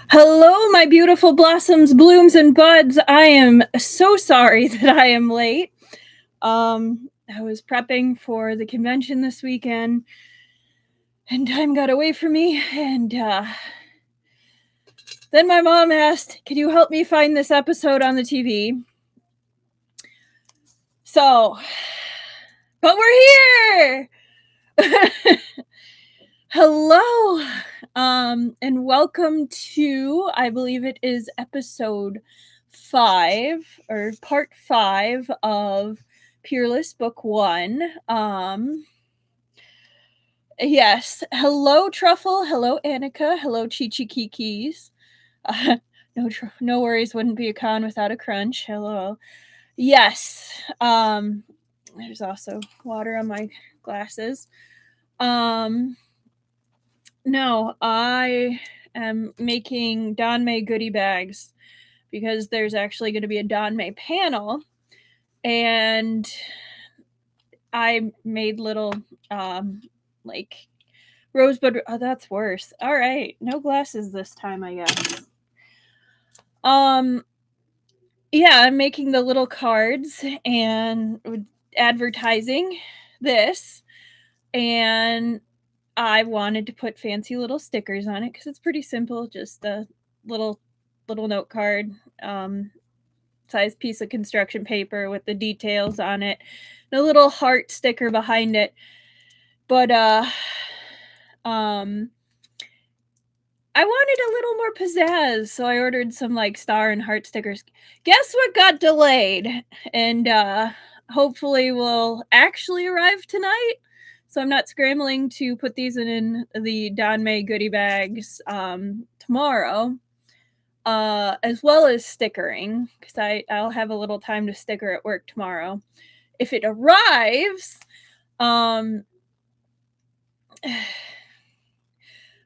Hello, my beautiful blossoms, blooms, and buds. I am so sorry that I am late. I was prepping for the convention this weekend, and time got away from me. And then my mom asked, "Can you help me find this episode on the TV?" So, but we're here. Hello, and welcome to, I believe it is episode 5 or part 5 of Peerless Book 1. Yes, hello Truffle, hello Annika, hello Chi-Chi-Kikis. No worries, wouldn't be a con without a crunch. Hello. Yes, there's also water on my glasses. No, I am making Danmei goodie bags because there's actually going to be a Danmei panel, and I made little like Rosebud. Oh, that's worse. All right, no glasses this time, I guess. Yeah, I'm making the little cards and advertising this, and I wanted to put fancy little stickers on it because it's pretty simple, just a little note card, size piece of construction paper with the details on it, and a little heart sticker behind it. But I wanted a little more pizzazz, so I ordered some like star and heart stickers. Guess what got delayed? And hopefully will actually arrive tonight. So I'm not scrambling to put these in the Danmei goodie bags tomorrow, as well as stickering, because I'll have a little time to sticker at work tomorrow. If it arrives, oh,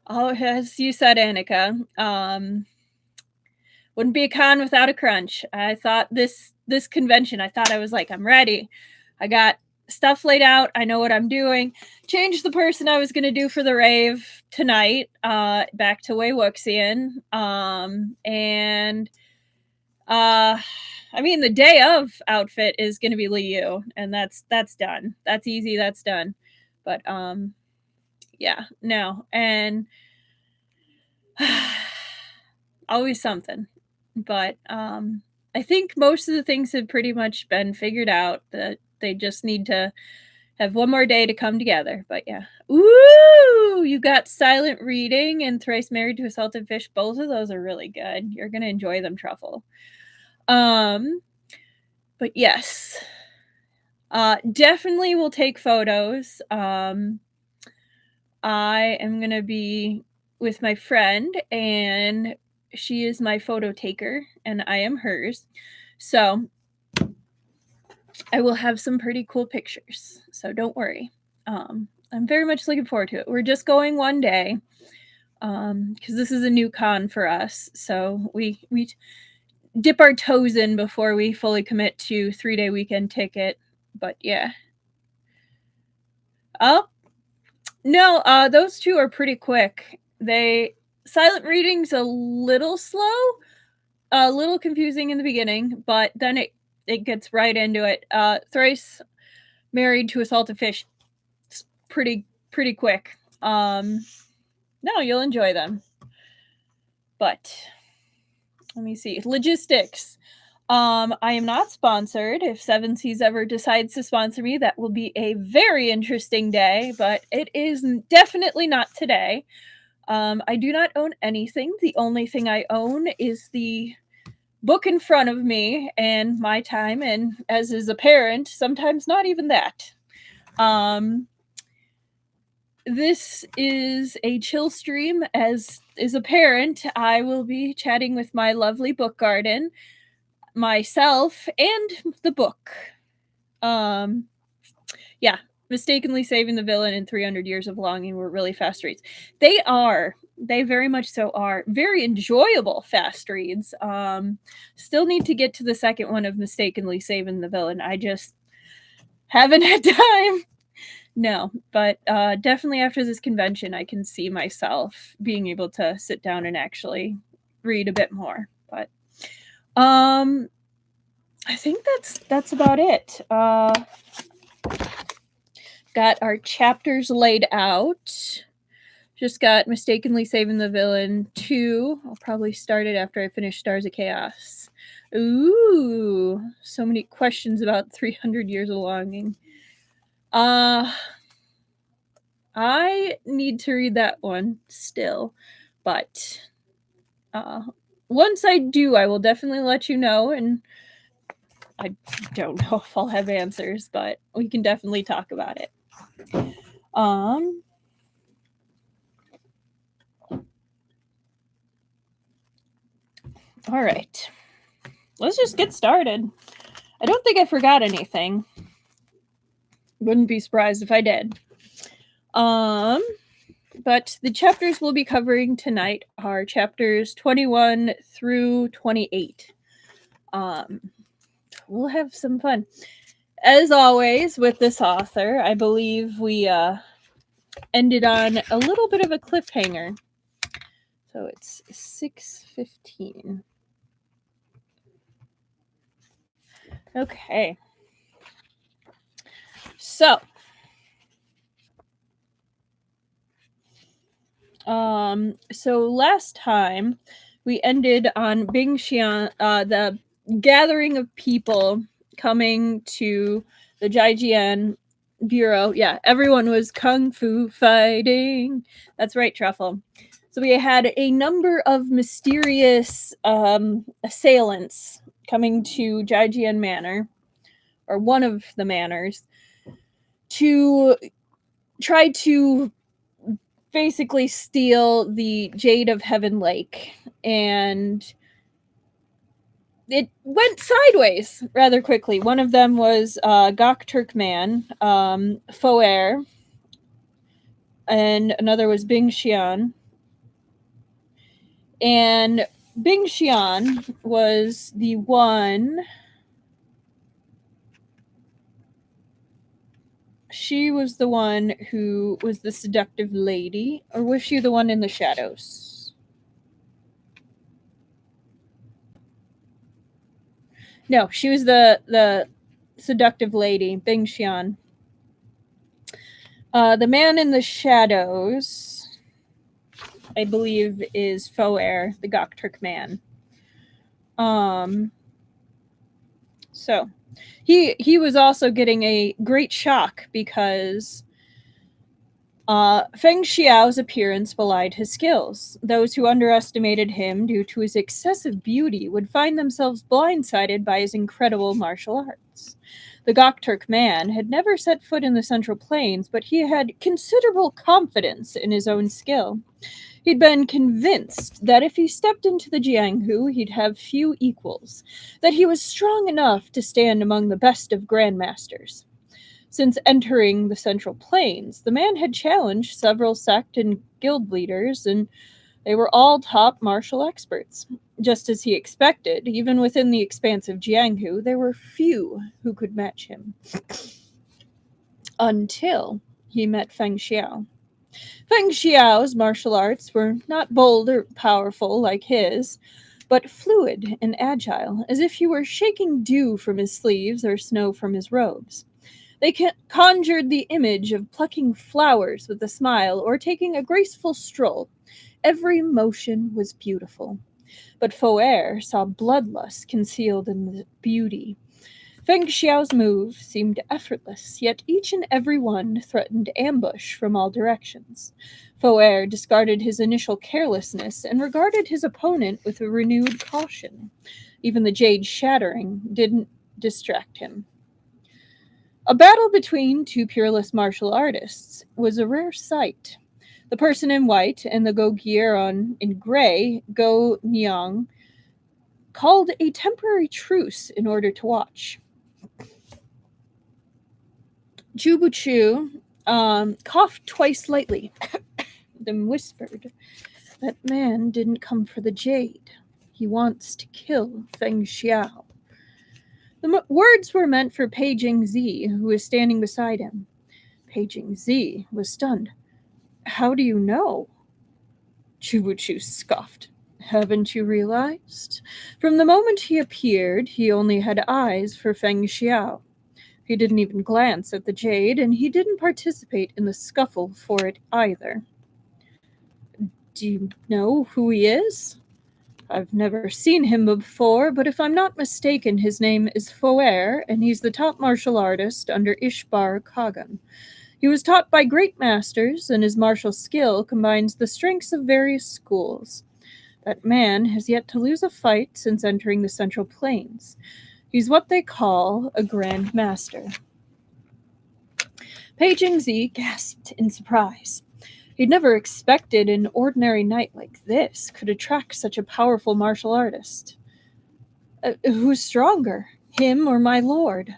as you said, Annika, wouldn't be a con without a crunch. I thought this convention, I thought I was like, I'm ready. I got stuff laid out. I know what I'm doing. Changed the person I was going to do for the rave tonight, back to Wei Wuxian. And I mean, the day of outfit is going to be Liu, and that's done. That's easy. That's done. But yeah, no, and always something. But I think most of the things have pretty much been figured out. That they just need to have one more day to come together. But yeah. Ooh, you got Silent Reading and Thrice Married to a Salted Fish. Both of those are really good. You're gonna enjoy them, Truffle. But yes. Definitely will take photos. I am gonna be with my friend, and she is my photo taker, and I am hers. So I will have some pretty cool pictures. So don't worry. I'm very much looking forward to it. We're just going one day, because this is a new con for us. So we dip our toes in before we fully commit to 3-day weekend ticket. But yeah. Oh, no, those two are pretty quick. Silent Reading's a little slow, a little confusing in the beginning, but then it gets right into it. Thrice Married to a Salted Fish, it's pretty quick. No, you'll enjoy them. But let me see. Logistics. I am not sponsored. If Seven Seas ever decides to sponsor me, that will be a very interesting day, but it is definitely not today. I do not own anything. The only thing I own is the book in front of me and my time, and as is apparent, sometimes not even that. This is a chill stream. As is apparent, I will be chatting with my lovely book garden, myself, and the book. Yeah, Mistakenly Saving the Villain and 300 Years of Longing were really fast reads. They very much so are very enjoyable fast reads. Still need to get to the second one of Mistakenly Saving the Villain. I just haven't had time. No, but definitely after this convention, I can see myself being able to sit down and actually read a bit more. But I think that's about it. Got our chapters laid out. Just got Mistakenly Saving the Villain 2. I'll probably start it after I finish Stars of Chaos. Ooh, so many questions about 300 Years of Longing. I need to read that one still, but once I do, I will definitely let you know, and I don't know if I'll have answers, but we can definitely talk about it. All right. Let's just get started. I don't think I forgot anything. Wouldn't be surprised if I did. But the chapters we'll be covering tonight are chapters 21 through 28. We'll have some fun. As always, with this author, I believe we ended on a little bit of a cliffhanger. So it's 6:15. Okay. So, last time we ended on Bing Xian, the gathering of people coming to the Jijian Bureau. Yeah, everyone was kung fu fighting. That's right, Truffle. So we had a number of mysterious assailants coming to Jijian Manor, or one of the manors, to try to basically steal the Jade of Heaven Lake. And it went sideways rather quickly. One of them was Gok Turkman, Foer, and another was Bing Xian. And Bing Xian was the one. She was the one who was the seductive lady, or was she the one in the shadows? No, she was the seductive lady, Bing Xian. The man in the shadows, I believe, is Foer, the Gok Turkman. So he was also getting a great shock because Feng Xiao's appearance belied his skills. Those who underestimated him due to his excessive beauty would find themselves blindsided by his incredible martial arts. The Gokturk man had never set foot in the Central Plains, but he had considerable confidence in his own skill. He'd been convinced that if he stepped into the Jianghu, he'd have few equals, that he was strong enough to stand among the best of grandmasters. Since entering the Central Plains, the man had challenged several sect and guild leaders, and they were all top martial experts. Just as he expected, even within the expansive Jianghu, there were few who could match him. Until he met Feng Xiao. Feng Xiao's martial arts were not bold or powerful like his, but fluid and agile, as if he were shaking dew from his sleeves or snow from his robes. They conjured the image of plucking flowers with a smile or taking a graceful stroll. Every motion was beautiful. But Foer saw bloodlust concealed in the beauty. Feng Xiao's moves seemed effortless, yet each and every one threatened ambush from all directions. Foer discarded his initial carelessness and regarded his opponent with a renewed caution. Even the jade shattering didn't distract him. A battle between two peerless martial artists was a rare sight. The person in white and the Gogieron in gray, Go Niang, called a temporary truce in order to watch. Jubuchu coughed twice lightly, then whispered, "That man didn't come for the jade. He wants to kill Feng Xiao." The words were meant for Pei Jingzi, who was standing beside him. Pei Jingzi was stunned. "How do you know?" Chubuchu scoffed. Haven't you realized? From the moment he appeared, he only had eyes for Feng Xiao. He didn't even glance at the jade, and he didn't participate in the scuffle for it either. Do you know who he is? I've never seen him before, but if I'm not mistaken, his name is Foer, and he's the top martial artist under Ishbar Kagan. He was taught by great masters, and his martial skill combines the strengths of various schools. That man has yet to lose a fight since entering the Central Plains. He's what they call a Grand Master. Pei Jingzi gasped in surprise. He'd never expected an ordinary knight like this could attract such a powerful martial artist. Who's stronger, him or my lord?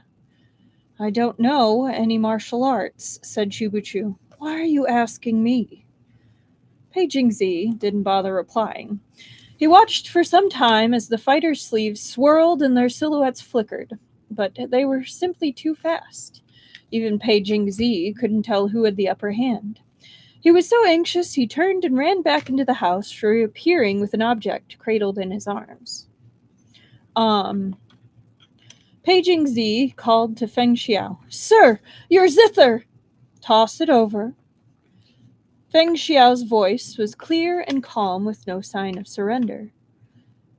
I don't know any martial arts, said Chubuchu. Why are you asking me? Pei Jingzi didn't bother replying. He watched for some time as the fighters' sleeves swirled and their silhouettes flickered, but they were simply too fast. Even Pei Jingzi couldn't tell who had the upper hand. He was so anxious he turned and ran back into the house, reappearing with an object cradled in his arms. Pei Jingzi called to Feng Xiao. Sir, your zither! Toss it over. Feng Xiao's voice was clear and calm with no sign of surrender.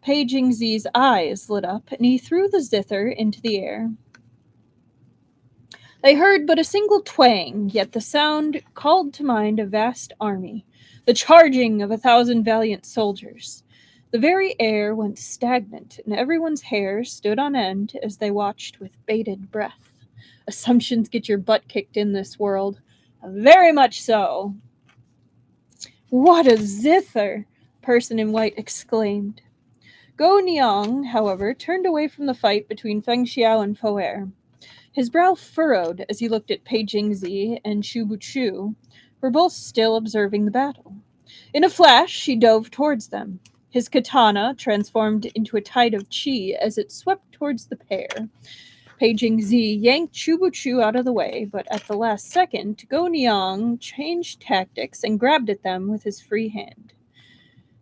Pei Jingzi's eyes lit up, and he threw the zither into the air. They heard but a single twang, yet the sound called to mind a vast army, the charging of 1,000 valiant soldiers. The very air went stagnant, and everyone's hair stood on end as they watched with bated breath. Assumptions get your butt kicked in this world. Very much so. What a zither! Person in white exclaimed. Go Niang, however, turned away from the fight between Feng Xiao and Foer. His brow furrowed as he looked at Pei Jingzi and Chubuchu, who were both still observing the battle. In a flash, he dove towards them. His katana transformed into a tide of qi as it swept towards the pair. Pei Jingzi yanked Chubuchu out of the way, but at the last second, Go Niang changed tactics and grabbed at them with his free hand.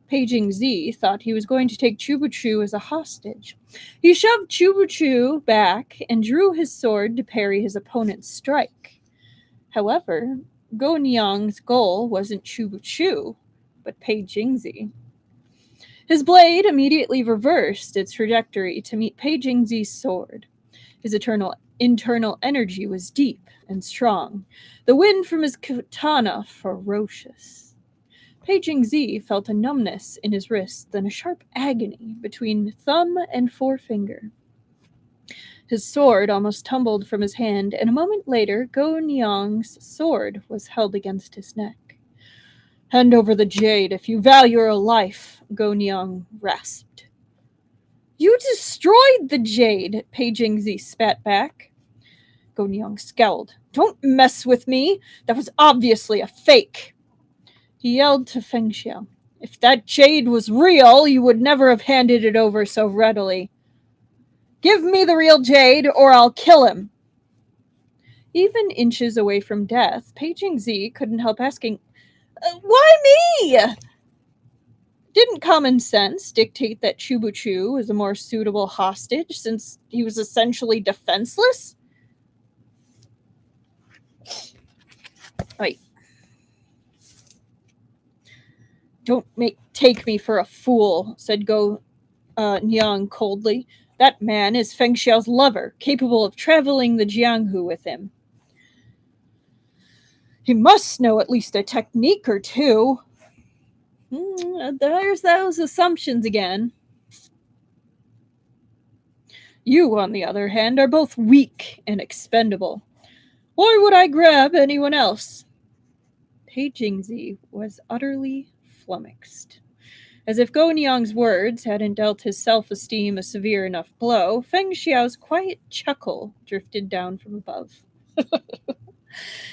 Pei Jingzi thought he was going to take Chubuchu as a hostage. He shoved Chubuchu back and drew his sword to parry his opponent's strike. However, Go Niang's goal wasn't Chubuchu, but Pei Jingzi. His blade immediately reversed its trajectory to meet Pei Jingzi's sword. His internal energy was deep and strong, the wind from his katana ferocious. Pei Jingzi felt a numbness in his wrist, then a sharp agony between thumb and forefinger. His sword almost tumbled from his hand, and a moment later, Go Niang's sword was held against his neck. Hand over the jade if you value your life, Go Niang rasped. You destroyed the jade, Pei Jingzi spat back. Go Niang scowled. Don't mess with me. That was obviously a fake. He yelled to Feng Xiao. If that jade was real, you would never have handed it over so readily. Give me the real jade, or I'll kill him. Even inches away from death, Pei Jingzi couldn't help asking, Why me? Didn't common sense dictate that Chubuchu was a more suitable hostage since he was essentially defenseless? Wait. Don't take me for a fool, said Go Niang coldly. That man is Feng Xiao's lover, capable of traveling the Jianghu with him. He must know at least a technique or two. There's those assumptions again. You, on the other hand, are both weak and expendable. Why would I grab anyone else? Pei Jingzi was utterly flummoxed. As if Go Niang's words hadn't dealt his self-esteem a severe enough blow, Feng Xiao's quiet chuckle drifted down from above.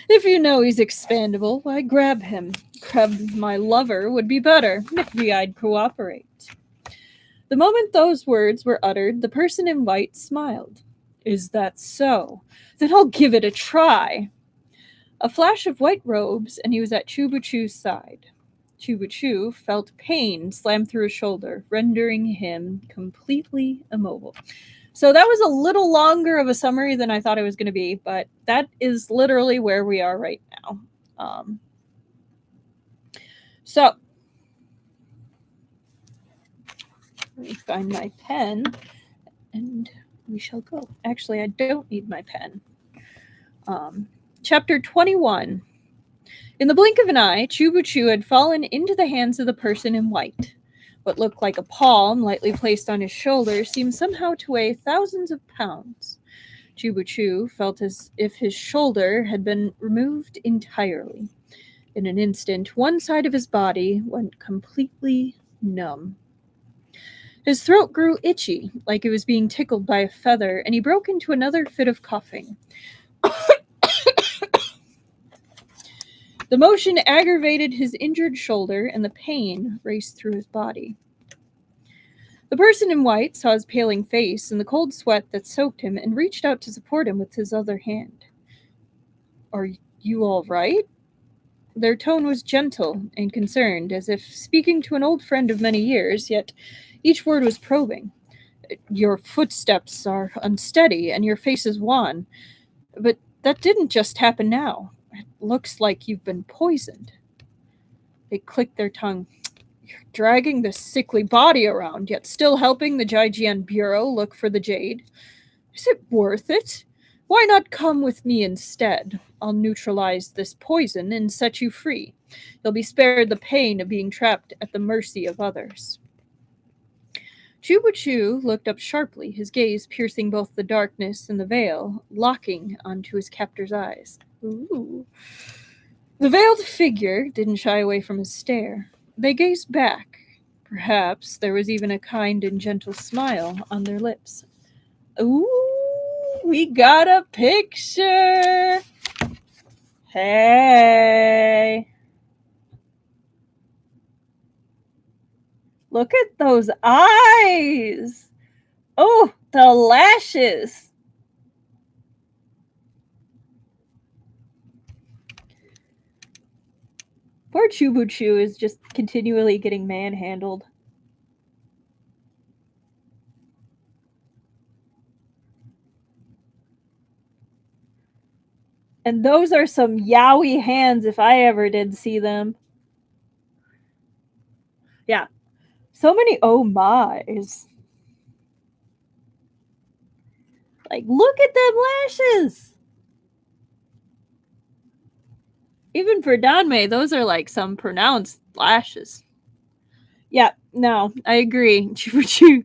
If you know he's expandable, why grab him? Grab my lover would be better. Maybe I'd cooperate. The moment those words were uttered, the person in white smiled. Is that so? Then I'll give it a try. A flash of white robes, and he was at Chubuchu's side. Chu felt pain slam through his shoulder, rendering him completely immobile. So that was a little longer of a summary than I thought it was going to be, but that is literally where we are right now. So let me find my pen and we shall go. Actually, I don't need my pen. Chapter 21. In the blink of an eye, Chu had fallen into the hands of the person in white. What looked like a palm lightly placed on his shoulder seemed somehow to weigh thousands of pounds. Chu felt as if his shoulder had been removed entirely. In an instant, one side of his body went completely numb. His throat grew itchy, like it was being tickled by a feather, and he broke into another fit of coughing. The motion aggravated his injured shoulder, and the pain raced through his body. The person in white saw his paling face and the cold sweat that soaked him and reached out to support him with his other hand. "Are you all right?" Their tone was gentle and concerned, as if speaking to an old friend of many years, yet each word was probing. "Your footsteps are unsteady and your face is wan. But that didn't just happen now. It looks like you've been poisoned." They clicked their tongue. "You're dragging this sickly body around, yet still helping the Jijian Bureau look for the jade. Is it worth it? Why not come with me instead? I'll neutralize this poison and set you free. You'll be spared the pain of being trapped at the mercy of others." Chu looked up sharply, his gaze piercing both the darkness and the veil, locking onto his captor's eyes. Ooh. The veiled figure didn't shy away from his stare. They gazed back. Perhaps there was even a kind and gentle smile on their lips. Ooh, we got a picture. Hey. Look at those eyes. Oh, the lashes. Poor Chu is just continually getting manhandled. And those are some yowie hands if I ever did see them. Yeah. So many oh my's. Like, look at them lashes. Even for Danmei, those are like some pronounced lashes. Yeah, no, I agree. Chu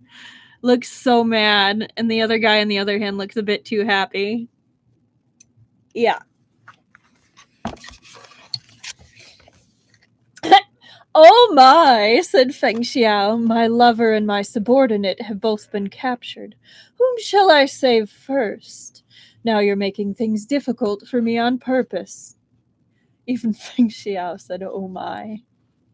looks so mad, and the other guy, on the other hand, looks a bit too happy. Yeah. "Oh my," said Feng Xiao, "my lover and my subordinate have both been captured. Whom shall I save first? Now you're making things difficult for me on purpose." Even Feng Xiao said, "Oh my."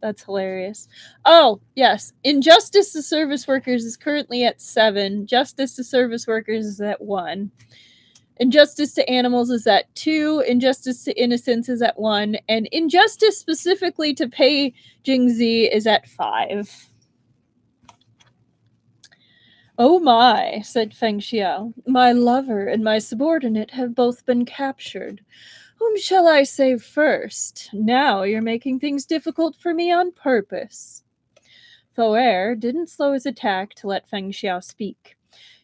That's hilarious. Oh, yes. Injustice to Service Workers is currently at 7. Justice to Service Workers is at 1. Injustice to Animals is at 2. Injustice to Innocence is at 1. And Injustice specifically to Pei Jingzi is at 5. "Oh my," said Feng Xiao. "My lover and my subordinate have both been captured. Whom shall I save first? Now you're making things difficult for me on purpose." Foer didn't slow his attack to let Feng Xiao speak.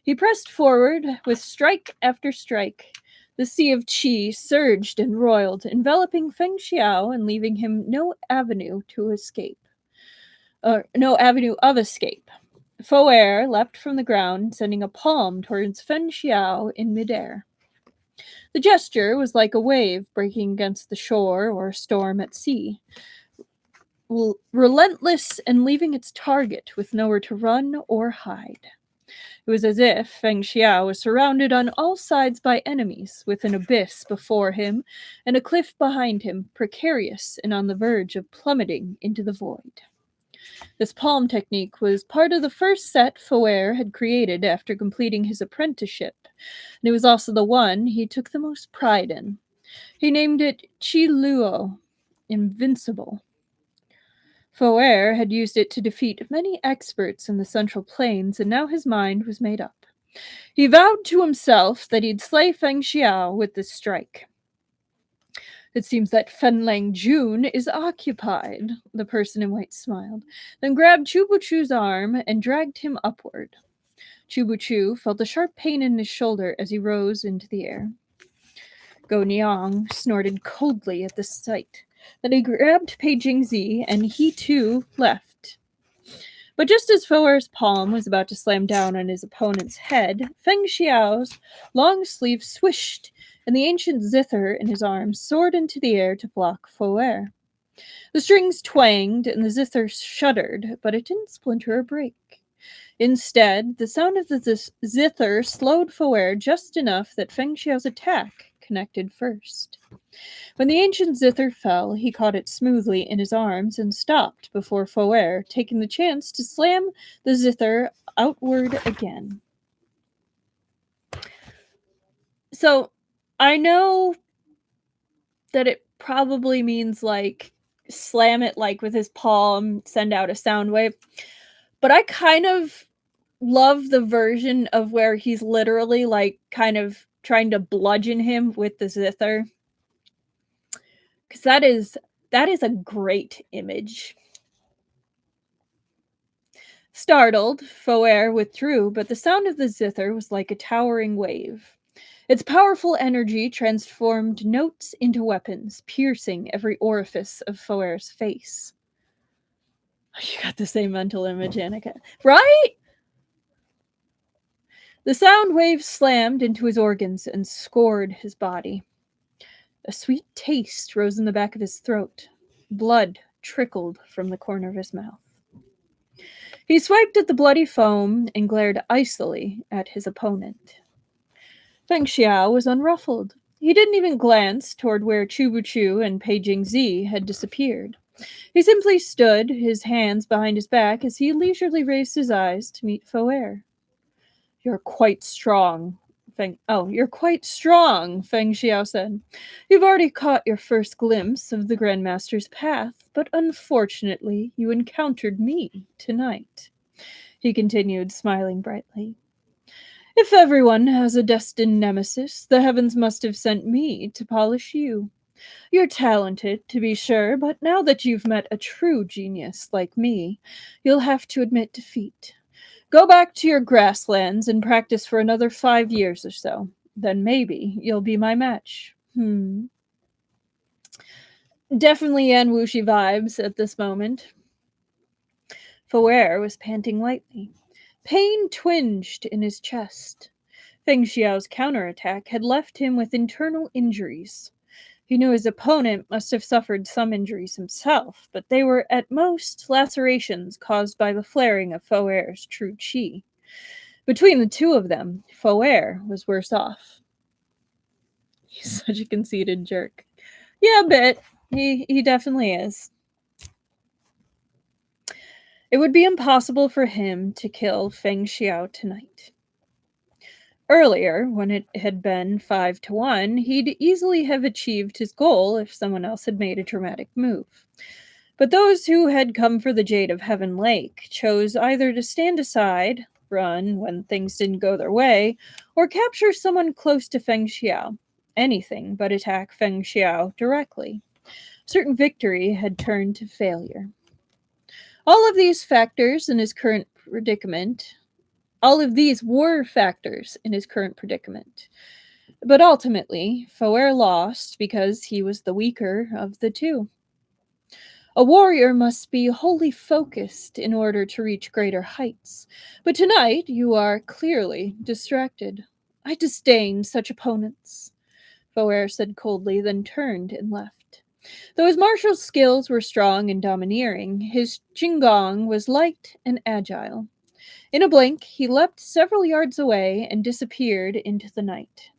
He pressed forward with strike after strike. The sea of qi surged and roiled, enveloping Feng Xiao and leaving him no avenue to escape. No avenue of escape. Foer leapt from the ground, sending a palm towards Feng Xiao in midair. The gesture was like a wave breaking against the shore or a storm at sea, relentless and leaving its target with nowhere to run or hide. It was as if Feng Xiao was surrounded on all sides by enemies, with an abyss before him and a cliff behind him, precarious and on the verge of plummeting into the void. This palm technique was part of the first set Foer had created after completing his apprenticeship, and it was also the one he took the most pride in. He named it Qi Luo, invincible. Foer had used it to defeat many experts in the Central Plains, and now his mind was made up. He vowed to himself that he'd slay Feng Xiao with this strike. It seems that Fenlang Jun is occupied, the person in white smiled, then grabbed Chubuchu's arm and dragged him upward. Chubuchu felt a sharp pain in his shoulder as he rose into the air. Go Niang snorted coldly at the sight. Then he grabbed Pei Jingzi and he too left. But just as Foer's palm was about to slam down on his opponent's head, Feng Xiao's long sleeve swished, and the ancient zither in his arm soared into the air to block Foer. The strings twanged, and the zither shuddered, but it didn't splinter or break. Instead, the sound of the zither slowed Foer just enough that Feng Xiao's attack connected first. When the ancient zither fell, he caught it smoothly in his arms and stopped before Foer, taking the chance to slam the zither outward again. So, I know that it probably means, like, slam it, like, with his palm, send out a sound wave. But I kind of love the version of where he's literally, like, kind of trying to bludgeon him with the zither. Because that is a great image. Startled, Foer withdrew, but the sound of the zither was like a towering wave. Its powerful energy transformed notes into weapons, piercing every orifice of Foer's face. You got the same mental image, Annika. Right? The sound wave slammed into his organs and scored his body. A sweet taste rose in the back of his throat. Blood trickled from the corner of his mouth. He swiped at the bloody foam and glared icily at his opponent. Feng Xiao was unruffled. He didn't even glance toward where Chubuchu and Pei Jingzi had disappeared. He simply stood, his hands behind his back, as he leisurely raised his eyes to meet Foer. You're quite strong, Feng Xiao said. You've already caught your first glimpse of the Grandmaster's path, but unfortunately you encountered me tonight, he continued, smiling brightly. If everyone has a destined nemesis, the heavens must have sent me to polish you. You're talented, to be sure, but now that you've met a true genius like me, you'll have to admit defeat. Go back to your grasslands and practice for another 5 years or so. Then maybe you'll be my match. Definitely Yan Wuxi vibes at this moment. Foer was panting lightly. Pain twinged in his chest. Feng Xiao's counterattack had left him with internal injuries. He knew his opponent must have suffered some injuries himself, but they were at most lacerations caused by the flaring of Foer's true qi. Between the two of them, Foer was worse off. He's such a conceited jerk. Yeah, a bit. He definitely is. It would be impossible for him to kill Feng Xiao tonight. Earlier, when it had been 5-1, he'd easily have achieved his goal if someone else had made a dramatic move. But those who had come for the Jade of Heaven Lake chose either to stand aside, run when things didn't go their way, or capture someone close to Feng Xiao. Anything but attack Feng Xiao directly. Certain victory had turned to failure. All of these were factors in his current predicament. But ultimately, Foer lost because he was the weaker of the two. A warrior must be wholly focused in order to reach greater heights. But tonight you are clearly distracted. I disdain such opponents, Foer said coldly, then turned and left. Though his martial skills were strong and domineering, his Qinggong was light and agile. In a blink, he leapt several yards away and disappeared into the night.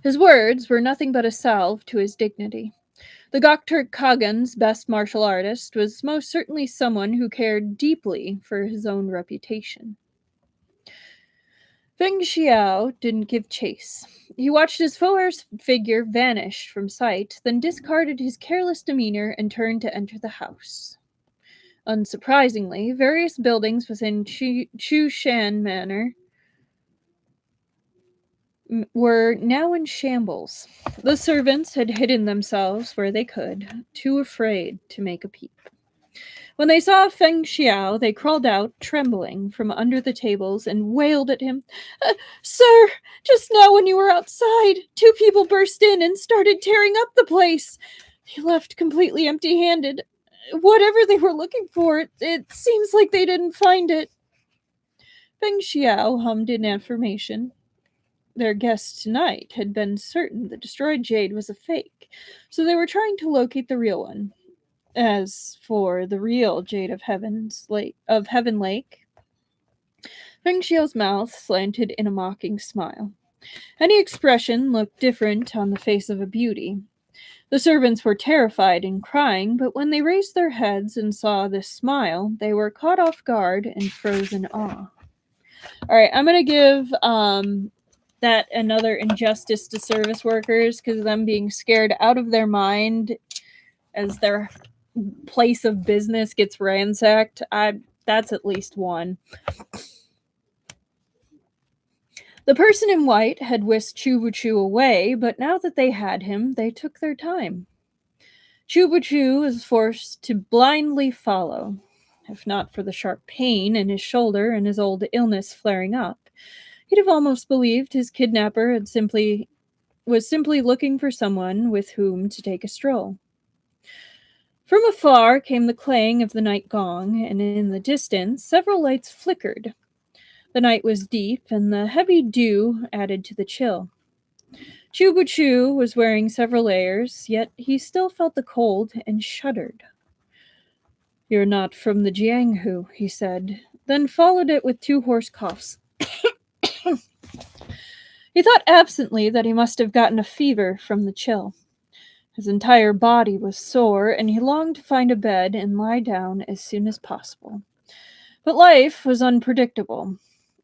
His words were nothing but a salve to his dignity. The Gokturk Kagan's best martial artist was most certainly someone who cared deeply for his own reputation. Feng Xiao didn't give chase. He watched his foe's figure vanish from sight, then discarded his careless demeanor and turned to enter the house. Unsurprisingly, various buildings within Chu Shan Manor were now in shambles. The servants had hidden themselves where they could, too afraid to make a peep. When they saw Feng Xiao, they crawled out, trembling, from under the tables and wailed at him. Sir, just now when you were outside, two people burst in and started tearing up the place. They left completely empty-handed. Whatever they were looking for, it seems like they didn't find it. Feng Xiao hummed in affirmation. Their guest tonight had been certain the destroyed jade was a fake, so they were trying to locate the real one. As for the real Jade of Heaven Lake, Feng Xiao's mouth slanted in a mocking smile. Any expression looked different on the face of a beauty. The servants were terrified and crying, but when they raised their heads and saw this smile, they were caught off guard and froze in awe. All right, I'm going to give that another injustice to service workers because them being scared out of their mind as their place of business gets ransacked. That's at least one. The person in white had whisked Chubuchu away, but now that they had him, they took their time. Chubuchu was forced to blindly follow. If not for the sharp pain in his shoulder and his old illness flaring up, he'd have almost believed his kidnapper was simply looking for someone with whom to take a stroll. From afar came the clang of the night gong, and in the distance several lights flickered. The night was deep, and the heavy dew added to the chill. Chubuchu was wearing several layers, yet he still felt the cold and shuddered. "You're not from the Jianghu," he said, then followed it with two hoarse coughs. He thought absently that he must have gotten a fever from the chill. His entire body was sore, and he longed to find a bed and lie down as soon as possible. But life was unpredictable.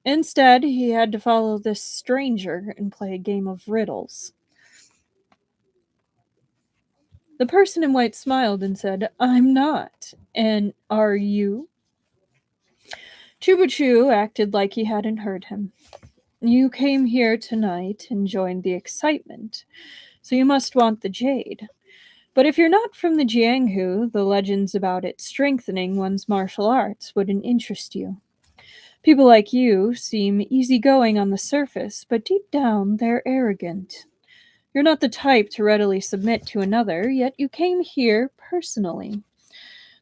Instead, he had to follow this stranger and play a game of riddles. The person in white smiled and said, "I'm not. And are you?" Chubuchu acted like he hadn't heard him. "You came here tonight and joined the excitement, so you must want the jade. But if you're not from the Jianghu, the legends about it strengthening one's martial arts wouldn't interest you. People like you seem easygoing on the surface, but deep down they're arrogant. You're not the type to readily submit to another, yet you came here personally.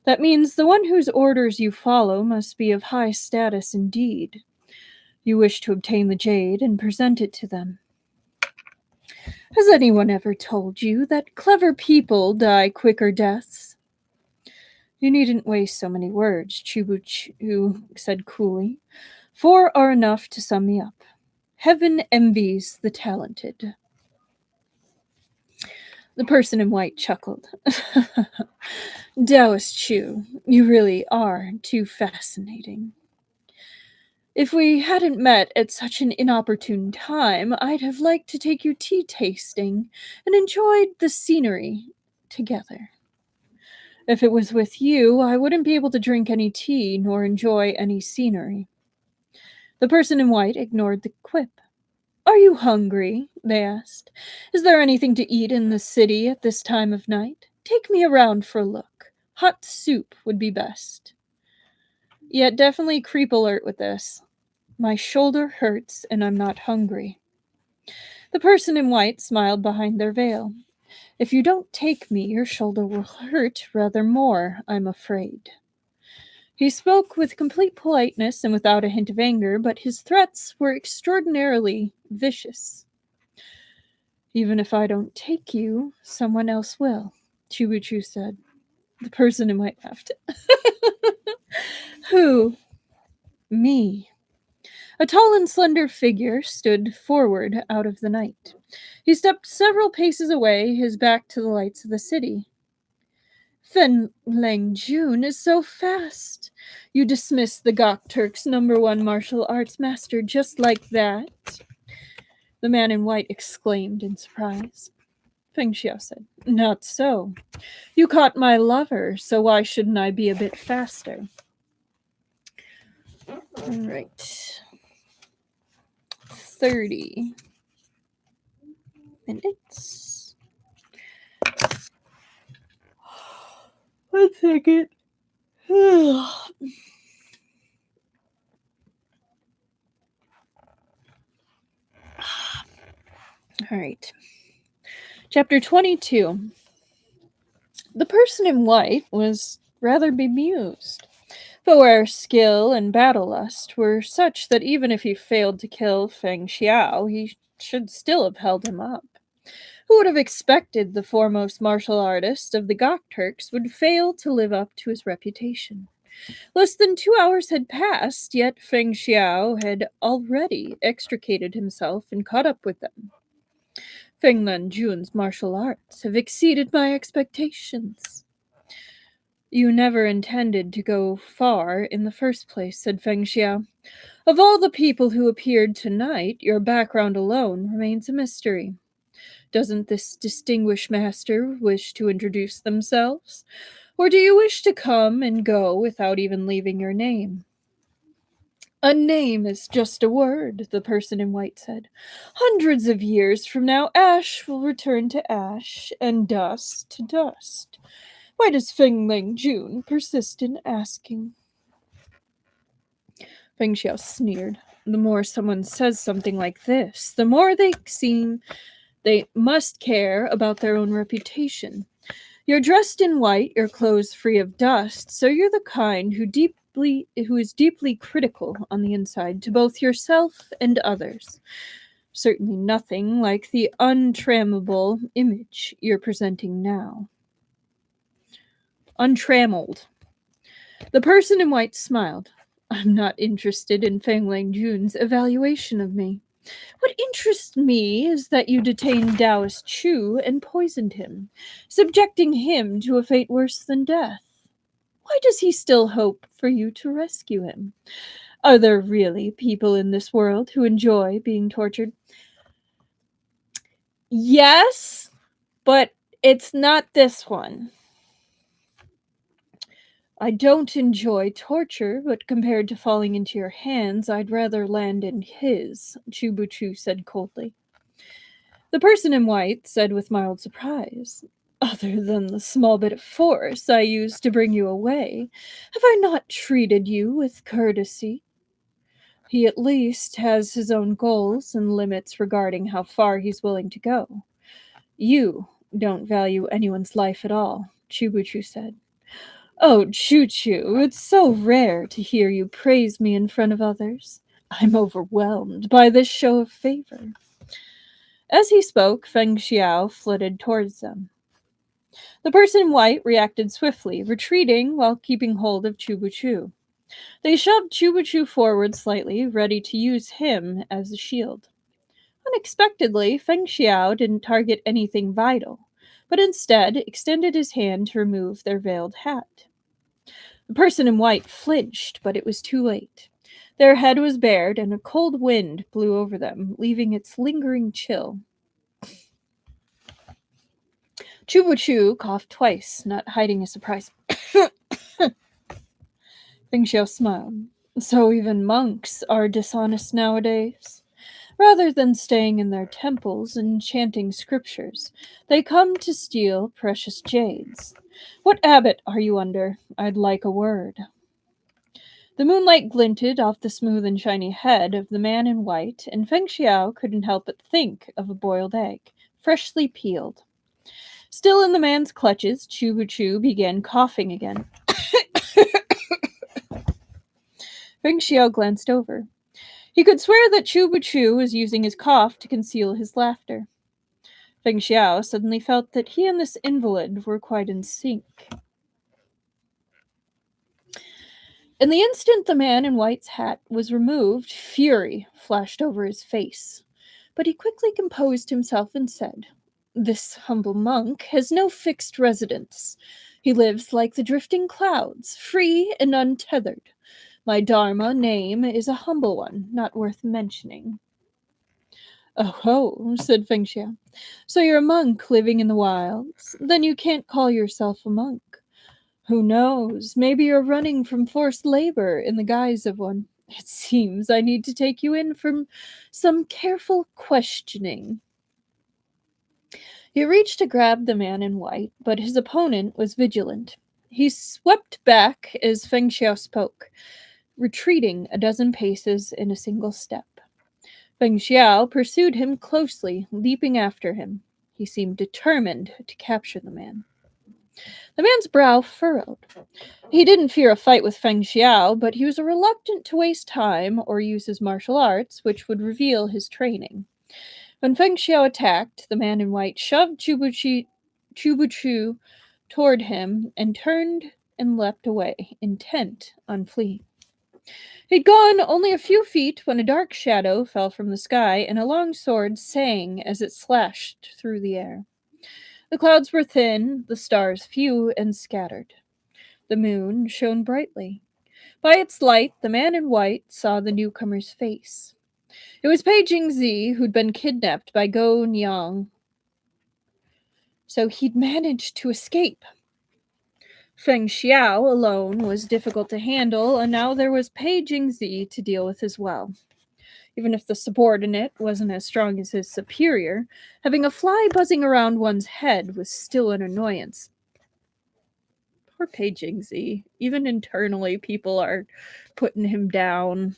That means the one whose orders you follow must be of high status indeed. You wish to obtain the jade and present it to them. Has anyone ever told you that clever people die quicker deaths?" "You needn't waste so many words," Chubuchu said coolly. "Four are enough to sum me up. Heaven envies the talented." The person in white chuckled. "Taoist Chu, you really are too fascinating. If we hadn't met at such an inopportune time, I'd have liked to take you tea tasting and enjoyed the scenery together. If it was with you, I wouldn't be able to drink any tea nor enjoy any scenery." The person in white ignored the quip. "Are you hungry?" they asked. "Is there anything to eat in the city at this time of night? Take me around for a look. Hot soup would be best." Yet definitely creep alert with this. "My shoulder hurts and I'm not hungry." The person in white smiled behind their veil. "If you don't take me, your shoulder will hurt rather more, I'm afraid." He spoke with complete politeness and without a hint of anger, but his threats were extraordinarily vicious. "Even if I don't take you, someone else will," Chubuchu said. The person in white laughed. "Who?" "Me." A tall and slender figure stood forward out of the night. He stepped several paces away, his back to the lights of the city. Fen Lang Jun is so fast. You dismiss the Gok Turk's #1 martial arts master just like that? The man in white exclaimed in surprise. Feng Xiao said, Not so. You caught my lover, so why shouldn't I be a bit faster? All right. 30 minutes. One second. All right. Chapter 22. The person in white was rather bemused. Fouer's skill and battle lust were such that even if he failed to kill Feng Xiao, he should still have held him up. Who would have expected the foremost martial artist of the Gok Turks would fail to live up to his reputation? Less than 2 hours had passed, yet Feng Xiao had already extricated himself and caught up with them. Feng Lanjun's martial arts have exceeded my expectations. You never intended to go far in the first place, said Feng Xiao. Of all the people who appeared tonight, your background alone remains a mystery. Doesn't this distinguished master wish to introduce themselves? Or do you wish to come and go without even leaving your name? A name is just a word, the person in white said. Hundreds of years from now, ash will return to ash, and dust to dust. Why does Feng Ling Jun persist in asking? Feng Xiao sneered. The more someone says something like this, the more they must care about their own reputation. You're dressed in white, your clothes free of dust, so you're the kind who is deeply critical on the inside to both yourself and others. Certainly nothing like the untrammable image you're presenting now. Untrammeled. The person in white smiled. I'm not interested in Feng Langjun's evaluation of me. What interests me is that you detained Taoist Chu and poisoned him, subjecting him to a fate worse than death. Why does he still hope for you to rescue him? Are there really people in this world who enjoy being tortured? Yes, but it's not this one. I don't enjoy torture, but compared to falling into your hands, I'd rather land in his, Chubuchu said coldly. The person in white said with mild surprise, Other than the small bit of force I used to bring you away, have I not treated you with courtesy? He at least has his own goals and limits regarding how far he's willing to go. You don't value anyone's life at all, Chubuchu said. Oh, Choo-Choo, it's so rare to hear you praise me in front of others. I'm overwhelmed by this show of favor. As he spoke, Feng Xiao flitted towards them. The person in white reacted swiftly, retreating while keeping hold of Chubuchu. They shoved Chubuchu forward slightly, ready to use him as a shield. Unexpectedly, Feng Xiao didn't target anything vital, but instead extended his hand to remove their veiled hat. The person in white flinched, but it was too late. Their head was bared, and a cold wind blew over them, leaving its lingering chill. Chubuchu coughed twice, not hiding his surprise. Feng Xiao smiled. So even monks are dishonest nowadays. Rather than staying in their temples and chanting scriptures, they come to steal precious jades. What abbot are you under? I'd like a word. The moonlight glinted off the smooth and shiny head of the man in white, and Feng Xiao couldn't help but think of a boiled egg, freshly peeled. Still in the man's clutches, Chubuchu began coughing again. Feng Xiao glanced over. He could swear that Chubuchu was using his cough to conceal his laughter. Feng Xiao suddenly felt that he and this invalid were quite in sync. In the instant the man in white's hat was removed, fury flashed over his face. But he quickly composed himself and said, This humble monk has no fixed residence. He lives like the drifting clouds, free and untethered. My Dharma name is a humble one, not worth mentioning. Oh, ho, said Feng Xia. So you're a monk living in the wilds? Then you can't call yourself a monk. Who knows? Maybe you're running from forced labor in the guise of one. It seems I need to take you in for some careful questioning. He reached to grab the man in white, but his opponent was vigilant. He swept back as Feng Xiao spoke, retreating a dozen paces in a single step. Feng Xiao pursued him closely, leaping after him. He seemed determined to capture the man. The man's brow furrowed. He didn't fear a fight with Feng Xiao, but he was reluctant to waste time or use his martial arts, which would reveal his training. When Feng Xiao attacked, the man in white shoved Chubuchu toward him and turned and leapt away, intent on fleeing. He'd gone only a few feet when a dark shadow fell from the sky and a long sword sang as it slashed through the air. The clouds were thin, the stars few and scattered. The moon shone brightly. By its light, the man in white saw the newcomer's face. It was Pei Jingzi, who'd been kidnapped by Go Niang. So he'd managed to escape. Feng Xiao alone was difficult to handle, and now there was Pei Jingzi to deal with as well. Even if the subordinate wasn't as strong as his superior, having a fly buzzing around one's head was still an annoyance. Poor Pei Jingzi. Even internally, people are putting him down.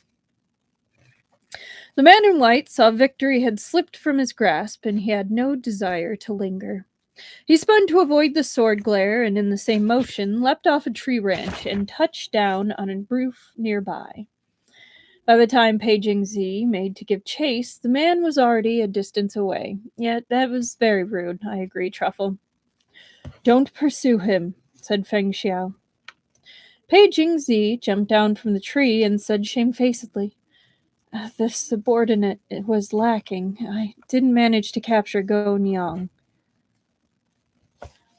The man in white saw victory had slipped from his grasp, and he had no desire to linger. He spun to avoid the sword glare, and in the same motion leapt off a tree branch and touched down on a roof nearby. By the time Pei Jingzi made to give chase, the man was already a distance away. Yet that was very rude, I agree, Truffle. Don't pursue him, said Feng Xiao. Pei Jingzi jumped down from the tree and said shamefacedly, the subordinate was lacking. I didn't manage to capture Go Niang.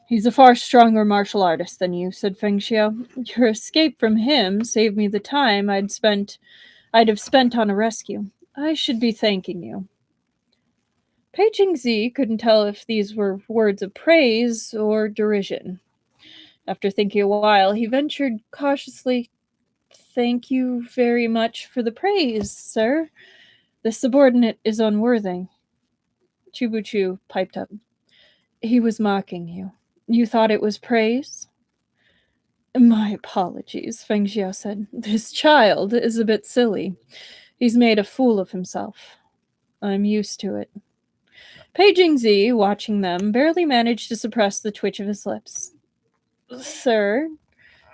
He's a far stronger martial artist than you, said Feng Xiao. Your escape from him saved me the time I'd have spent on a rescue. I should be thanking you. Pei Jingzi couldn't tell if these were words of praise or derision. After thinking a while, he ventured cautiously, Thank you very much for the praise, sir. The subordinate is unworthy. Chubuchu piped up. He was mocking you. You thought it was praise? My apologies, Feng Xiao said. This child is a bit silly. He's made a fool of himself. I'm used to it. Pei Jingzi, watching them, barely managed to suppress the twitch of his lips. Sir,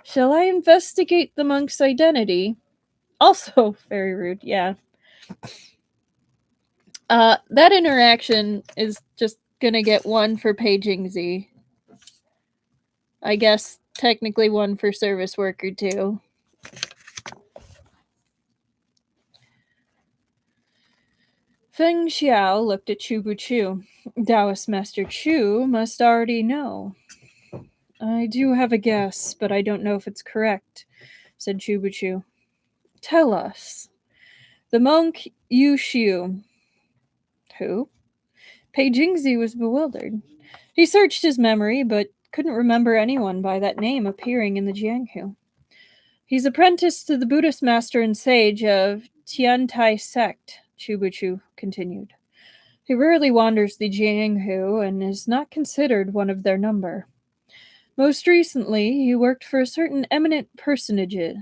shall I investigate the monk's identity? Also very rude, yeah. That interaction is just gonna get one for Pei Jingzi. I guess technically one for service worker too. Feng Xiao looked at Chu Buchu. Taoist Master Chu must already know. I do have a guess, but I don't know if it's correct, said Chu Buchu. Tell us. The monk Yu Xiu. Who? Pei Jingzi was bewildered. He searched his memory, but couldn't remember anyone by that name appearing in the Jianghu. He's apprenticed to the Buddhist master and sage of Tiantai sect, Chu Buchu continued. He rarely wanders the Jianghu and is not considered one of their number. Most recently, he worked for a certain eminent personage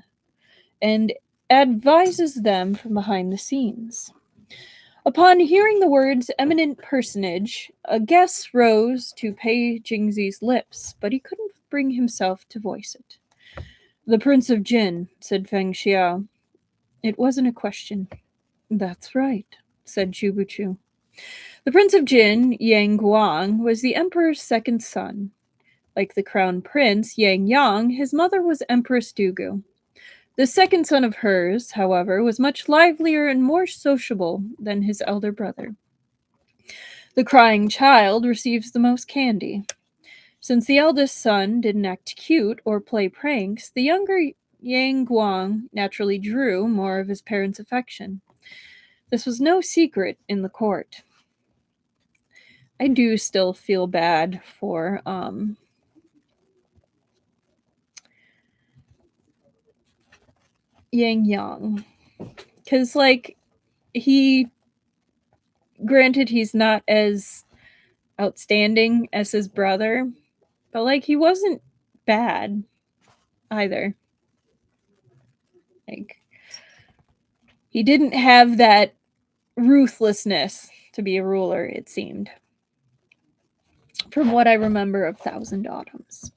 and advises them from behind the scenes. Upon hearing the words eminent personage, a guess rose to Pei Jingzi's lips, but he couldn't bring himself to voice it. The Prince of Jin, said Feng Xiao. It wasn't a question. That's right, said Chu Buchu. The Prince of Jin, Yang Guang, was the Emperor's second son. Like the Crown Prince, Yang Yang, his mother was Empress Dugu. The second son of hers, however, was much livelier and more sociable than his elder brother. The crying child receives the most candy. Since the eldest son didn't act cute or play pranks, the younger Yang Guang naturally drew more of his parents' affection. This was no secret in the court. I do still feel bad for Yang Yang. Because, like, granted, he's not as outstanding as his brother, but, like, he wasn't bad either. Like, he didn't have that ruthlessness to be a ruler, it seemed, from what I remember of Thousand Autumns.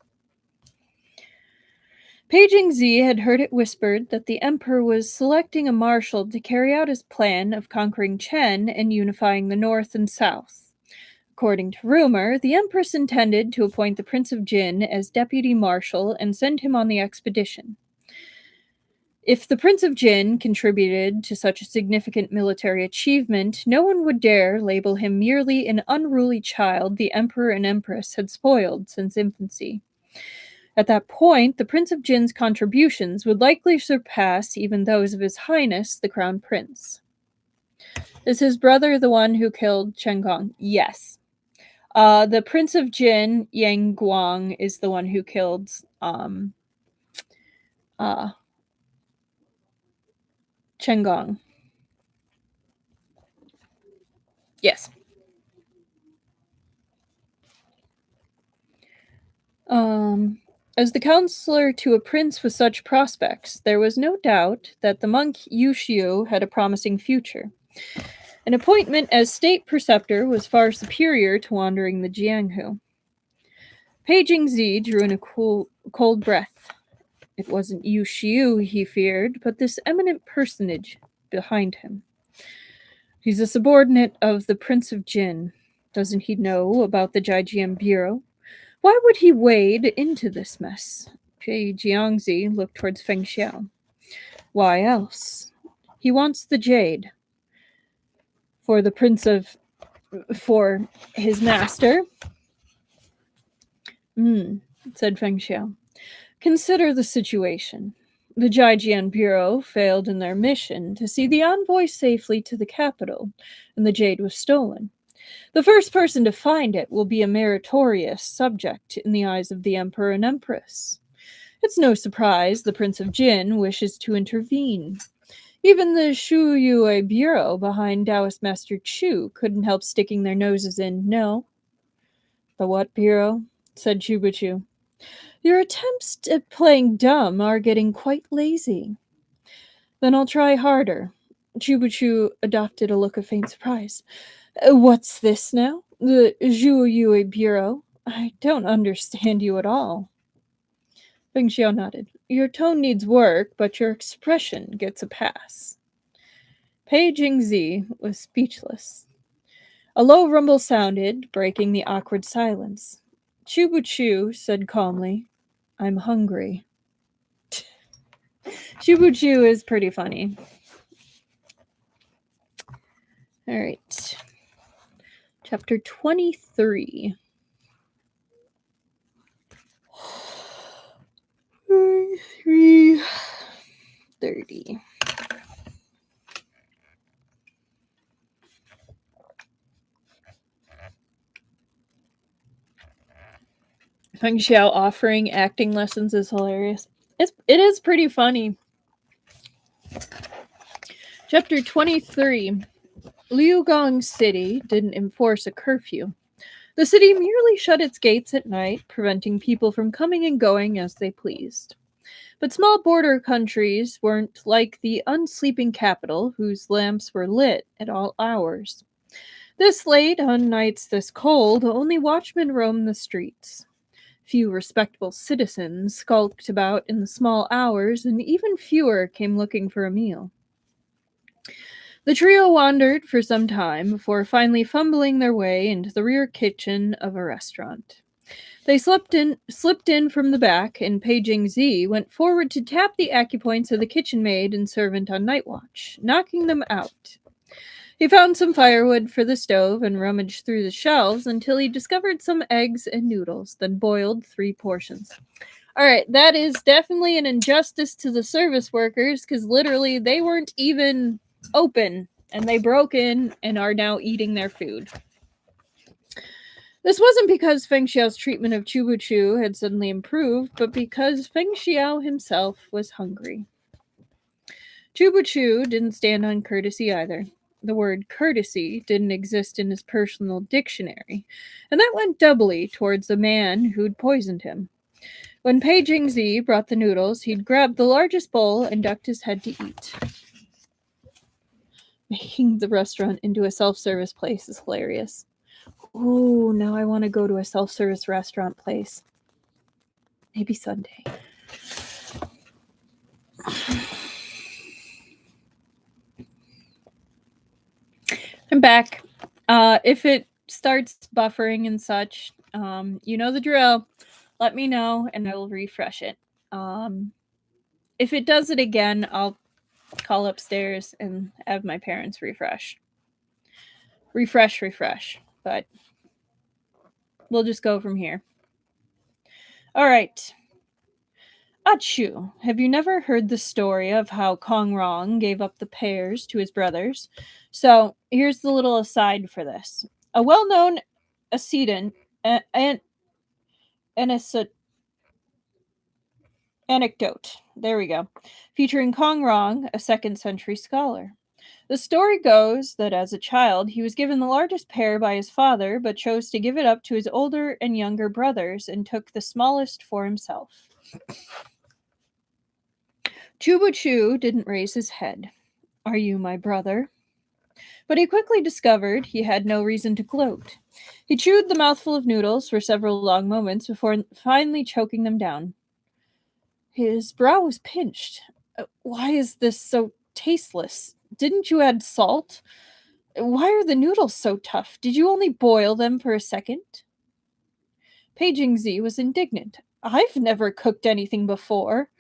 Pei Jingzi had heard it whispered that the emperor was selecting a marshal to carry out his plan of conquering Chen and unifying the north and south. According to rumor, the empress intended to appoint the Prince of Jin as deputy marshal and send him on the expedition. If the Prince of Jin contributed to such a significant military achievement, no one would dare label him merely an unruly child the emperor and empress had spoiled since infancy. At that point, the Prince of Jin's contributions would likely surpass even those of His Highness the Crown Prince. Is his brother the one who killed Chen Gong? Yes. The Prince of Jin, Yang Guang, is the one who killed Chen Gong. Yes. As the counselor to a prince with such prospects, there was no doubt that the monk Yu Xiu had a promising future. An appointment as state preceptor was far superior to wandering the Jianghu. Pei Jingzi drew in a cold breath. It wasn't Yu Xiu he feared, but this eminent personage behind him. He's a subordinate of the Prince of Jin. Doesn't he know about the Jijian Bureau? Why would he wade into this mess? Pei Jiangzi looked towards Feng Xiao. Why else? He wants the jade. For his master. Said Feng Xiao. Consider the situation. The Jijian Bureau failed in their mission to see the envoy safely to the capital, and the jade was stolen. The first person to find it will be a meritorious subject in the eyes of the emperor and empress. It's no surprise the Prince of Jin wishes to intervene. Even the Shu Yue Bureau behind Taoist Master Chu couldn't help sticking their noses in, no. The what bureau? Said Chubachu. Your attempts at playing dumb are getting quite lazy. Then I'll try harder. Chubachu adopted a look of faint surprise. What's this now? The Zhu Yue Bureau? I don't understand you at all. Feng Xiao nodded. Your tone needs work, but your expression gets a pass. Pei Jingzi was speechless. A low rumble sounded, breaking the awkward silence. Chubachu said calmly, I'm hungry. Chubachu is pretty funny. All right. Chapter 23. 3:30. Feng Xiao offering acting lessons is hilarious. It is pretty funny. Chapter 23. Liugong City didn't enforce a curfew. The city merely shut its gates at night, preventing people from coming and going as they pleased. But small border countries weren't like the unsleeping capital, whose lamps were lit at all hours. This late, on nights this cold, only watchmen roamed the streets. Few respectable citizens skulked about in the small hours, and even fewer came looking for a meal. The trio wandered for some time before finally fumbling their way into the rear kitchen of a restaurant. They slipped in from the back, and Pei Jingzi went forward to tap the acupoints of the kitchen maid and servant on night watch, knocking them out. He found some firewood for the stove and rummaged through the shelves until he discovered some eggs and noodles, then boiled 3 portions. All right, that is definitely an injustice to the service workers because literally they weren't even open and they broke in and are now eating their food. This wasn't because Feng Xiao's treatment of Chu Chu had suddenly improved, but because Feng Xiao himself was hungry. Chu Chu didn't stand on courtesy either. The word courtesy didn't exist in his personal dictionary, and that went doubly towards the man who'd poisoned him. When Pei Jingzi brought the noodles, he'd grabbed the largest bowl and ducked his head to eat. Making the restaurant into a self-service place is hilarious. Ooh, now I want to go to a self-service restaurant place. Maybe Sunday. I'm back. If it starts buffering and such, you know the drill. Let me know and I will refresh it. If it does it again, I'll call upstairs and have my parents refresh. Refresh. But we'll just go from here. All right. Achu, have you never heard the story of how Kong Rong gave up the pears to his brothers? So here's the little aside for this. A well-known accident and anecdote. There we go. Featuring Kong Rong, a 2nd century scholar. The story goes that as a child, he was given the largest pear by his father, but chose to give it up to his older and younger brothers and took the smallest for himself. Chu Chu didn't raise his head. Are you my brother? But he quickly discovered he had no reason to gloat. He chewed the mouthful of noodles for several long moments before finally choking them down. His brow was pinched. Why is this so tasteless? Didn't you add salt? Why are the noodles so tough? Did you only boil them for a second? Pei Jingzi was indignant. I've never cooked anything before.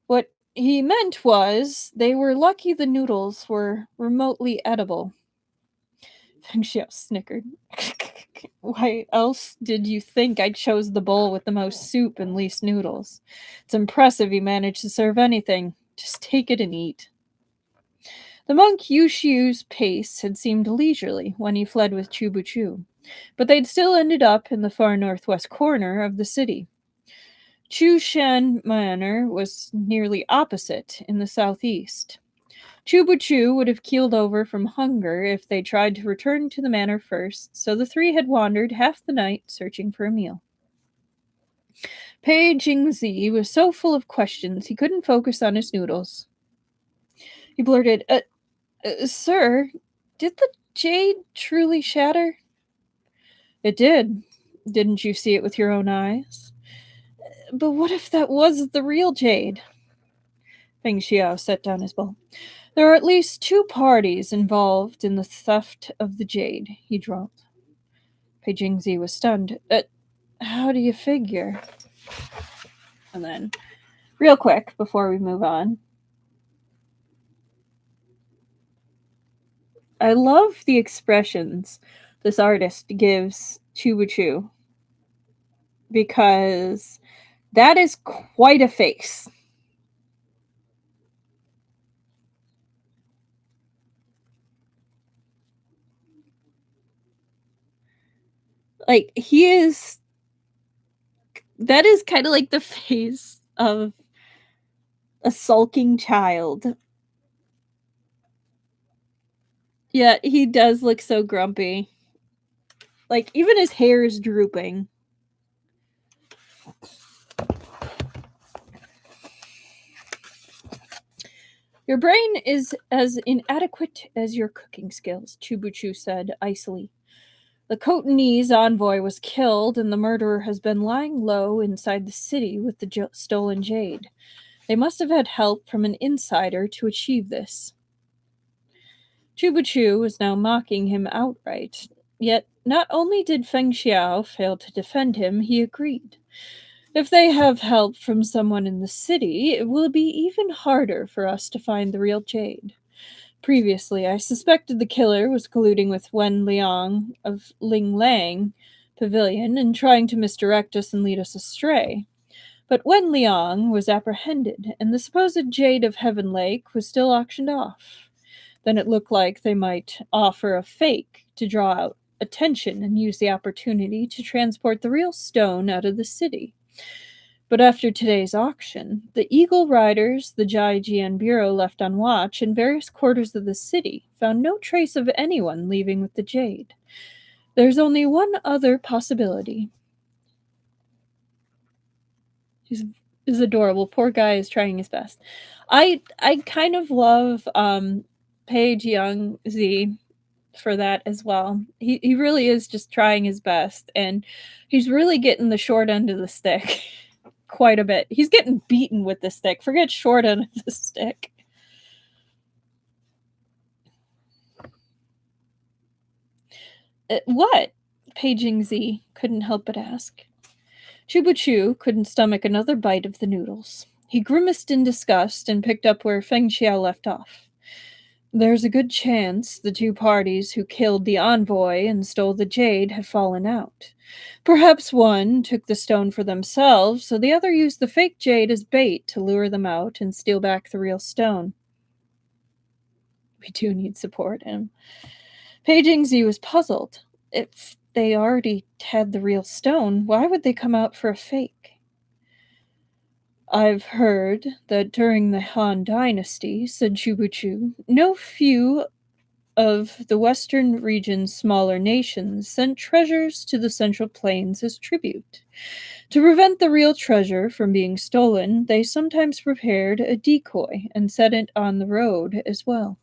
What he meant was they were lucky the noodles were remotely edible. Feng Xiao snickered. Why else did you think I chose the bowl with the most soup and least noodles? It's impressive you managed to serve anything. Just take it and eat. The monk Yu Xiu's pace had seemed leisurely when he fled with Chu Chu, but they'd still ended up in the far northwest corner of the city. Chu Shan Manor was nearly opposite in the southeast. Chu Chu would have keeled over from hunger if they tried to return to the manor first, so the three had wandered half the night searching for a meal. Pei Jingzi was so full of questions he couldn't focus on his noodles. He blurted, Sir, did the jade truly shatter? It did. Didn't you see it with your own eyes? But what if that was the real jade? Feng Xiao set down his bowl. There are at least 2 parties involved in the theft of the jade, he drawled. Pei Jingzi was stunned. How do you figure? And then, real quick, before we move on, I love the expressions this artist gives Chu Chu because that is quite a face. Like, that is kind of like the face of a sulking child. Yeah, he does look so grumpy. Like, even his hair is drooping. Your brain is as inadequate as your cooking skills, Chu Chu said icily. The Khotanese envoy was killed, and the murderer has been lying low inside the city with the stolen jade. They must have had help from an insider to achieve this. Chu Chu was now mocking him outright. Yet, not only did Feng Xiao fail to defend him, he agreed. If they have help from someone in the city, it will be even harder for us to find the real jade. Previously, I suspected the killer was colluding with Wen Liang of Ling Lang Pavilion and trying to misdirect us and lead us astray. But Wen Liang was apprehended, and the supposed Jade of Heaven Lake was still auctioned off. Then it looked like they might offer a fake to draw out attention and use the opportunity to transport the real stone out of the city. But after today's auction, the Eagle Riders the Jai Jian Bureau left on watch in various quarters of the city found no trace of anyone leaving with the jade. There's only one other possibility. He's is adorable. Poor guy is trying his best. I kind of love Page Young Z for that as well. He really is just trying his best, and he's really getting the short end of the stick quite a bit. He's getting beaten with the stick. Forget short end of the stick. What? Paging Z couldn't help but ask. Chubuchu couldn't stomach another bite of the noodles. He grimaced in disgust and picked up where Feng Xiao left off. There's a good chance the two parties who killed the envoy and stole the jade have fallen out. Perhaps one took the stone for themselves, so the other used the fake jade as bait to lure them out and steal back the real stone. We do need support him. Paging Z was puzzled. If they already had the real stone, why would they come out for a fake? I've heard that during the Han Dynasty, said Chubuchu, no few of the western region's smaller nations sent treasures to the Central Plains as tribute. To prevent the real treasure from being stolen, they sometimes prepared a decoy and set it on the road as well.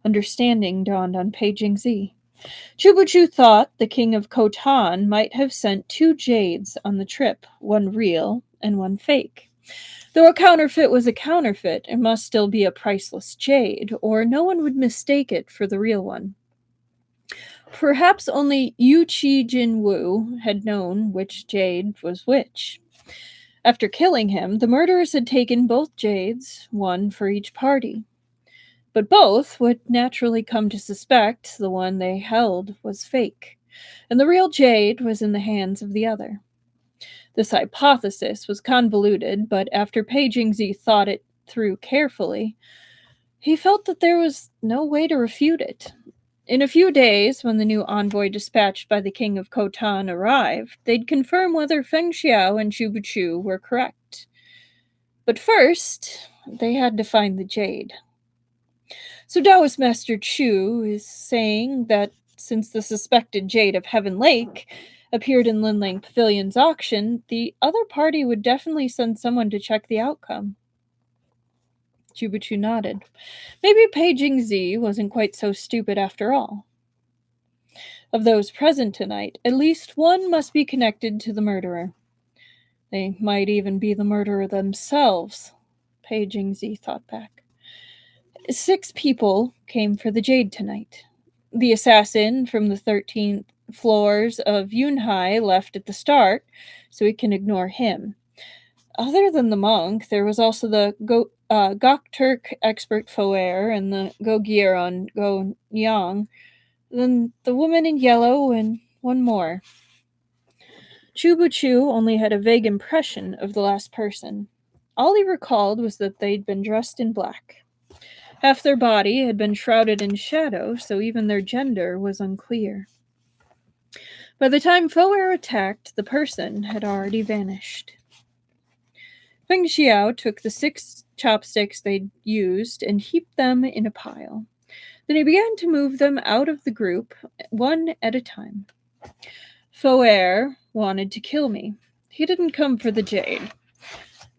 Understanding dawned on Paging Z. Chubuchu thought the king of Khotan might have sent two jades on the trip, one real and one fake. Though a counterfeit was a counterfeit, it must still be a priceless jade, or no one would mistake it for the real one. Perhaps only Yu Qi Jin Wu had known which jade was which. After killing him, the murderers had taken both jades, one for each party. But both would naturally come to suspect the one they held was fake, and the real jade was in the hands of the other. This hypothesis was convoluted, but after Paging Z thought it through carefully, he felt that there was no way to refute it. In a few days, when the new envoy dispatched by the king of Khotan arrived, they'd confirm whether Feng Xiao and Chubuchu were correct. But first, they had to find the jade. So Taoist Master Chu is saying that since the suspected jade of Heaven Lake appeared in Linlang Pavilion's auction, the other party would definitely send someone to check the outcome. Chubuchu nodded. Maybe Paging Z wasn't quite so stupid after all. Of those present tonight, at least one must be connected to the murderer. They might even be the murderer themselves, Paging Z thought back. 6 people came for the jade tonight. The assassin from the 13th floors of Yunhai left at the start, so we can ignore him. Other than the monk, there was also the Gokturk expert Foer and the Gogyeron Go Nyang, then the woman in yellow, and one more. Chubuchu only had a vague impression of the last person. All he recalled was that they'd been dressed in black. Half their body had been shrouded in shadow, so even their gender was unclear. By the time Foer attacked, the person had already vanished. Feng Xiao took the 6 chopsticks they'd used and heaped them in a pile. Then he began to move them out of the group, one at a time. Foer wanted to kill me. He didn't come for the jade.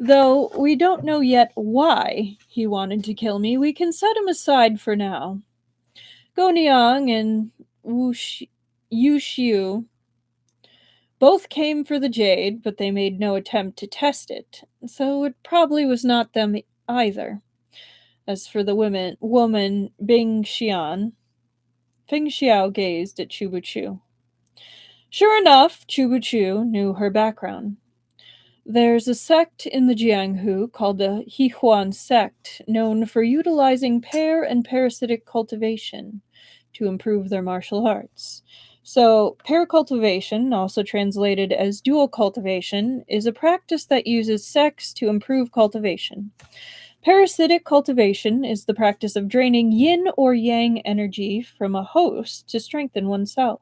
Though we don't know yet why he wanted to kill me, we can set him aside for now. Go Niang and Yu Xiu both came for the jade, but they made no attempt to test it, so it probably was not them either. As for the woman Bing Xian, Feng Xiao gazed at Chubuchu. Sure enough, Chubuchu knew her background. There's a sect in the Jianghu called the Hihuan sect, known for utilizing pair and parasitic cultivation to improve their martial arts. So, pair cultivation, also translated as dual cultivation, is a practice that uses sex to improve cultivation. Parasitic cultivation is the practice of draining yin or yang energy from a host to strengthen oneself.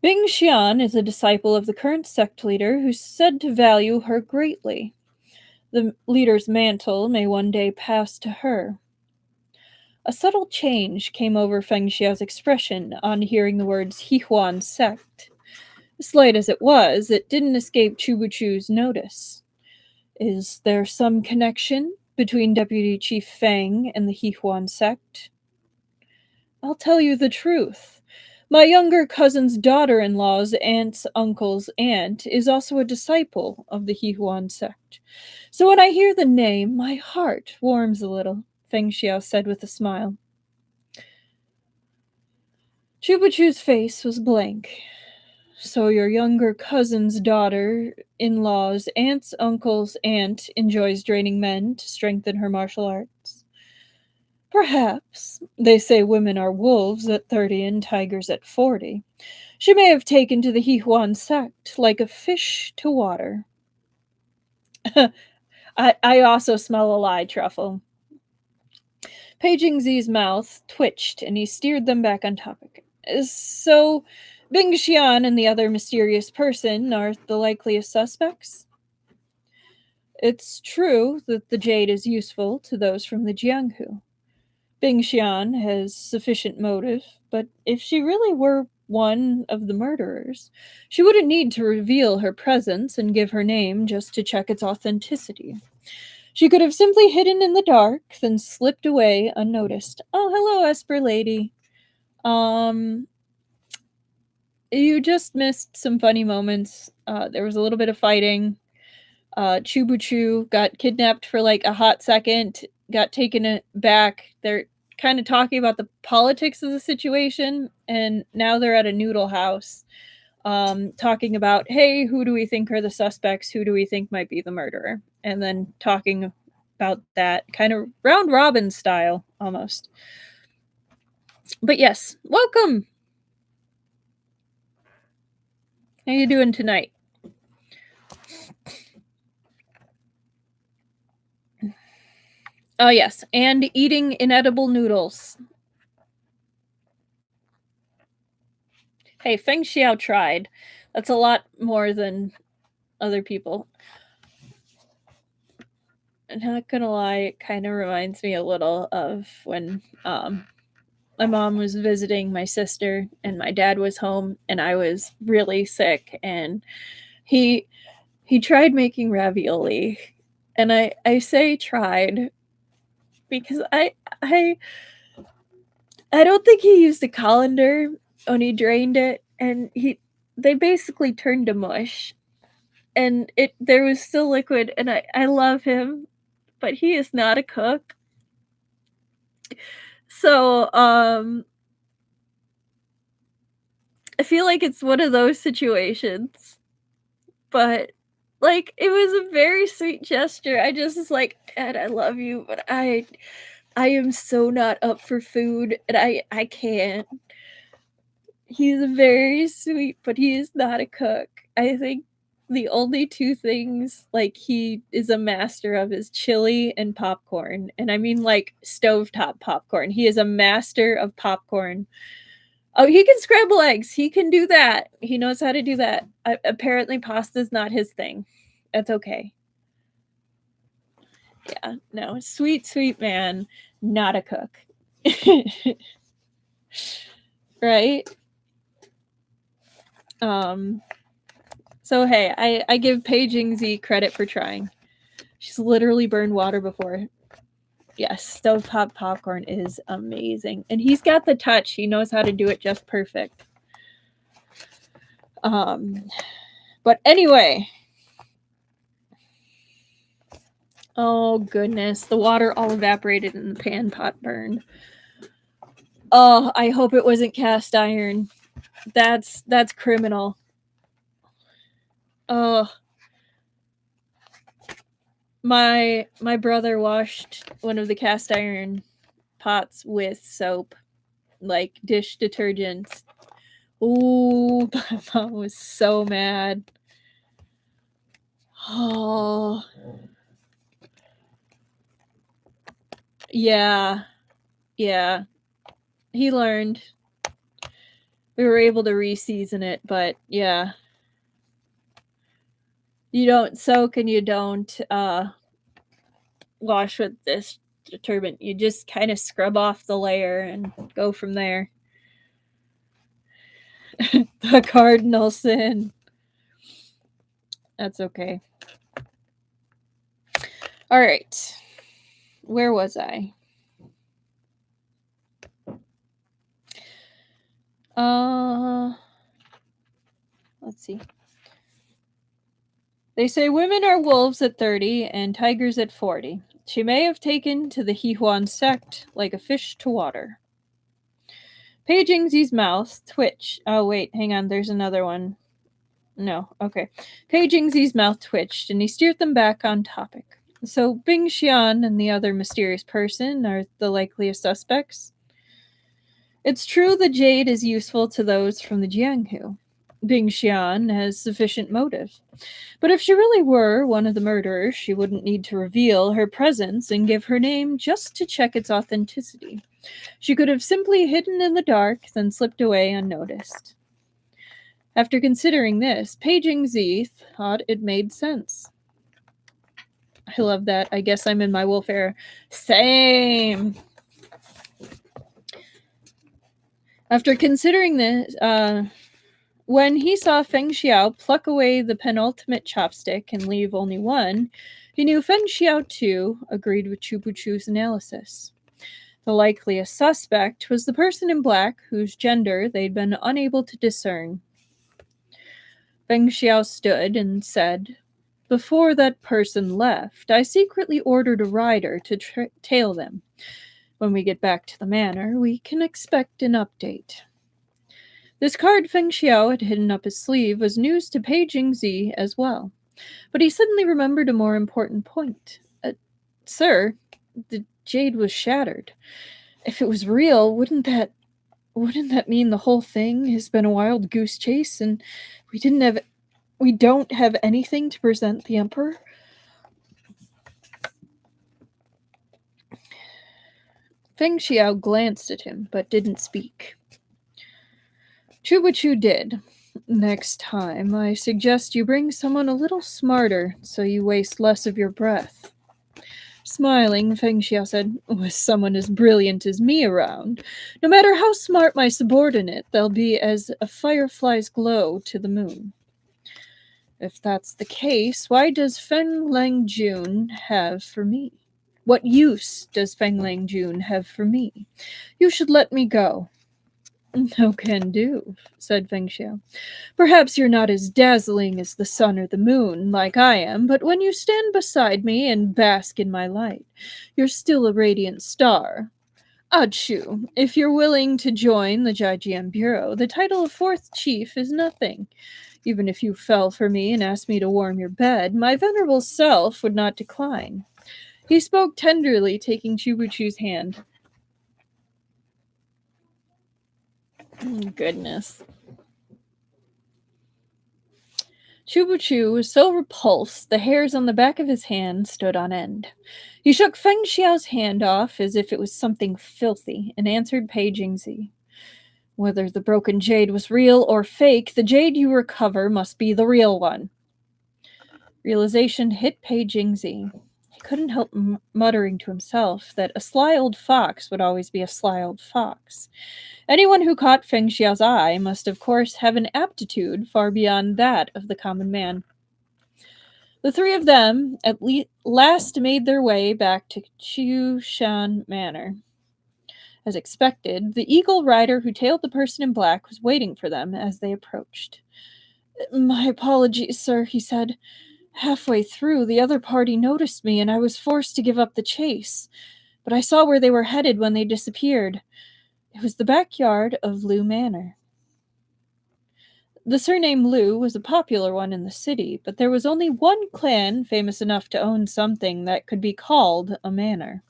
Bing Xian is a disciple of the current sect leader who's said to value her greatly. The leader's mantle may one day pass to her. A subtle change came over Feng Xiao's expression on hearing the words Hihuan sect. Slight as it was, it didn't escape Chubuchu's notice. Is there some connection between Deputy Chief Feng and the Hihuan sect? I'll tell you the truth. My younger cousin's daughter-in-law's aunt's uncle's aunt is also a disciple of the Hihuan sect. So when I hear the name, my heart warms a little, Feng Xiao said with a smile. Chubuchu's face was blank. So your younger cousin's daughter-in-law's aunt's uncle's aunt enjoys draining men to strengthen her martial arts? Perhaps. They say women are wolves at 30 and tigers at 40. She may have taken to the Hihuan sect like a fish to water. I also smell a lie, Truffle. Pei Jingzi's mouth twitched and he steered them back on topic. So, Bing Xian and the other mysterious person are the likeliest suspects? It's true that the jade is useful to those from the Jianghu. Bing Xian has sufficient motive, but if she really were one of the murderers, she wouldn't need to reveal her presence and give her name just to check its authenticity. She could have simply hidden in the dark, then slipped away unnoticed. Oh, hello, Esper Lady. You just missed some funny moments. There was a little bit of fighting. Chubuchu got kidnapped for like a hot second, got taken back. They're kind of talking about the politics of the situation, and now they're at a noodle house, talking about, hey, who do we think are the suspects? Who do we think might be the murderer? And then talking about that kind of round robin style almost. But yes, welcome. How you doing tonight? Oh yes, and eating inedible noodles. Hey, Feng Xiao tried. That's a lot more than other people. I'm not gonna lie, it kind of reminds me a little of when my mom was visiting my sister and my dad was home and I was really sick, and he tried making ravioli. And I say tried because I don't think he used a colander when he drained it, and they basically turned to mush, and there was still liquid, and I love him, but he is not a cook. So I feel like it's one of those situations, but like it was a very sweet gesture. I just was like, Dad, I love you, but I am so not up for food, and I can't. He's very sweet, but he is not a cook. I think the only two things like he is a master of is chili and popcorn. And I mean like stovetop popcorn. He is a master of popcorn. Oh, he can scramble eggs. He can do that. He knows how to do that. Apparently pasta's not his thing. That's okay. Yeah, no, sweet, sweet man, not a cook. Right? So hey, I give Pei Jingzi credit for trying. She's literally burned water before. Yes, stovetop popcorn is amazing. And he's got the touch. He knows how to do it just perfect. But anyway. Oh goodness, the water all evaporated and the pan pot burned. Oh, I hope it wasn't cast iron. That's criminal. Oh, my brother washed one of the cast iron pots with soap, like dish detergent. Ooh, my mom was so mad. Oh, yeah, yeah. He learned. We were able to re-season it, but yeah. You don't soak and you don't wash with this detergent. You just kind of scrub off the layer and go from there. The cardinal sin. That's okay. All right. Where was I? Let's see. They say women are wolves at 30 and tigers at 40. She may have taken to the Hehuan sect like a fish to water. Pei Jingxi's mouth twitched. Oh, wait, hang on. There's another one. No, okay. Pei Jingxi's mouth twitched and he steered them back on topic. So Bing Xian and the other mysterious person are the likeliest suspects. It's true the jade is useful to those from the Jianghu. Bing Xian has sufficient motive. But if she really were one of the murderers, she wouldn't need to reveal her presence and give her name just to check its authenticity. She could have simply hidden in the dark, then slipped away unnoticed. After considering this, Pei Jingxi thought it made sense. I love that. I guess I'm in my wolf era. Same. After considering this, when he saw Feng Xiao pluck away the penultimate chopstick and leave only one, he knew Feng Xiao too agreed with Chu Buchu's analysis. The likeliest suspect was the person in black whose gender they'd been unable to discern. Feng Xiao stood and said, "Before that person left, I secretly ordered a rider to tail them. When we get back to the manor, we can expect an update." This card Feng Xiao had hidden up his sleeve was news to Pei Jingxi as well. But he suddenly remembered a more important point. Sir, the jade was shattered. If it was real, wouldn't that mean the whole thing has been a wild goose chase and we don't have anything to present the emperor? Feng Xiao glanced at him, but didn't speak. Chu Buchu did. "Next time, I suggest you bring someone a little smarter, so you waste less of your breath." Smiling, Feng Xiao said, "With someone as brilliant as me around, no matter how smart my subordinate, they'll be as a firefly's glow to the moon." "If that's the case, why does Feng Lang Jun have for me? What use does Feng Lang Jun have for me? You should let me go." "No can do," said Feng Xiao. "Perhaps you're not as dazzling as the sun or the moon, like I am, but when you stand beside me and bask in my light, you're still a radiant star. Ah, Chu, if you're willing to join the Jijian Bureau, the title of fourth chief is nothing. Even if you fell for me and asked me to warm your bed, my venerable self would not decline." He spoke tenderly, taking Chu Buchu's hand. Goodness. Chu Buchu was so repulsed the hairs on the back of his hand stood on end. He shook Feng Xiao's hand off as if it was something filthy and answered Pei Jingxi. "Whether the broken jade was real or fake, the jade you recover must be the real one." Realization hit Pei Jingxi. He couldn't help muttering to himself that a sly old fox would always be a sly old fox. Anyone who caught Feng Xiao's eye must, of course, have an aptitude far beyond that of the common man. The three of them at last made their way back to Chushan Manor. As expected, the eagle rider who tailed the person in black was waiting for them as they approached. "My apologies, sir," he said. "Halfway through, the other party noticed me and I was forced to give up the chase. But I saw where they were headed when they disappeared. It was the backyard of Lu Manor." The surname Liu was a popular one in the city, but there was only one clan famous enough to own something that could be called a manor.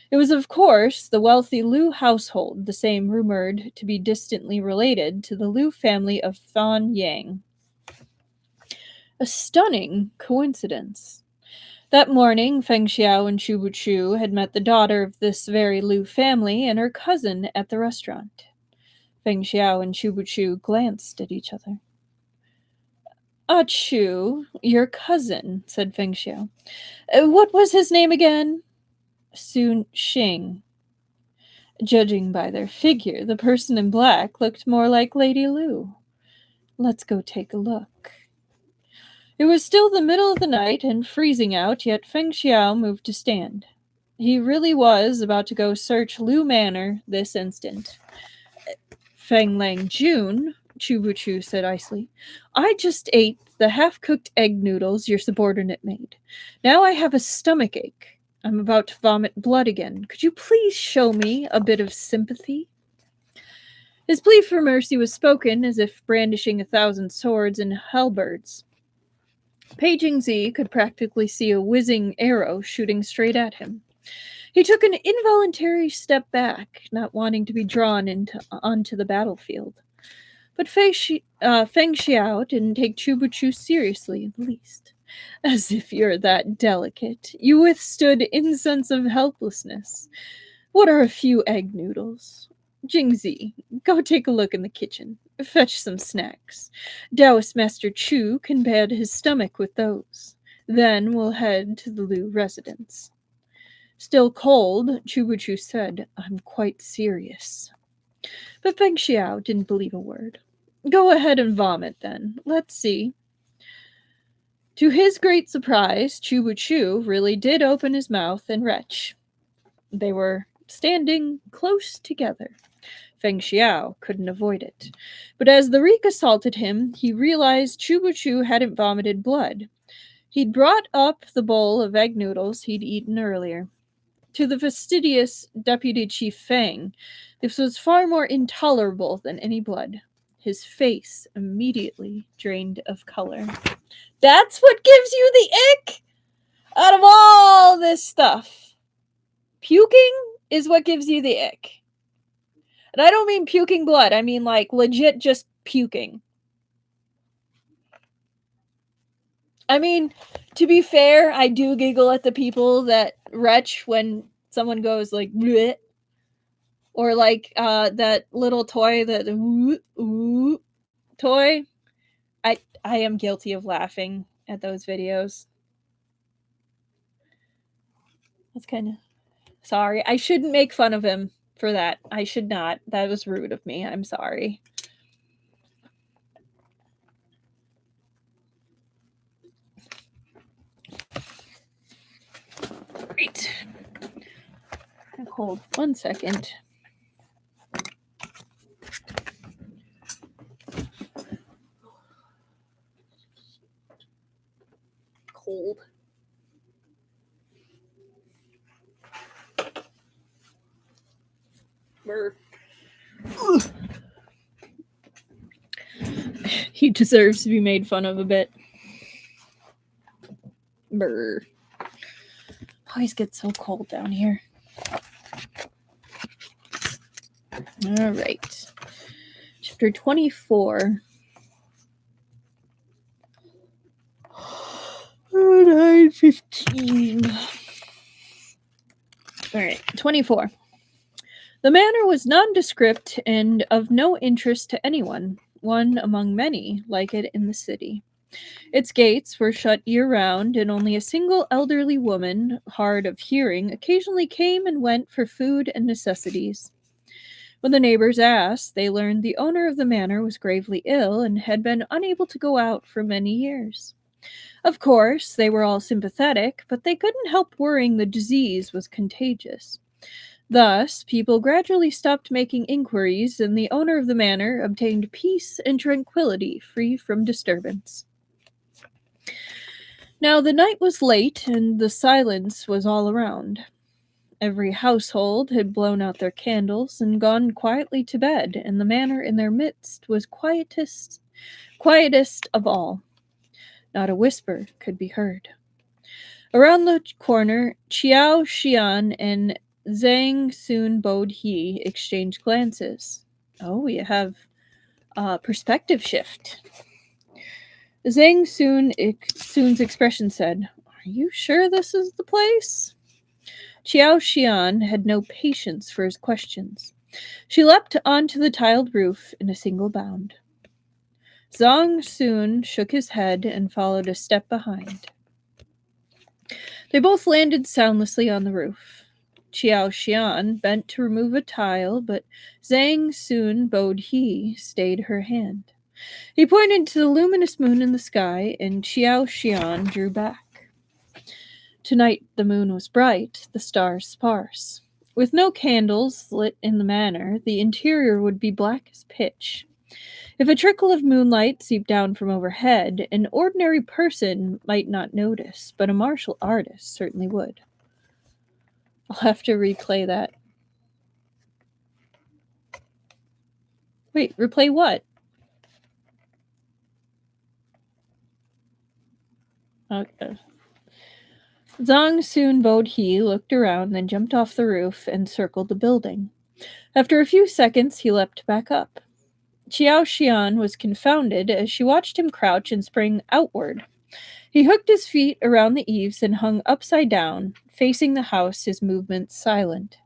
It was, of course, the wealthy Liu household, the same rumored to be distantly related to the Liu family of Fan Yang. A stunning coincidence. That morning, Feng Xiao and Chu Buchu had met the daughter of this very Liu family and her cousin at the restaurant. Feng Xiao and Chu Buchu glanced at each other. Ah, Chu, your cousin, said Feng Xiao. What was his name again? Sun Xing. Judging by their figure, the person in black looked more like Lady Liu. Let's go take a look. It was still the middle of the night and freezing out, yet Feng Xiao moved to stand. He really was about to go search Liu Manor this instant. Feng Lang Jun, Chu Buchu said icily, I just ate the half-cooked egg noodles your subordinate made. Now I have a stomach ache. I'm about to vomit blood again. Could you please show me a bit of sympathy? His plea for mercy was spoken as if brandishing 1,000 swords and halberds. Pei Jingzi could practically see a whizzing arrow shooting straight at him. He took an involuntary step back, not wanting to be drawn onto the battlefield. But Feng Xiao didn't take Chu Buchu seriously in the least. As if you're that delicate. You withstood incense of helplessness. What are a few egg noodles? Jingzi, go take a look in the kitchen. Fetch some snacks. Taoist Master Chu can pad his stomach with those. Then we'll head to the Liu residence. Still cold, Chu Buchu said, I'm quite serious. But Feng Xiao didn't believe a word. Go ahead and vomit, then. Let's see. To his great surprise, Chu Buchu really did open his mouth and retch. They were standing close together. Feng Xiao couldn't avoid it. But as the reek assaulted him, he realized Chu Buchu hadn't vomited blood. He'd brought up the bowl of egg noodles he'd eaten earlier. To the fastidious Deputy Chief Feng, this was far more intolerable than any blood. His face immediately drained of color. That's what gives you the ick? Out of all this stuff, puking is what gives you the ick. And I don't mean puking blood. I mean, like, legit just puking. I mean, to be fair, I do giggle at the people that retch when someone goes, like, bleh. Or, like, that little toy, that ooh toy. I am guilty of laughing at those videos. That's kind of... Sorry. I shouldn't make fun of him for that. I should not. That was rude of me. I'm sorry. Great. Hold 1 second. Cold. Brr. He deserves to be made fun of a bit. Brr. Always gets so cold down here. All right. Chapter 24. 9:15. All right, 24. The manor was nondescript and of no interest to anyone, one among many like it in the city. Its gates were shut year-round, and only a single elderly woman, hard of hearing, occasionally came and went for food and necessities. When the neighbors asked, they learned the owner of the manor was gravely ill and had been unable to go out for many years. Of course, they were all sympathetic, but they couldn't help worrying the disease was contagious. Thus, people gradually stopped making inquiries, and the owner of the manor obtained peace and tranquility free from disturbance. Now the night was late, and the silence was all around. Every household had blown out their candles and gone quietly to bed, and the manor in their midst was quietest Quietest of all. Not a whisper could be heard. Around the corner, Qiao Xian and Zhang Sun Bod He exchanged glances. Oh, we have a perspective shift. Sun's expression said, "Are you sure this is the place?" Qiao Xian had no patience for his questions. She leapt onto the tiled roof in a single bound. Zhang Sun shook his head and followed a step behind. They both landed soundlessly on the roof. Qiao Xian bent to remove a tile, but Zhang Sun Bod He stayed her hand. He pointed to the luminous moon in the sky, and Qiao Xian drew back. Tonight the moon was bright, the stars sparse. With no candles lit in the manor, the interior would be black as pitch. If a trickle of moonlight seeped down from overhead, an ordinary person might not notice, but a martial artist certainly would. I'll have to replay that. Wait, replay what? Okay. Zhang Sun Bod He looked around, then jumped off the roof and circled the building. After a few seconds, he leapt back up. Qiao Xian was confounded as she watched him crouch and spring outward. He hooked his feet around the eaves and hung upside down, facing the house, his movements silent.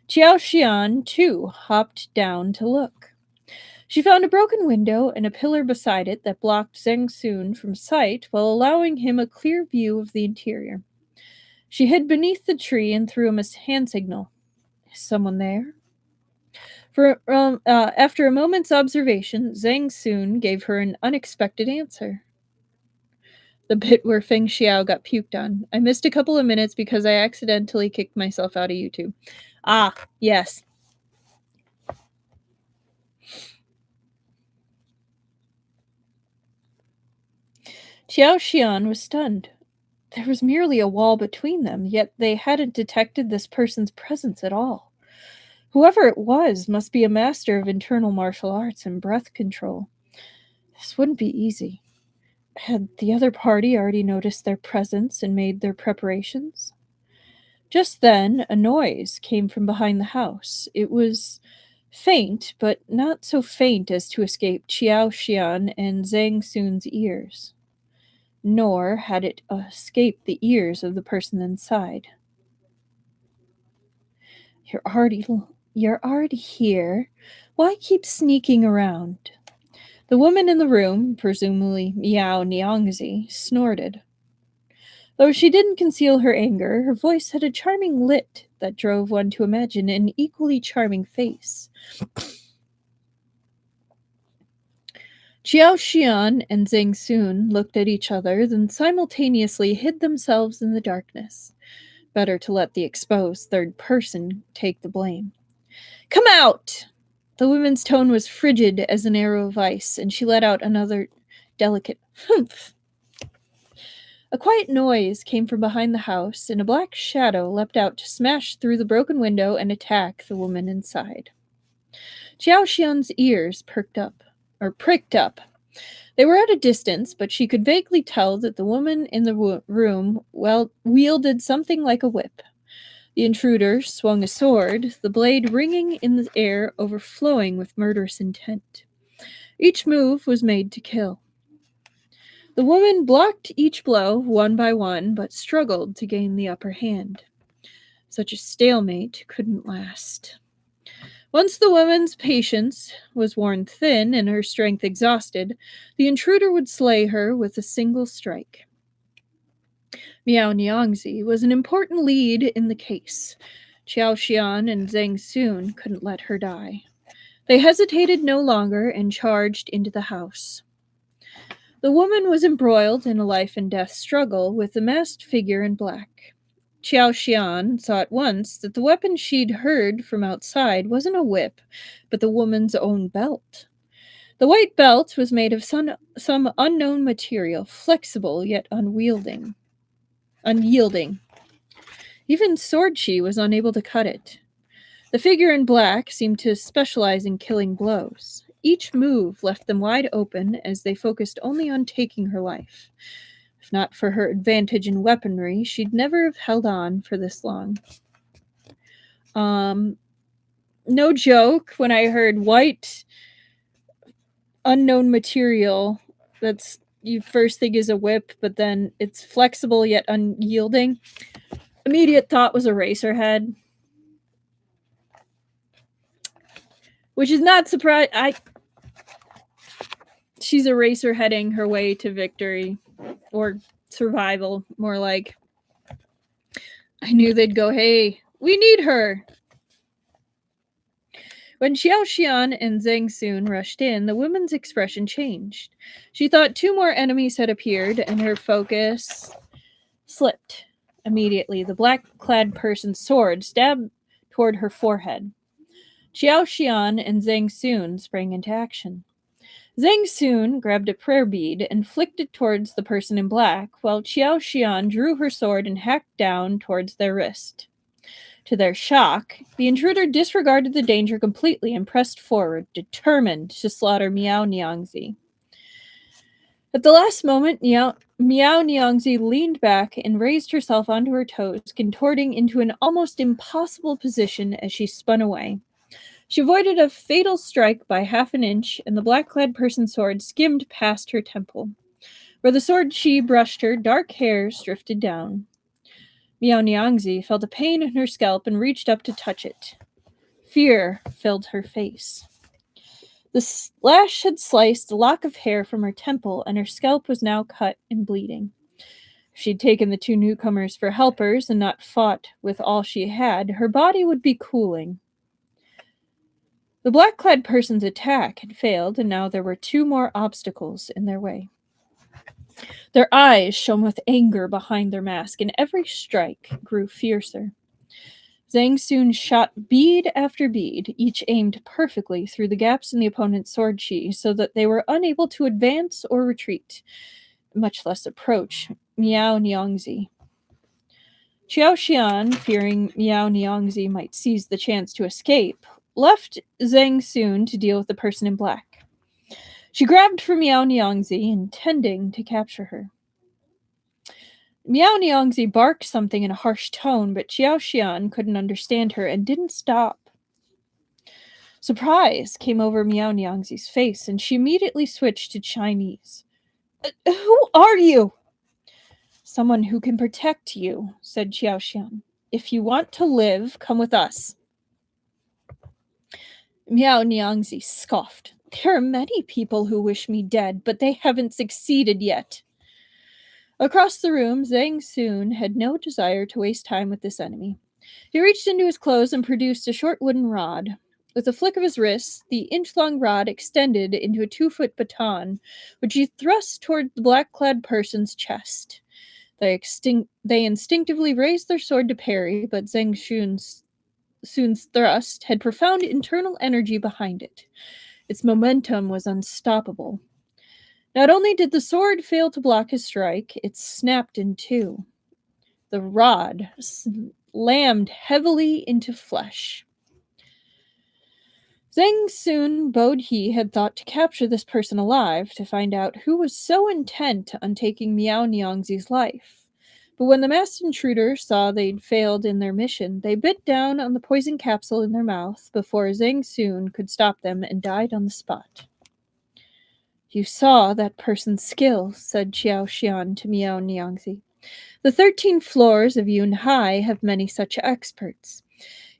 Qiao Xian, too, hopped down to look. She found a broken window and a pillar beside it that blocked Zhang Sun from sight while allowing him a clear view of the interior. She hid beneath the tree and threw him a hand signal. Is someone there? After a moment's observation, Zhang Sun gave her an unexpected answer. The bit where Feng Xiao got puked on. I missed a couple of minutes because I accidentally kicked myself out of YouTube. Ah, yes. Qiao Xian was stunned. There was merely a wall between them, yet they hadn't detected this person's presence at all. Whoever it was must be a master of internal martial arts and breath control. This wouldn't be easy. Had the other party already noticed their presence and made their preparations? Just then, a noise came from behind the house. It was faint, but not so faint as to escape Qiao Xian and Zhang Sun's ears. Nor had it escaped the ears of the person inside. You're already here. Why keep sneaking around? The woman in the room, presumably Me.Mimo, snorted. Though she didn't conceal her anger, her voice had a charming lit that drove one to imagine an equally charming face. Qiao Xian and Zhang Sun looked at each other, then simultaneously hid themselves in the darkness. Better to let the exposed third person take the blame. Come out! The woman's tone was frigid as an arrow of ice, and she let out another delicate humph. A quiet noise came from behind the house, and a black shadow leapt out to smash through the broken window and attack the woman inside. Qiao Xian's ears pricked up. They were at a distance, but she could vaguely tell that the woman in the room wielded something like a whip. The intruder swung a sword, the blade ringing in the air, overflowing with murderous intent. Each move was made to kill. The woman blocked each blow one by one, but struggled to gain the upper hand. Such a stalemate couldn't last. Once the woman's patience was worn thin and her strength exhausted, the intruder would slay her with a single strike. Me.Mimo was an important lead in the case. Qiao Xian and Zhang Sun couldn't let her die. They hesitated no longer and charged into the house. The woman was embroiled in a life-and-death struggle with the masked figure in black. Qiao Xian saw at once that the weapon she'd heard from outside wasn't a whip, but the woman's own belt. The white belt was made of some unknown material, flexible yet unyielding. Even sword chi was unable to cut it. The figure in black seemed to specialize in killing blows. each move left them wide open as they focused only on taking her life. If not for her advantage in weaponry, she'd never have held on for this long. No joke, when I heard white unknown material, that's you first think is a whip, but then it's flexible yet unyielding. Immediate thought was a racer head. Which is not surprising. She's a racer heading her way to victory. Or survival, more like. I knew they'd go, hey, we need her. When Xiao Xian and Zhang Sun rushed in, the woman's expression changed. She thought 2 more enemies had appeared, and her focus slipped. Immediately, the black-clad person's sword stabbed toward her forehead. Xiao Xian and Zhang Sun sprang into action. Zhang Sun grabbed a prayer bead and flicked it towards the person in black, while Xiao Xian drew her sword and hacked down towards their wrist. To their shock, the intruder disregarded the danger completely and pressed forward, determined to slaughter Miao Niangzi. At the last moment, Miao Niangzi leaned back and raised herself onto her toes, contorting into an almost impossible position as she spun away. She avoided a fatal strike by half an inch, and the black-clad person's sword skimmed past her temple. Where the sword chi brushed her, dark hairs drifted down. Miao Niangzi felt a pain in her scalp and reached up to touch it. Fear filled her face. The slash had sliced a lock of hair from her temple, and her scalp was now cut and bleeding. If she'd taken the 2 newcomers for helpers and not fought with all she had, her body would be cooling. The black-clad person's attack had failed, and now there were 2 more obstacles in their way. Their eyes shone with anger behind their mask, and every strike grew fiercer. Zhang Sun shot bead after bead, each aimed perfectly through the gaps in the opponent's sword chi, so that they were unable to advance or retreat, much less approach Miao Niangzi. Xiao Xian, fearing Miao Niangzi might seize the chance to escape, left Zhang Sun to deal with the person in black. She grabbed for Miao Niangzi, intending to capture her. Miao Niangzi barked something in a harsh tone, but Xiao Xian couldn't understand her and didn't stop. Surprise came over Miao Niangzi's face, and she immediately switched to Chinese. Who are you? Someone who can protect you, said Xiao Xian. If you want to live, come with us. Miao Niangzi scoffed. There are many people who wish me dead, but they haven't succeeded yet. Across the room, Zhang Sun had no desire to waste time with this enemy. He reached into his clothes and produced a short wooden rod. With a flick of his wrist, the inch-long rod extended into a 2-foot baton, which he thrust toward the black-clad person's chest. They instinctively raised their sword to parry, but Zhang Sun's thrust had profound internal energy behind it. Its momentum was unstoppable. Not only did the sword fail to block his strike, it snapped in 2. The rod slammed heavily into flesh. Zhang Sun Bodhi had thought to capture this person alive to find out who was so intent on taking Miao Niangzi's life. But when the masked intruders saw they'd failed in their mission, they bit down on the poison capsule in their mouth before Zhang Sun could stop them and died on the spot. You saw that person's skill, said Xiao Xian to Miao Niangzi. The 13 floors of Yunhai have many such experts.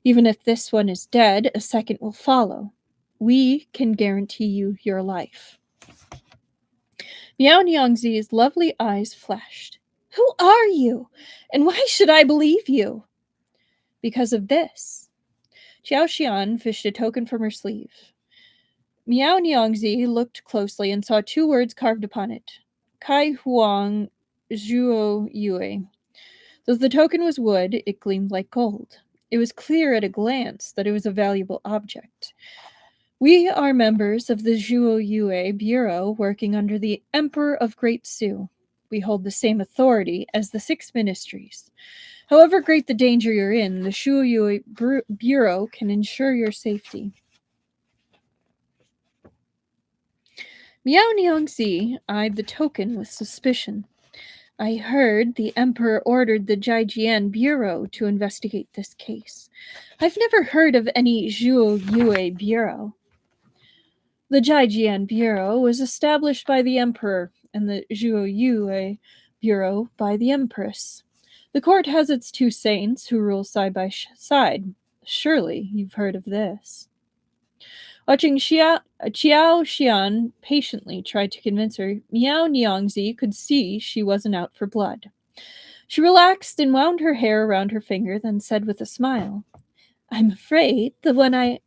Even if this one is dead, a second will follow. We can guarantee you your life. Miao Niangzi's lovely eyes flashed. Who are you? And why should I believe you? Because of this. Xiao Xian fished a token from her sleeve. Miao Niangzi looked closely and saw 2 words carved upon it. Kai Huang Zhuo Yue. Though the token was wood, it gleamed like gold. It was clear at a glance that it was a valuable object. We are members of the Zhuo Yue Bureau working under the Emperor of Great Su. We hold the same authority as the 6 ministries. However great the danger you're in, the Zhuo Yue Bureau can ensure your safety. Meng Xi eyed the token with suspicion. I heard the Emperor ordered the Jijian Bureau to investigate this case. I've never heard of any Zhuo Yue Bureau. The Jijian Bureau was established by the Emperor, and the Zhuo Yue Bureau by the Empress. The court has its two saints who rule side by side. Surely you've heard of this. Watching Qiao Xian patiently tried to convince her, Meng Xi could see she wasn't out for blood. She relaxed and wound her hair around her finger, then said with a smile, I'm afraid the one I've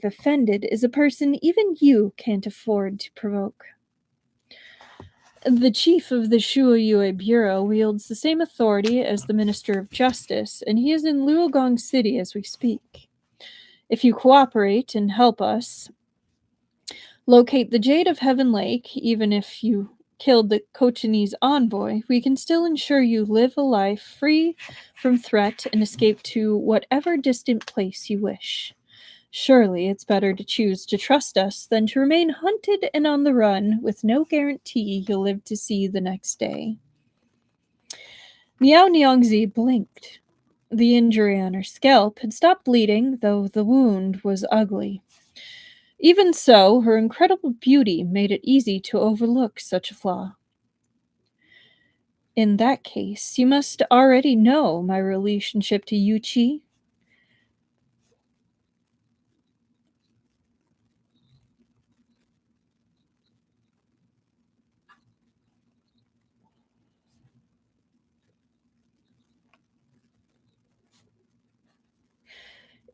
offended is a person even you can't afford to provoke. The chief of the Shuoyue Bureau wields the same authority as the Minister of Justice, and he is in Luogong City as we speak. If you cooperate and help us locate the Jade of Heaven Lake, even if you killed the Cochinese envoy, we can still ensure you live a life free from threat and escape to whatever distant place you wish. Surely it's better to choose to trust us than to remain hunted and on the run with no guarantee you'll live to see the next day. Meng Xi blinked. The injury on her scalp had stopped bleeding, though the wound was ugly. Even so, her incredible beauty made it easy to overlook such a flaw. In that case, you must already know my relationship to Yu Qi.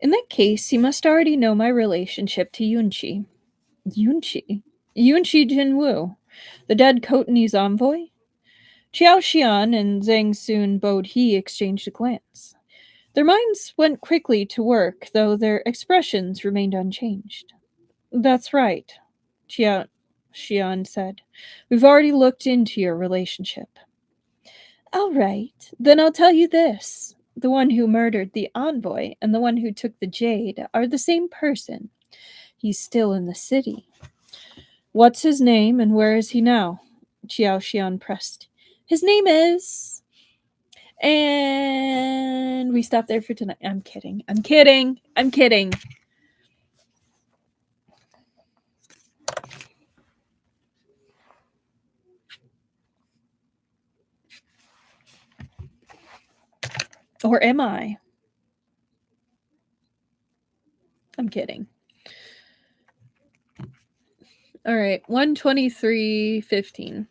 In that case, you must already know my relationship to Yunqi. Yunqi? Yunqi Jinwu, the dead Cotonese envoy? Qiao Xian and Zhang Sun Bodhi exchanged a glance. Their minds went quickly to work, though their expressions remained unchanged. That's right, Qiao Xian said. We've already looked into your relationship. All right, then I'll tell you this. The one who murdered the envoy and the one who took the jade are the same person. He's still in the city. What's his name and where is he now? Qiao Xian pressed. His name is... And we stop there for tonight. I'm kidding. Or am I? I'm kidding. All right, 123:15.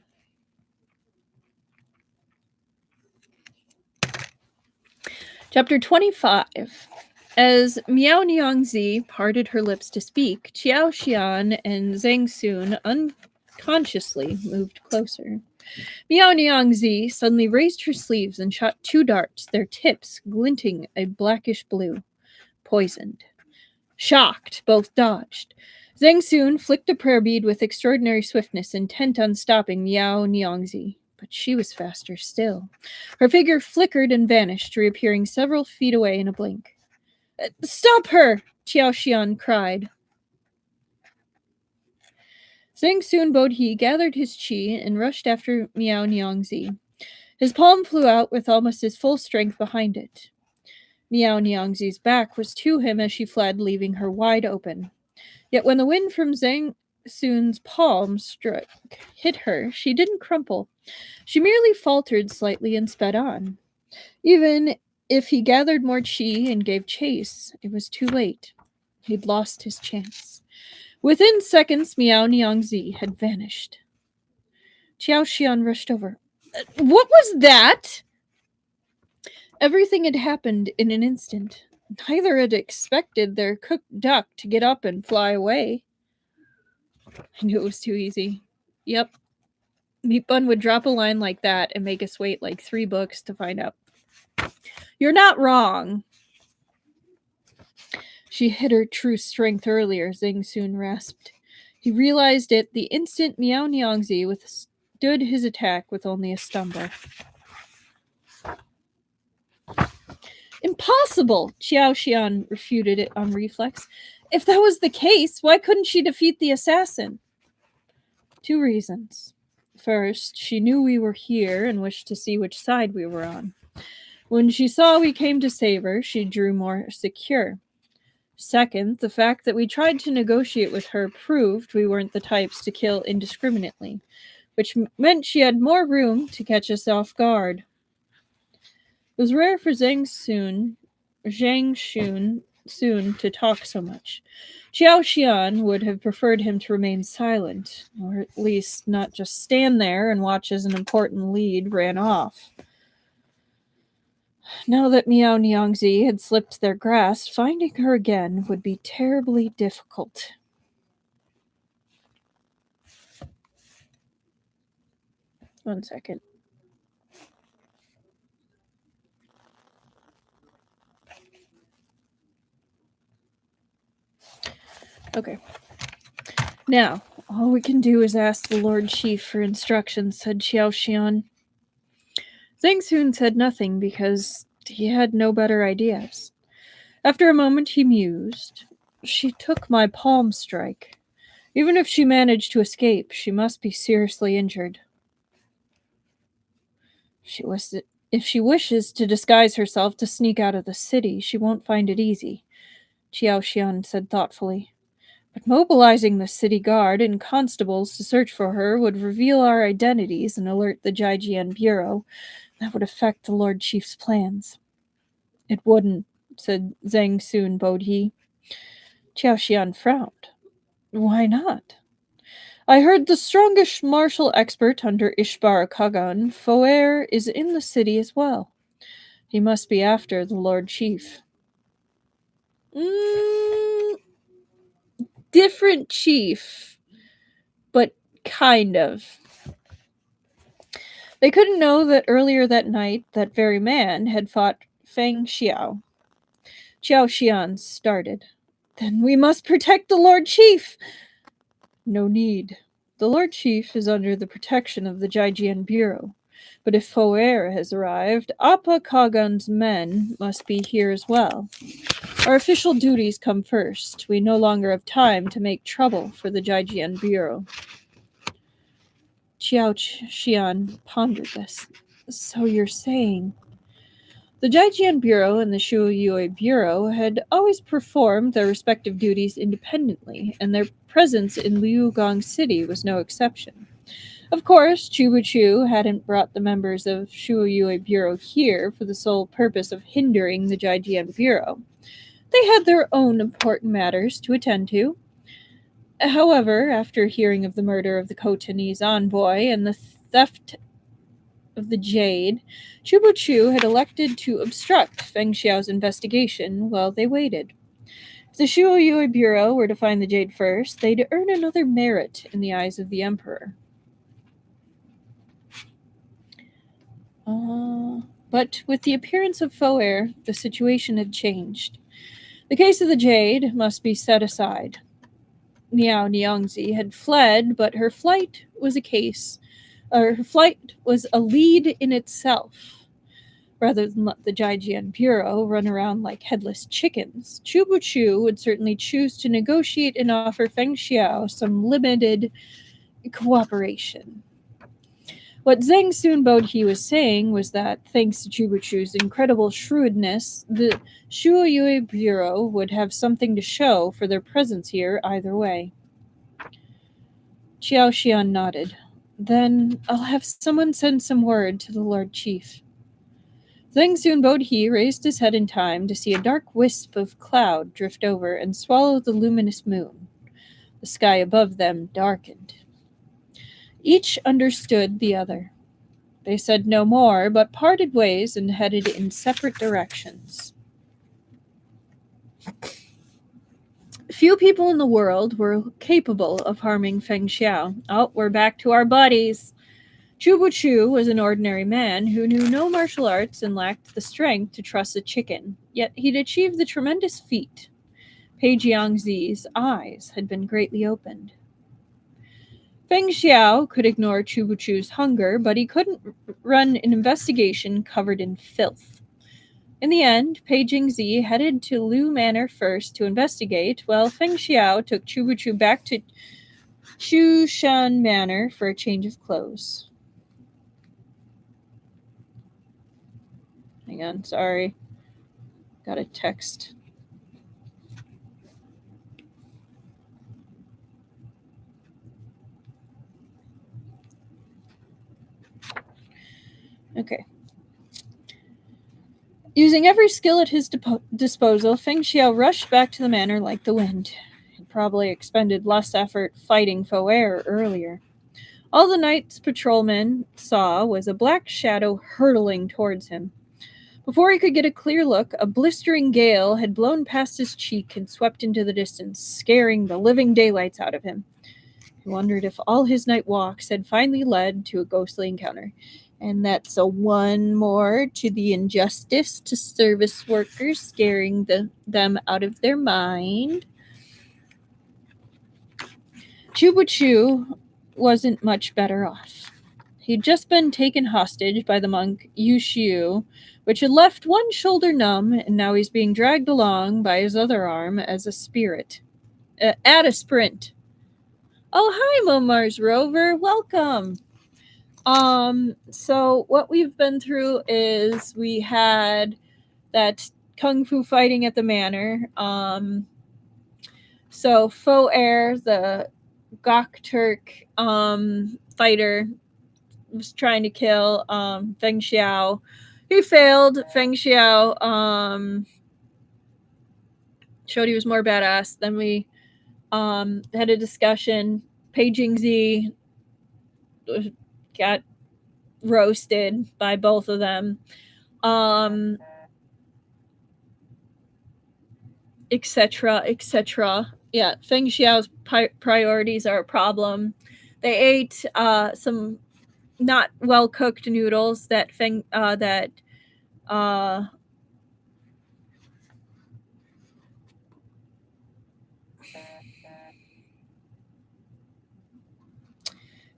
Chapter 25. As Meng Xi parted her lips to speak, Qiao Xian and Zhang Sun unconsciously moved closer. Meng Xi suddenly raised her sleeves and shot two darts, their tips glinting a blackish blue. Poisoned. Shocked, both dodged. Zhang Sun flicked a prayer bead with extraordinary swiftness, intent on stopping Meng Xi. But she was faster still. Her figure flickered and vanished, reappearing several feet away in a blink. Stop her! Qiao Xian cried. Zhang Sun Bodhi gathered his qi and rushed after Meng Xi. His palm flew out with almost his full strength behind it. Meng Xi's back was to him as she fled, leaving her wide open. Yet when the wind from Zhang Sun's palm hit her, she didn't crumple. She merely faltered slightly and sped on. Even if he gathered more qi and gave chase, it was too late. He'd lost his chance. Within seconds, Meng Xi had vanished. Qiao Xian rushed over. What was that? Everything had happened in an instant. Neither had expected their cooked duck to get up and fly away. I knew it was too easy. Yep. Meat Bun would drop a line like that and make us wait like 3 books to find out. You're not wrong. She hid her true strength earlier, Zhang Sun rasped. He realized it the instant Meng Xi withstood his attack with only a stumble. Impossible! Qiao Xian refuted it on reflex. If that was the case, why couldn't she defeat the assassin? 2 reasons. First, she knew we were here and wished to see which side we were on. When she saw we came to save her, she drew more secure. Second, the fact that we tried to negotiate with her proved we weren't the types to kill indiscriminately, which meant she had more room to catch us off guard. It was rare for Zhang Xun to talk so much. Xiao Xian would have preferred him to remain silent, or at least not just stand there and watch as an important lead ran off. Now that Miao Niangzi had slipped their grasp, finding her again would be terribly difficult. One second. Okay. Now, all we can do is ask the Lord Chief for instructions, said Xiao Xian. Zhang Xun said nothing because he had no better ideas. After a moment, he mused. She took my palm strike. Even if she managed to escape, she must be seriously injured. If she wishes to disguise herself to sneak out of the city, she won't find it easy, Qiao Xian said thoughtfully. But mobilizing the city guard and constables to search for her would reveal our identities and alert the Jijian Bureau. That would affect the Lord Chief's plans. It wouldn't, said Zhang Xun Bodhi. Qiao Xian frowned. Why not? I heard the strongest martial expert under Ishbar Kagan, Foer, is in the city as well. He must be after the Lord Chief. Different chief, but kind of. They couldn't know that earlier that night, that very man had fought Feng Xiao. Xiao Xian started. Then we must protect the Lord Chief! No need. The Lord Chief is under the protection of the Jijian Bureau. But if Foer has arrived, Appa Kagan's men must be here as well. Our official duties come first. We no longer have time to make trouble for the Jijian Bureau. Xiao Xian pondered this. So you're saying... The Jijian Bureau and the Shuoyue Bureau had always performed their respective duties independently, and their presence in Liugang City was no exception. Of course, Chubuchu hadn't brought the members of Shuoyue Bureau here for the sole purpose of hindering the Jijian Bureau. They had their own important matters to attend to. However, after hearing of the murder of the Khotanese envoy and the theft of the jade, Chubuchu had elected to obstruct Feng Xiao's investigation while they waited. If the Shuoyue Bureau were to find the jade first, they'd earn another merit in the eyes of the Emperor. But with the appearance of Foer, the situation had changed. The case of the jade must be set aside. Miao Niangzi had fled, but her flight was a lead in itself. Rather than let the Jijian Bureau run around like headless chickens, Chubuchu would certainly choose to negotiate and offer Feng Xiao some limited cooperation. What Zhang Xun Bodhi was saying was that, thanks to Chubuchu's incredible shrewdness, the Shuoyue Bureau would have something to show for their presence here either way. Xiao Xian nodded. Then I'll have someone send some word to the Lord Chief. Zhang Xun Bodhi raised his head in time to see a dark wisp of cloud drift over and swallow the luminous moon. The sky above them darkened. Each understood the other. They said no more, but parted ways and headed in separate directions. Few people in the world were capable of harming Feng Xiao. Oh, we're back to our buddies. Chubuchu was an ordinary man who knew no martial arts and lacked the strength to truss a chicken, yet he'd achieved the tremendous feat. Pei Jiangzi's eyes had been greatly opened. Feng Xiao could ignore Chubuchu's hunger, but he couldn't run an investigation covered in filth. In the end, Pei Jingzi headed to Lu Manor first to investigate, while Feng Xiao took Chubuchu back to Chushan Manor for a change of clothes. Hang on, sorry. Got a text. Okay. Using every skill at his disposal, Feng Xiao rushed back to the manor like the wind. He probably expended less effort fighting Foer earlier. All the night's patrolman saw was a black shadow hurtling towards him. Before he could get a clear look, a blistering gale had blown past his cheek and swept into the distance, scaring the living daylights out of him. He wondered if all his night walks had finally led to a ghostly encounter. And that's a one more to the injustice to service workers, scaring them out of their mind. Chubuchu wasn't much better off. He'd just been taken hostage by the monk Yushiu, which had left one shoulder numb, and now he's being dragged along by his other arm as a spirit. At a sprint. Oh, hi, Momar's Rover. Welcome. So what we've been through is we had that kung fu fighting at the manor. So Foer, the Gok Turk fighter, was trying to kill Feng Xiao. He failed. Feng Xiao showed he was more badass. Then we had a discussion. Pei Jingzi got roasted by both of them. Etc. etc. Yeah, Feng Xiao's priorities are a problem. They ate some not well cooked noodles that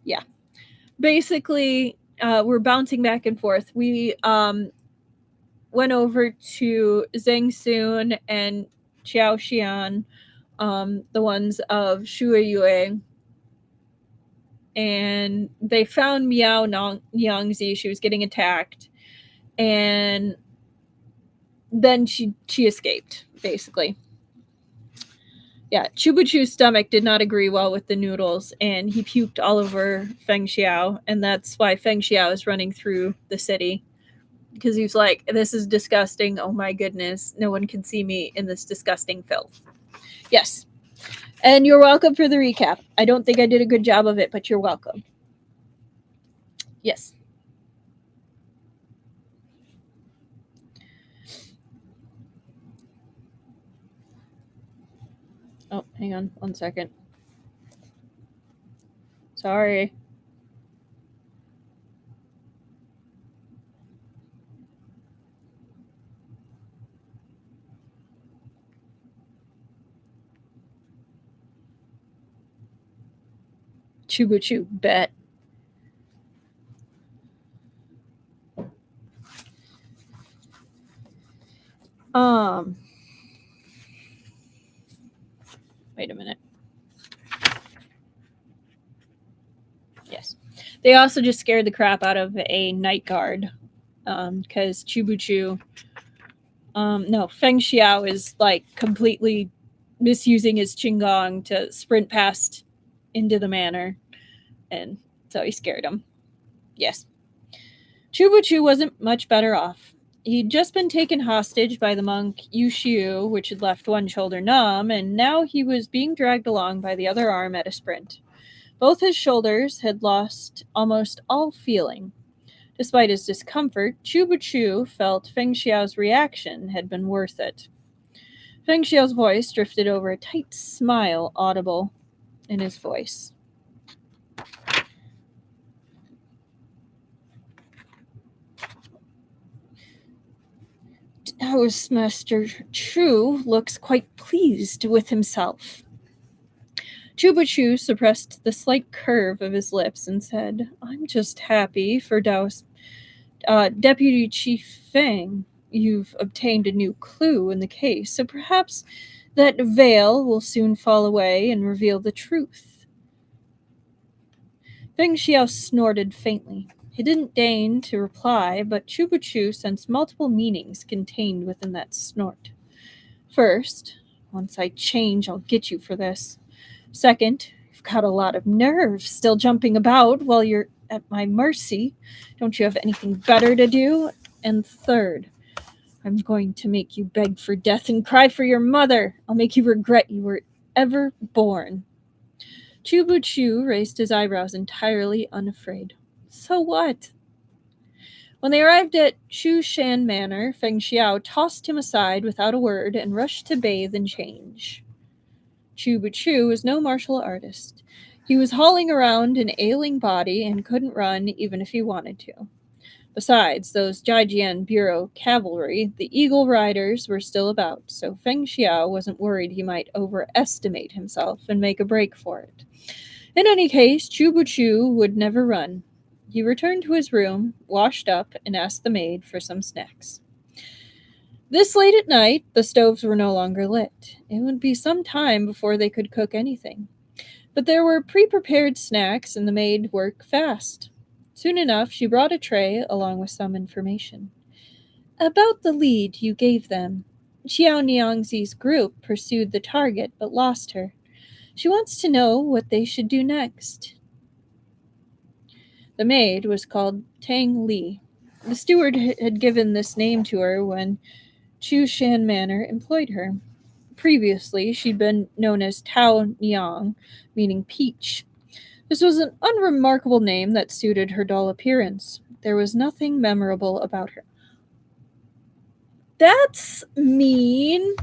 yeah. Basically, we're bouncing back and forth. We went over to Zhang Sun and Xiao Xian, the ones of Shuiyue, and they found Miao Yangzi. She was getting attacked, and then she escaped, basically. Yeah, Chubuchu's stomach did not agree well with the noodles, and he puked all over Feng Xiao, and that's why Feng Xiao is running through the city. Because he's like, this is disgusting. Oh my goodness. No one can see me in this disgusting filth. Yes. And you're welcome for the recap. I don't think I did a good job of it, but you're welcome. Yes. Oh, hang on 1 second. Sorry. Chubuchu, bet. Wait a minute. Yes. They also just scared the crap out of a night guard. Because Chubuchu, no, Feng Xiao is like completely misusing his Qinggong to sprint past into the manor. And so he scared him. Yes. Chubuchu wasn't much better off. He'd just been taken hostage by the monk Yushiu, which had left one shoulder numb, and now he was being dragged along by the other arm at a sprint. Both his shoulders had lost almost all feeling. Despite his discomfort, Chubuchu felt Feng Xiao's reaction had been worth it. Feng Xiao's voice drifted over, a tight smile audible in his voice. Housemaster Chu looks quite pleased with himself. Chubuchu suppressed the slight curve of his lips and said, I'm just happy for Deputy Chief Feng. You've obtained a new clue in the case, so perhaps that veil will soon fall away and reveal the truth. Feng Xiao snorted faintly. He didn't deign to reply, but Chubuchu sensed multiple meanings contained within that snort. First, once I change, I'll get you for this. Second, you've got a lot of nerve still jumping about while you're at my mercy. Don't you have anything better to do? And third, I'm going to make you beg for death and cry for your mother. I'll make you regret you were ever born. Chubuchu raised his eyebrows, entirely unafraid. So what? When they arrived at Chushan Manor, Feng Xiao tossed him aside without a word and rushed to bathe and change. Chubuchu was no martial artist. He was hauling around an ailing body and couldn't run even if he wanted to. Besides, those Jijian Bureau cavalry, the Eagle Riders, were still about, so Feng Xiao wasn't worried he might overestimate himself and make a break for it. In any case, Chubuchu would never run. He returned to his room, washed up, and asked the maid for some snacks. This late at night, the stoves were no longer lit. It would be some time before they could cook anything. But there were pre-prepared snacks, and the maid worked fast. Soon enough, she brought a tray along with some information. About the lead you gave them. Xiao Niangzi's group pursued the target, but lost her. She wants to know what they should do next. The maid was called Tang Li. The steward had given this name to her when Chushan Manor employed her. Previously, she'd been known as Tao Niang, meaning peach. This was an unremarkable name that suited her dull appearance. There was nothing memorable about her. That's mean.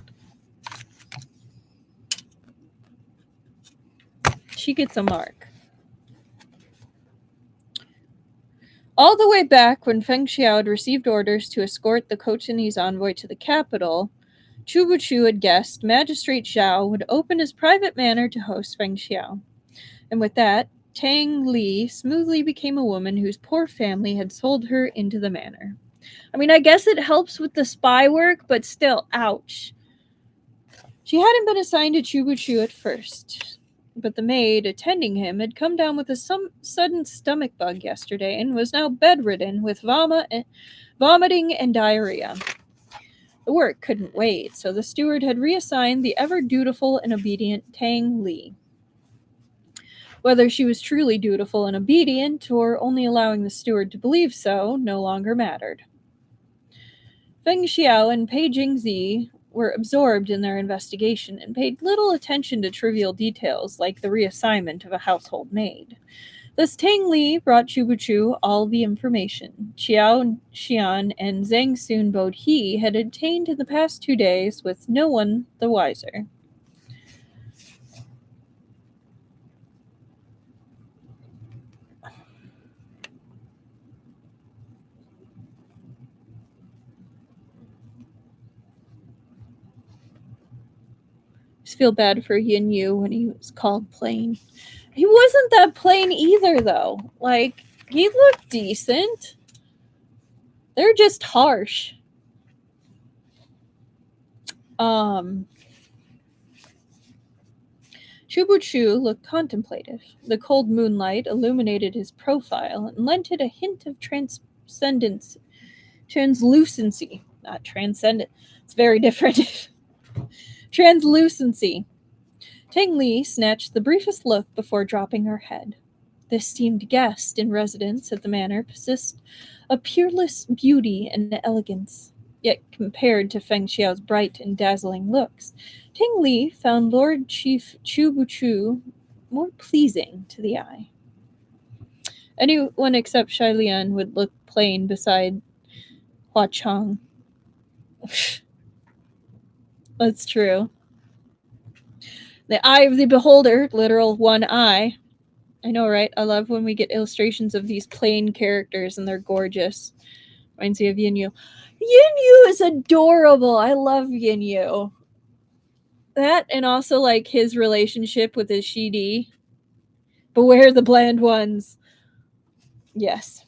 She gets a mark. All the way back when Feng Xiao had received orders to escort the Cochinese envoy to the capital, Chubuchu had guessed Magistrate Zhao would open his private manor to host Feng Xiao. And with that, Tang Li smoothly became a woman whose poor family had sold her into the manor. I mean, I guess it helps with the spy work, but still, ouch. She hadn't been assigned to Chubuchu at first, but the maid attending him had come down with a sudden stomach bug yesterday and was now bedridden with vomiting and diarrhea. The work couldn't wait, so the steward had reassigned the ever-dutiful and obedient Tang Li. Whether she was truly dutiful and obedient, or only allowing the steward to believe so, no longer mattered. Feng Xiao and Pei Jingzi were absorbed in their investigation and paid little attention to trivial details like the reassignment of a household maid. Thus Tang Li brought Chubuchu all the information Xiao Xian and Zhang Sun Bo He had obtained in the past 2 days, with no one the wiser. I just feel bad for Yin Yu when he was called plain. He wasn't that plain either, though. Like, he looked decent. They're just harsh. Chubuchu looked contemplative. The cold moonlight illuminated his profile and lent it a hint of translucency. Not transcendent. It's very different. Translucency. Tang Li snatched the briefest look before dropping her head. The esteemed guest in residence at the manor possessed a peerless beauty and elegance. Yet compared to Feng Xiao's bright and dazzling looks, Tang Li found Lord Chief Chubuchu more pleasing to the eye. Anyone except Shai Lian would look plain beside Hua Chang. That's true. The eye of the beholder, literal one eye. I know, right? I love when we get illustrations of these plain characters and they're gorgeous. Reminds me of Yin Yu. Yin Yu is adorable. I love Yin Yu. That and also like his relationship with his Shidi. Beware the bland ones. Yes.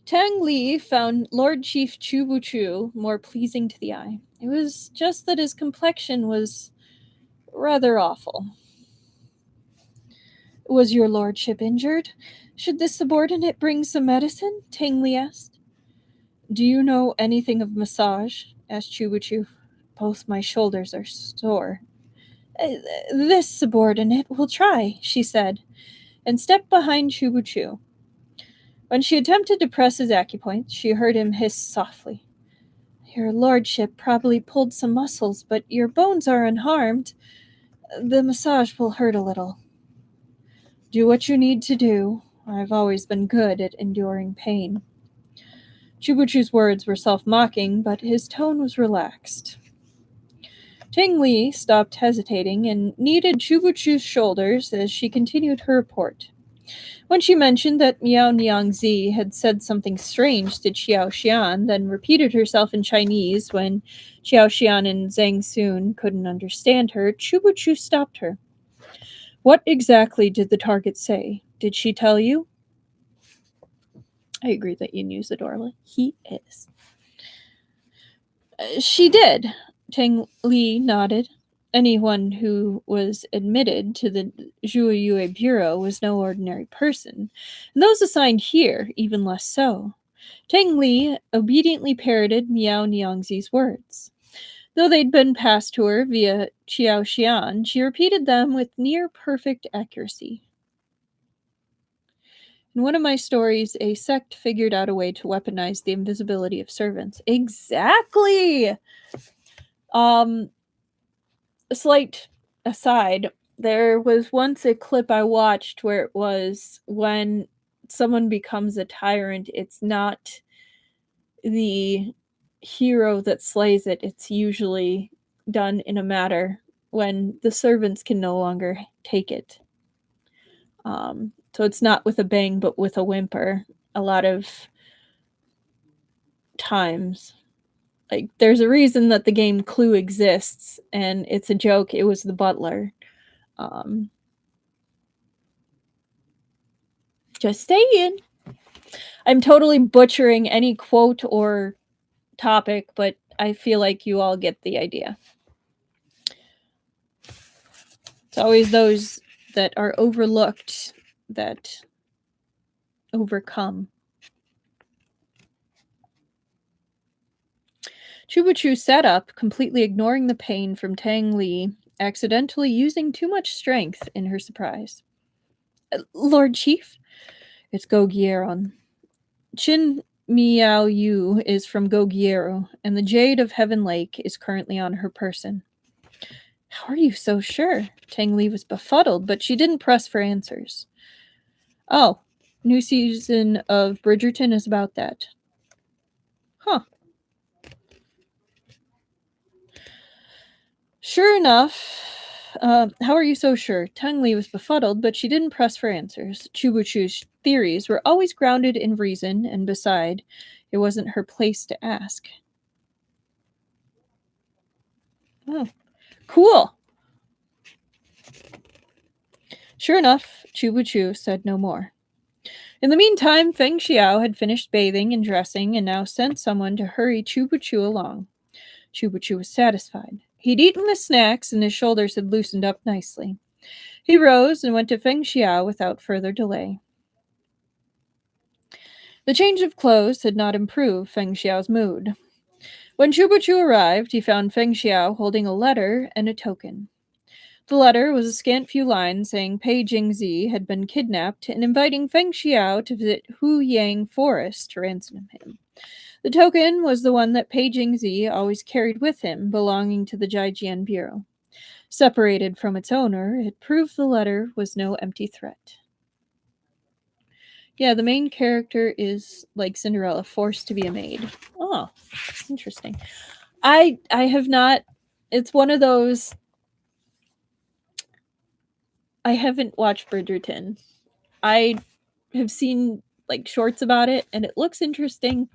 Tang Li found Lord Chief Chu Bu Chu more pleasing to the eye. It was just that his complexion was rather awful. Was your lordship injured? Should this subordinate bring some medicine? Tang Li asked. Do you know anything of massage? Asked Chu Bu Chu. Both my shoulders are sore. This subordinate will try, she said, and stepped behind Chu Bu Chu. When she attempted to press his acupoints, she heard him hiss softly. Your lordship probably pulled some muscles, but your bones are unharmed. The massage will hurt a little. Do what you need to do. I've always been good at enduring pain. Chubuchu's words were self-mocking, but his tone was relaxed. Tang Li stopped hesitating and kneaded Chubuchu's shoulders as she continued her report. When she mentioned that Miao Niangzi had said something strange to Qiao Xian, then repeated herself in Chinese when Qiao Xian and Zhang Sun couldn't understand her, Chubuchu stopped her. What exactly did the target say? Did she tell you? I agree that Yin Yu's adorable. He is. She did. Tang Li nodded. Anyone who was admitted to the Zhuoyue Bureau was no ordinary person, and those assigned here even less so. Tang Li obediently parroted Miao Niangzi's words. Though they'd been passed to her via Qiao Xian, she repeated them with near-perfect accuracy. In one of my stories, a sect figured out a way to weaponize the invisibility of servants. Exactly! A slight aside, there was once a clip I watched where it was when someone becomes a tyrant, it's not the hero that slays it, it's usually done in a matter when the servants can no longer take it. So it's not with a bang, but with a whimper. A lot of times. Like, there's a reason that the game Clue exists, and it's a joke. It was the butler. Just saying. I'm totally butchering any quote or topic, but I feel like you all get the idea. It's always those that are overlooked that overcome. Chubuchu sat up, completely ignoring the pain from Tang Li, accidentally using too much strength in her surprise. Lord Chief? It's Gogieron. Chin Miao Yu is from Gogiero, and the Jade of Heaven Lake is currently on her person. How are you so sure? Tang Li was befuddled, but she didn't press for answers. Oh, new season of Bridgerton is about that. Huh. Sure enough. How are you so sure? Tang Li was befuddled, but she didn't press for answers. Chubuchu's theories were always grounded in reason, and beside, it wasn't her place to ask. Oh, cool. Sure enough, Chubuchu said no more. In the meantime, Feng Xiao had finished bathing and dressing and now sent someone to hurry Chubuchu along. Chubuchu was satisfied. He'd eaten the snacks and his shoulders had loosened up nicely. He rose and went to Feng Xiao without further delay. The change of clothes had not improved Feng Xiao's mood. When Chubuchu arrived, he found Feng Xiao holding a letter and a token. The letter was a scant few lines saying Pei Jingzi had been kidnapped and inviting Feng Xiao to visit Hu Yang Forest to ransom him. The token was the one that Pei Jingzi always carried with him, belonging to the Jijian Bureau. Separated from its owner, it proved the letter was no empty threat. Yeah, the main character is, like Cinderella, forced to be a maid. Oh, interesting. I have not... It's one of those... I haven't watched Bridgerton. I have seen, like, shorts about it, and it looks interesting.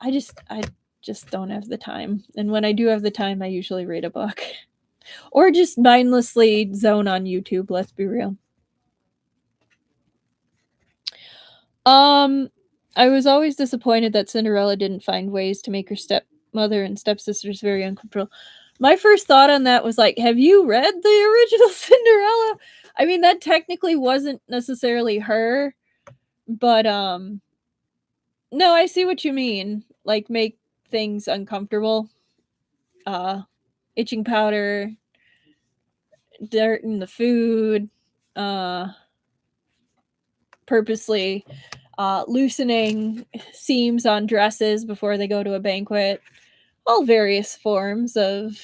I just don't have the time. And when I do have the time, I usually read a book. Or just mindlessly zone on YouTube, let's be real. I was always disappointed that Cinderella didn't find ways to make her stepmother and stepsisters very uncomfortable. My first thought on that was like, have you read the original Cinderella? I mean, that technically wasn't necessarily her, but no, I see what you mean. Like make things uncomfortable. Uh Itching powder, dirt in the food, uh purposely loosening seams on dresses before they go to a banquet. All various forms of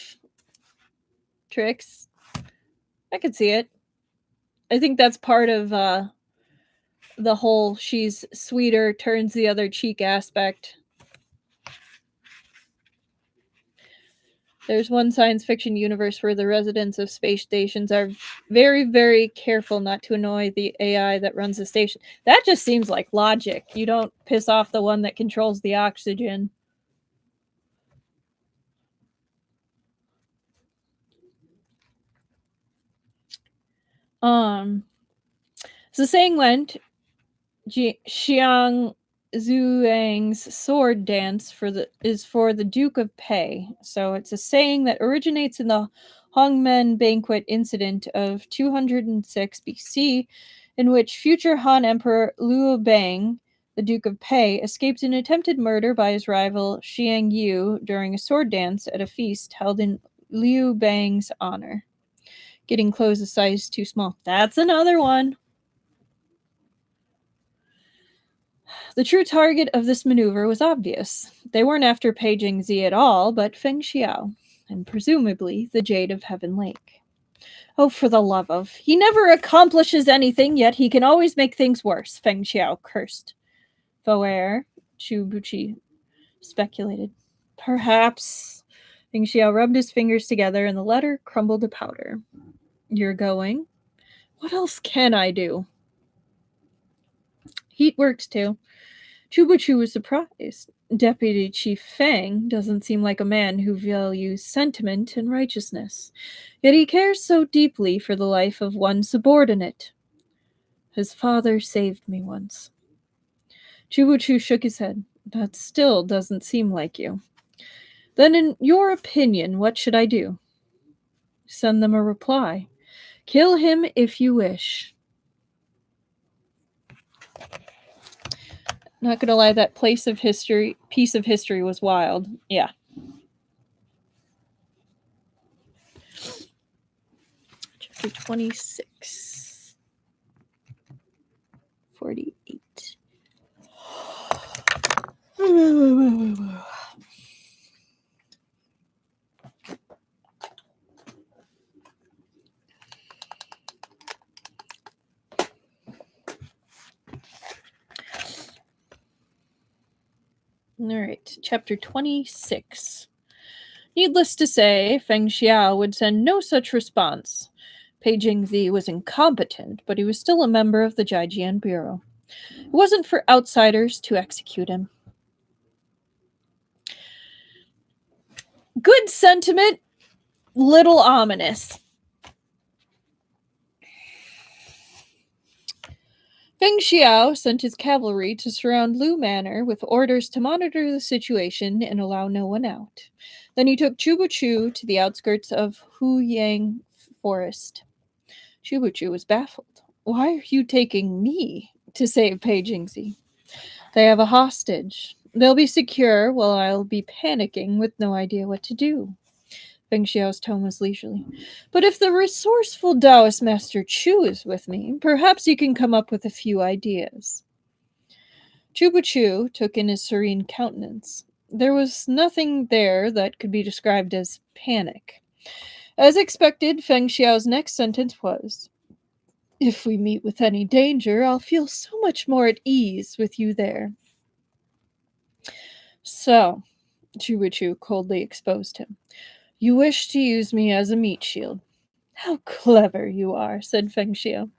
tricks. I could see it. I think that's part of the whole she's sweeter, turns the other cheek aspect. There's one science fiction universe where the residents of space stations are very, very careful not to annoy the AI that runs the station. That just seems like logic. You don't piss off the one that controls the oxygen. Um, so the saying went, Xiang Zhuang's sword dance is for the Duke of Pei. So it's a saying that originates in the Hongmen banquet incident of 206 BC, in which future Han Emperor Liu Bang, the Duke of Pei, escaped an attempted murder by his rival Xiang Yu during a sword dance at a feast held in Liu Bang's honor. Getting clothes a size too small. That's another one. The true target of this maneuver was obvious. They weren't after Pei Jingzi at all, but Feng Xiao, and presumably the Jade of Heaven Lake. Oh, for the love of. He never accomplishes anything, yet he can always make things worse, Feng Xiao cursed. Foer, Chu Buchi speculated. Perhaps. Feng Xiao rubbed his fingers together and the letter crumbled to powder. You're going? What else can I do? Heat works too. Chubuchu was surprised. Deputy Chief Fang doesn't seem like a man who values sentiment and righteousness, yet he cares so deeply for the life of one subordinate. His father saved me once. Chubuchu shook his head. That still doesn't seem like you. Then, in your opinion, what should I do? Send them a reply. Kill him if you wish. Not gonna lie, that piece of history was wild. Yeah. Chapter 26. 48. All right, chapter 26. Needless to say, Feng Xiao would send no such response. Pei Jingzi was incompetent, but he was still a member of the Jijian Bureau. It wasn't for outsiders to execute him. Good sentiment, little ominous. Feng Xiao sent his cavalry to surround Lu Manor with orders to monitor the situation and allow no one out. Then he took Chubuchu to the outskirts of Huyang Forest. Chubuchu was baffled. Why are you taking me to save Pei Jingzi? They have a hostage. They'll be secure while I'll be panicking with no idea what to do. Feng Xiao's tone was leisurely. But if the resourceful Taoist Master Chu is with me, perhaps you can come up with a few ideas. Chubuchu took in his serene countenance. There was nothing there that could be described as panic. As expected, Feng Xiao's next sentence was, if we meet with any danger, I'll feel so much more at ease with you there. So, Chubuchu coldly exposed him. You wish to use me as a meat shield. How clever you are, said Feng Xiao.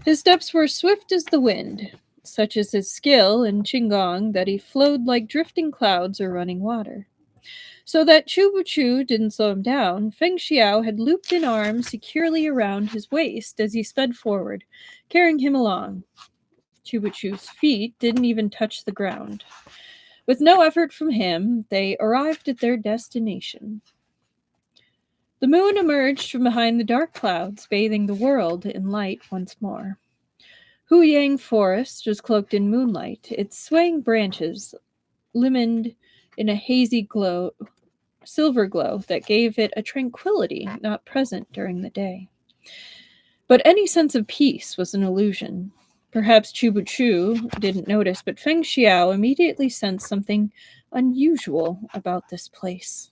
His steps were swift as the wind, such is his skill in Qigong that he flowed like drifting clouds or running water. So that Chubuchu didn't slow him down, Feng Xiao had looped an arm securely around his waist as he sped forward, carrying him along. Chubachu's feet didn't even touch the ground. With no effort from him, they arrived at their destination. The moon emerged from behind the dark clouds, bathing the world in light once more. Huyang Forest was cloaked in moonlight, its swaying branches limned in a hazy glow, silver glow that gave it a tranquility not present during the day. But any sense of peace was an illusion. Perhaps Chubuchu didn't notice, but Feng Xiao immediately sensed something unusual about this place.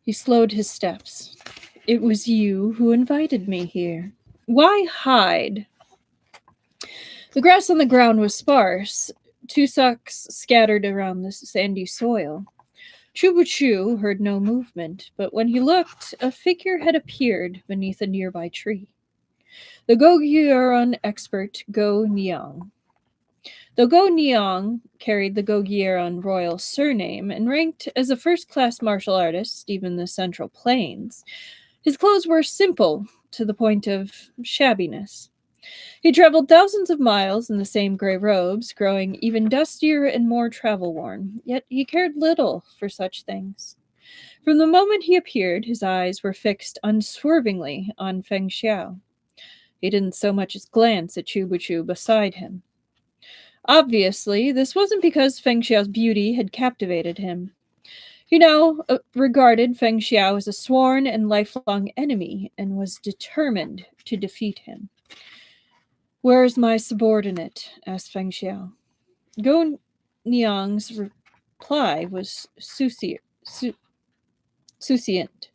He slowed his steps. It was you who invited me here. Why hide? The grass on the ground was sparse, tussocks scattered around the sandy soil. Chubuchu heard no movement, but when he looked, a figure had appeared beneath a nearby tree. The Goguryeo expert Go Niang. Though Go Niang carried the Goguryeo royal surname and ranked as a first-class martial artist even in the Central Plains, his clothes were simple to the point of shabbiness. He traveled thousands of miles in the same gray robes, growing even dustier and more travel-worn, yet he cared little for such things. From the moment he appeared, his eyes were fixed unswervingly on Feng Xiao. He didn't so much as glance at Chubuchu beside him. Obviously, this wasn't because Feng Xiao's beauty had captivated him. He now regarded Feng Xiao as a sworn and lifelong enemy and was determined to defeat him. "Where is my subordinate?" asked Feng Xiao. Go Niang's reply was succinct. Succinct.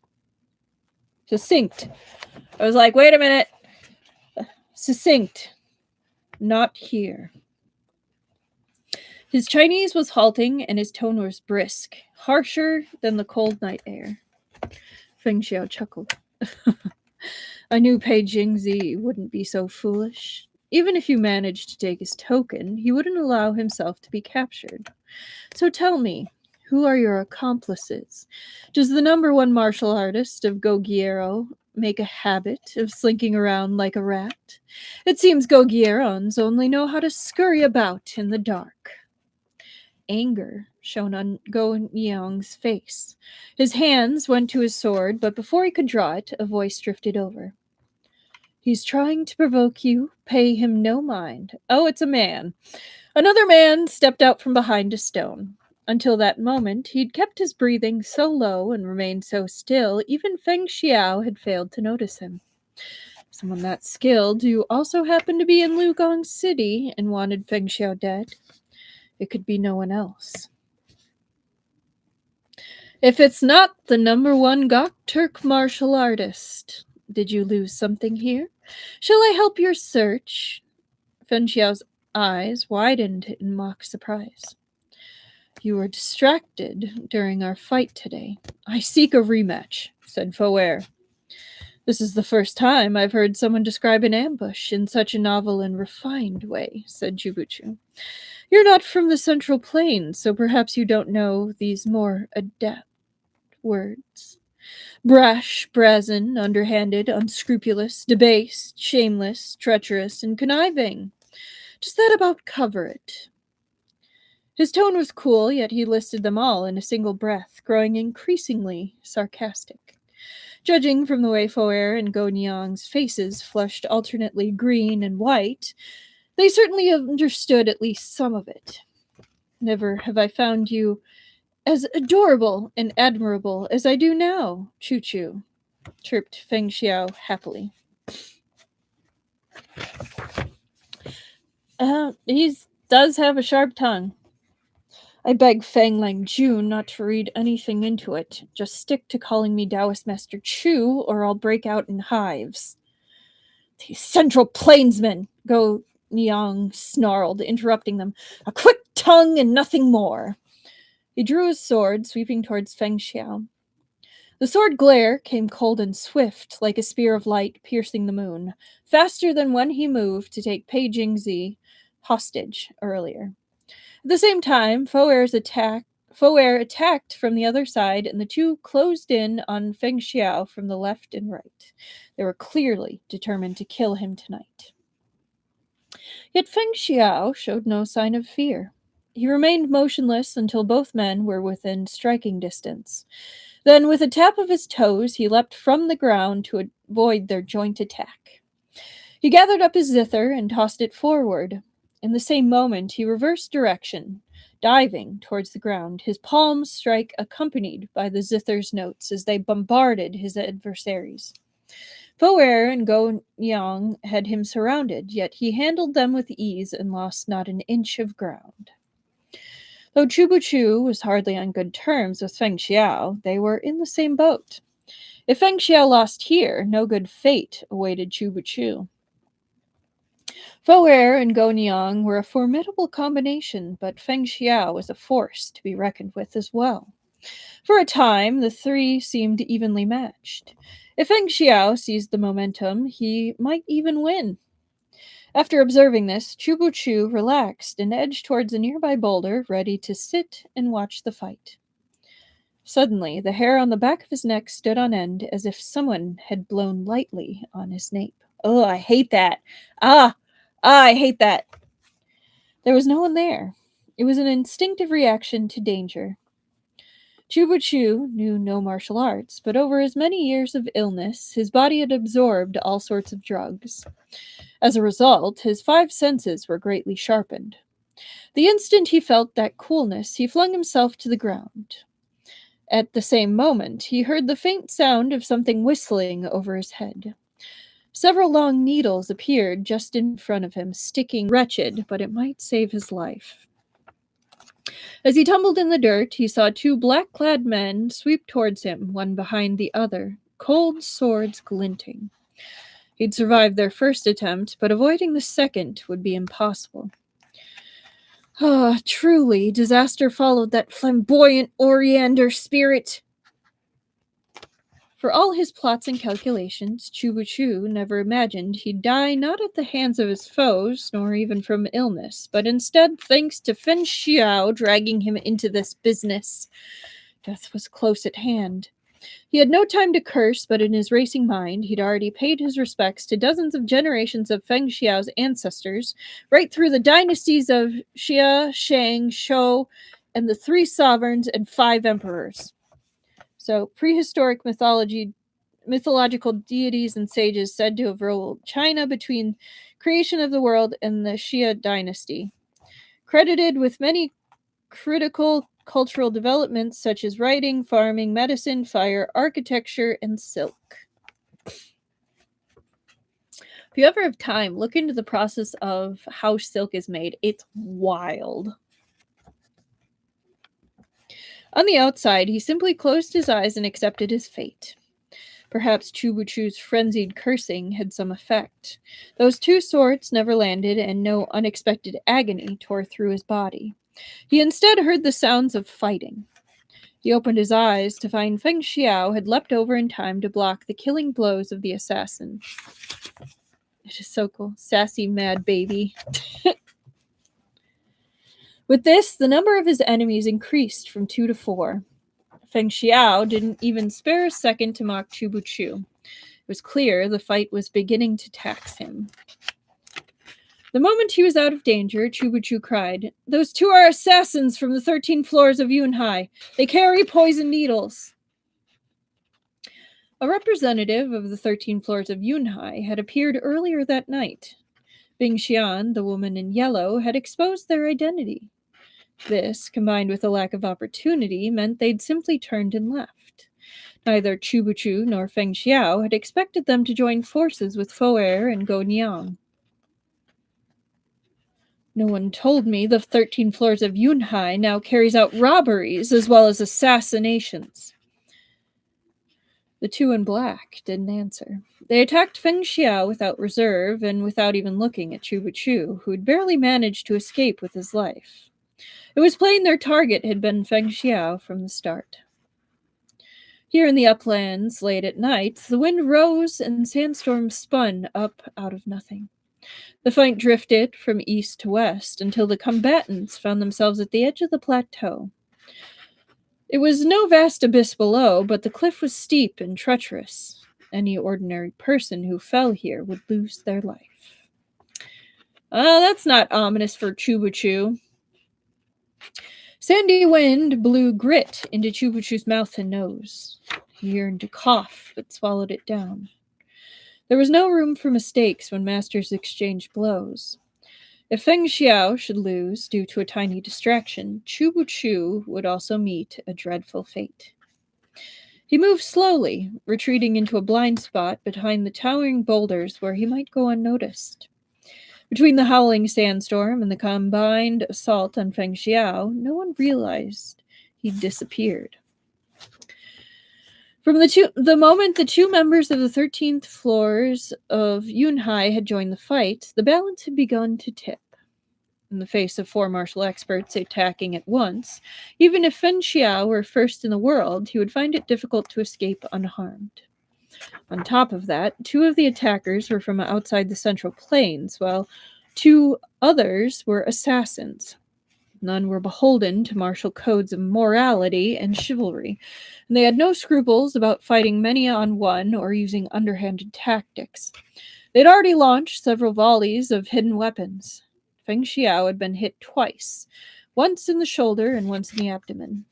I was like, wait a minute. Succinct. Not here. His Chinese was halting and his tone was brisk, harsher than the cold night air. Feng Xiao chuckled. I knew Pei Jingzi wouldn't be so foolish. Even if you managed to take his token, he wouldn't allow himself to be captured. So tell me, who are your accomplices? Does the number one martial artist of Goguryeo make a habit of slinking around like a rat? It seems Goguryons only know how to scurry about in the dark. Anger shone on Go Niang's face. His hands went to his sword, but before he could draw it, a voice drifted over. He's trying to provoke you. Pay him no mind. Oh, it's a man. Another man stepped out from behind a stone. Until that moment, he'd kept his breathing so low and remained so still, even Feng Xiao had failed to notice him. Someone that skilled who also happened to be in Lugong City and wanted Feng Xiao dead. It could be no one else. If it's not the number one Gokturk martial artist, did you lose something here? Shall I help your search? Feng Xiao's eyes widened in mock surprise. You were distracted during our fight today. I seek a rematch, said Foer. This is the first time I've heard someone describe an ambush in such a novel and refined way, said Chubuchu. You're not from the Central Plains, so perhaps you don't know these more adept words. Brash, brazen, underhanded, unscrupulous, debased, shameless, treacherous, and conniving. Does that about cover it? His tone was cool, yet he listed them all in a single breath, growing increasingly sarcastic. Judging from the way Foer and Go Niang's faces flushed alternately green and white, they certainly understood at least some of it. Never have I found you as adorable and admirable as I do now, Choo-Choo, chirped Feng Xiao happily. He does have a sharp tongue. I beg Fang Lang Jun not to read anything into it. Just stick to calling me Taoist Master Chu, or I'll break out in hives. These Central Plainsmen, Go Niang snarled, interrupting them. A quick tongue and nothing more. He drew his sword, sweeping towards Feng Xiao. The sword glare came cold and swift, like a spear of light piercing the moon, faster than when he moved to take Pei Jingzi hostage earlier. At the same time, Foer attacked from the other side, and the two closed in on Feng Xiao from the left and right. They were clearly determined to kill him tonight. Yet Feng Xiao showed no sign of fear. He remained motionless until both men were within striking distance. Then, with a tap of his toes, he leapt from the ground to avoid their joint attack. He gathered up his zither and tossed it forward. In the same moment, he reversed direction, diving towards the ground, his palms strike accompanied by the zither's notes as they bombarded his adversaries. Foer and Go Yang had him surrounded, yet he handled them with ease and lost not an inch of ground. Though Chu Chu was hardly on good terms with Feng Xiao, they were in the same boat. If Feng Xiao lost here, no good fate awaited Chu Chu. Foer and Go Niang were a formidable combination, but Feng Xiao was a force to be reckoned with as well. For a time, the three seemed evenly matched. If Feng Xiao seized the momentum, he might even win. After observing this, Chu Chu relaxed and edged towards a nearby boulder, ready to sit and watch the fight. Suddenly, the hair on the back of his neck stood on end as if someone had blown lightly on his nape. Oh, I hate that. I hate that. There was no one there. It was an instinctive reaction to danger. Chu Chu knew no martial arts, but over his many years of illness, his body had absorbed all sorts of drugs. As a result, his five senses were greatly sharpened. The instant he felt that coolness, he flung himself to the ground. At the same moment, he heard the faint sound of something whistling over his head. Several long needles appeared just in front of him, sticking wretched, but it might save his life. As he tumbled in the dirt, he saw two black-clad men sweep towards him, one behind the other, cold swords glinting. He'd survived their first attempt, but avoiding the second would be impossible. Ah, truly, disaster followed that flamboyant Oriander spirit. For all his plots and calculations, Chu Chu never imagined he'd die not at the hands of his foes, nor even from illness, but instead thanks to Feng Xiao dragging him into this business. Death was close at hand. He had no time to curse, but in his racing mind, he'd already paid his respects to dozens of generations of Feng Xiao's ancestors, right through the dynasties of Xia, Shang, Shou, and the three sovereigns and 5 emperors. So, prehistoric mythological deities and sages said to have ruled China between creation of the world and the Xia dynasty. Credited with many critical cultural developments such as writing, farming, medicine, fire, architecture, and silk. If you ever have time, look into the process of how silk is made. It's wild. On the outside, he simply closed his eyes and accepted his fate. Perhaps Chu Chu's frenzied cursing had some effect. Those 2 swords never landed, and no unexpected agony tore through his body. He instead heard the sounds of fighting. He opened his eyes to find Feng Xiao had leapt over in time to block the killing blows of the assassin. It is so cool. Sassy mad baby. With this, the number of his enemies increased from 2 to 4. Feng Xiao didn't even spare a second to mock Chu Chu. It was clear the fight was beginning to tax him. The moment he was out of danger, Chu Chu cried, "Those 2 are assassins from the 13 floors of Yunhai. They carry poison needles." A representative of the 13 floors of Yunhai had appeared earlier that night. Bing Xian, the woman in yellow, had exposed their identity. This, combined with a lack of opportunity, meant they'd simply turned and left. Neither Chu Chu nor Feng Xiao had expected them to join forces with Foer and Go Niang. No one told me the 13 floors of Yunhai now carries out robberies as well as assassinations. The 2 in black didn't answer. They attacked Feng Xiao without reserve and without even looking at Chu Chu, who'd barely managed to escape with his life. It was plain their target had been Feng Xiao from the start. Here in the uplands, late at night, the wind rose and sandstorms spun up out of nothing. The fight drifted from east to west until the combatants found themselves at the edge of the plateau. It was no vast abyss below, but the cliff was steep and treacherous. Any ordinary person who fell here would lose their life. That's not ominous for Chubuchu. Sandy wind blew grit into Chubuchu's mouth and nose. He yearned to cough, but swallowed it down. There was no room for mistakes when masters exchanged blows. If Feng Xiao should lose due to a tiny distraction, Chubuchu would also meet a dreadful fate. He moved slowly, retreating into a blind spot behind the towering boulders where he might go unnoticed. Between the howling sandstorm and the combined assault on Feng Xiao, no one realized he'd disappeared. From the moment the two members of the 13th floors of Yunhai had joined the fight, the balance had begun to tip. In the face of four martial experts attacking at once, even if Feng Xiao were first in the world, he would find it difficult to escape unharmed. On top of that, two of the attackers were from outside the Central Plains, while two others were assassins. None were beholden to martial codes of morality and chivalry, and they had no scruples about fighting many on one or using underhanded tactics. They'd already launched several volleys of hidden weapons. Feng Xiao had been hit twice, once in the shoulder and once in the abdomen.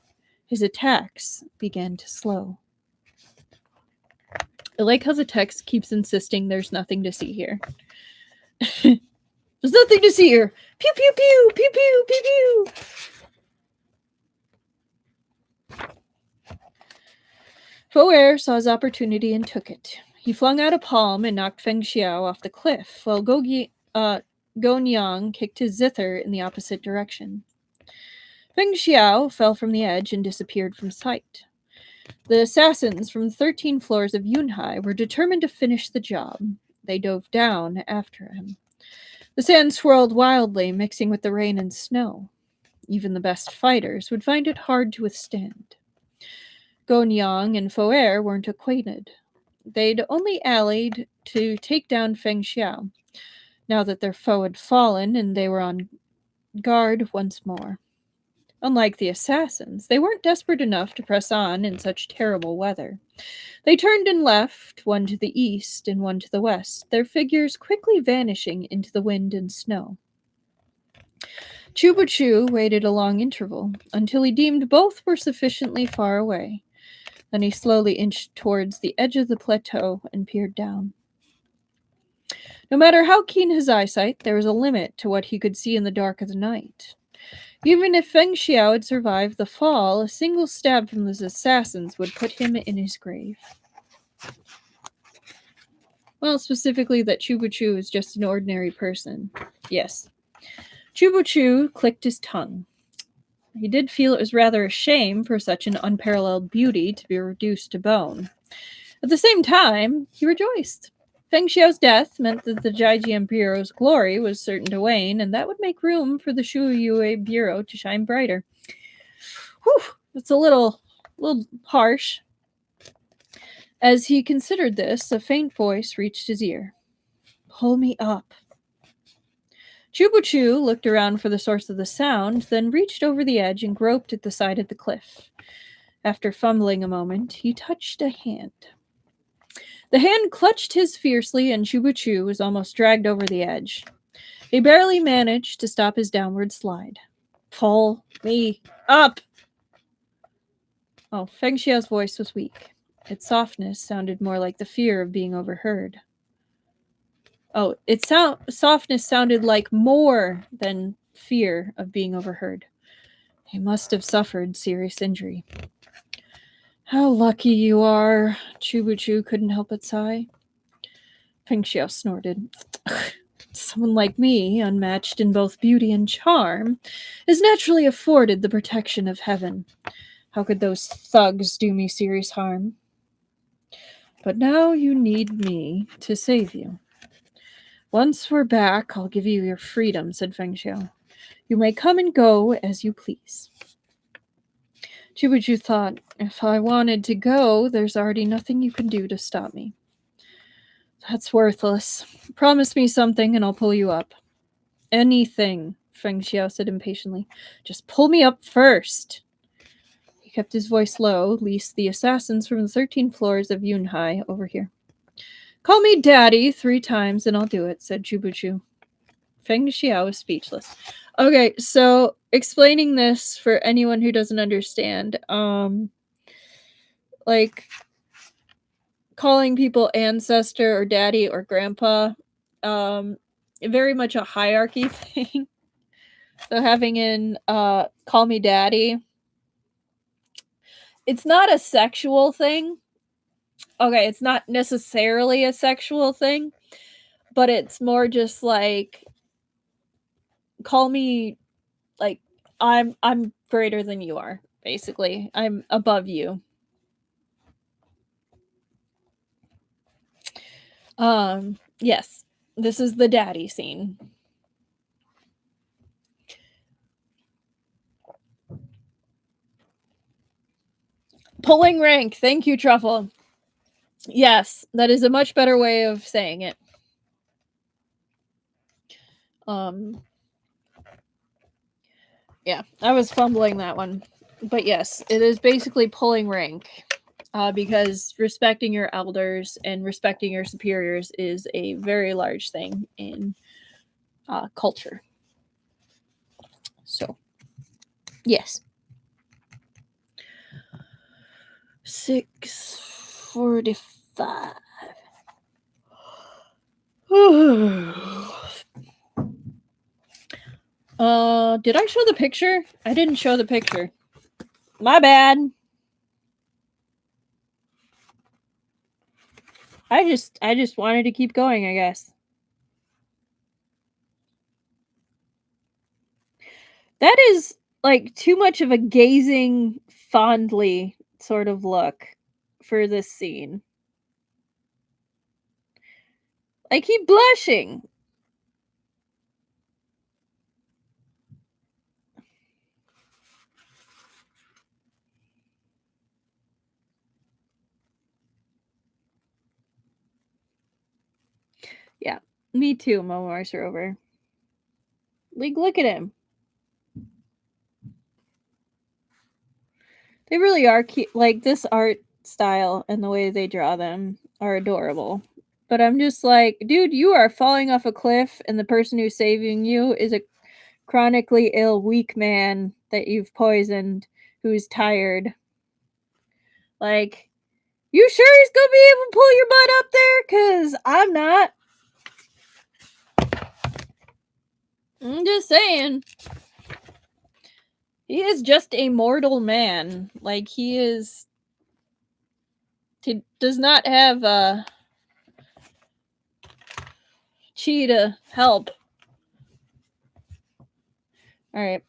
His attacks began to slow. I like how the text keeps insisting there's nothing to see here. There's nothing to see here. Pew, pew, pew, pew, pew, pew, pew. Foer saw his opportunity and took it. He flung out a palm and knocked Feng Xiao off the cliff, while Gonyang kicked his zither in the opposite direction. Feng Xiao fell from the edge and disappeared from sight. The assassins from the 13 floors of Yunhai were determined to finish the job. They dove down after him. The sand swirled wildly, mixing with the rain and snow. Even the best fighters would find it hard to withstand. Gonyang and Foer weren't acquainted. They'd only allied to take down Feng Xiao, now that their foe had fallen and they were on guard once more. Unlike the assassins, they weren't desperate enough to press on in such terrible weather. They turned and left, one to the east and one to the west, their figures quickly vanishing into the wind and snow. Chubuchu waited a long interval, until he deemed both were sufficiently far away. Then he slowly inched towards the edge of the plateau and peered down. No matter how keen his eyesight, there was a limit to what he could see in the dark of the night. Even if Feng Xiao had survived the fall, a single stab from the assassins would put him in his grave. Well, specifically that Chubuchu is just an ordinary person. Yes. Chubuchu clicked his tongue. He did feel it was rather a shame for such an unparalleled beauty to be reduced to bone. At the same time, he rejoiced. Feng Xiao's death meant that the Zhaijian Bureau's glory was certain to wane, and that would make room for the Shuyue Bureau to shine brighter. Whew, that's a little harsh. As he considered this, a faint voice reached his ear. Pull me up. Chubuchu looked around for the source of the sound, then reached over the edge and groped at the side of the cliff. After fumbling a moment, he touched a hand. The hand clutched his fiercely, and Chubuchu was almost dragged over the edge. He barely managed to stop his downward slide. Pull me up! Oh, Feng Xiao's voice was weak. Its softness sounded more like the fear of being overheard. Oh, its softness sounded like more than fear of being overheard. He must have suffered serious injury. How lucky you are, Chubuchu couldn't help but sigh. Feng Xiao snorted. Someone like me, unmatched in both beauty and charm, is naturally afforded the protection of heaven. How could those thugs do me serious harm? But now you need me to save you. Once we're back, I'll give you your freedom, said Feng Xiao. You may come and go as you please. Chubuchu thought, if I wanted to go, there's already nothing you can do to stop me. That's worthless. Promise me something and I'll pull you up. Anything, Feng Xiao said impatiently. Just pull me up first. He kept his voice low, lest the assassins from the 13 floors of Yunhai overhear. Call me Daddy 3 times and I'll do it, said Chubuchu. Feng Xiao is speechless. Okay, so explaining this for anyone who doesn't understand, like calling people ancestor or daddy or grandpa, very much a hierarchy thing. So having in call me daddy, it's not a sexual thing. Okay, it's not necessarily a sexual thing, but it's more just like call me like I'm greater than you are, basically. I'm above you. Yes. This is the daddy scene. Pulling rank. Thank you, Truffle. Yes, that is a much better way of saying it. Yeah, I was fumbling that one. But yes, it is basically pulling rank. Because respecting your elders and respecting your superiors is a very large thing in culture. So, yes. 6:45. Did I show the picture? I didn't show the picture. My bad. I just wanted to keep going, I guess. That is like too much of a gazing fondly sort of look for this scene. I keep blushing. Yeah, me too, Mars Rover. Like, look at him. They really are cute. Like, this art style and the way they draw them are adorable. But I'm just like, dude, you are falling off a cliff, and the person who's saving you is a chronically ill, weak man that you've poisoned who's tired. Like, you sure he's gonna be able to pull your butt up there? Because I'm not. I'm just saying. He is just a mortal man. Like, he is. He does not have chi to help. All right.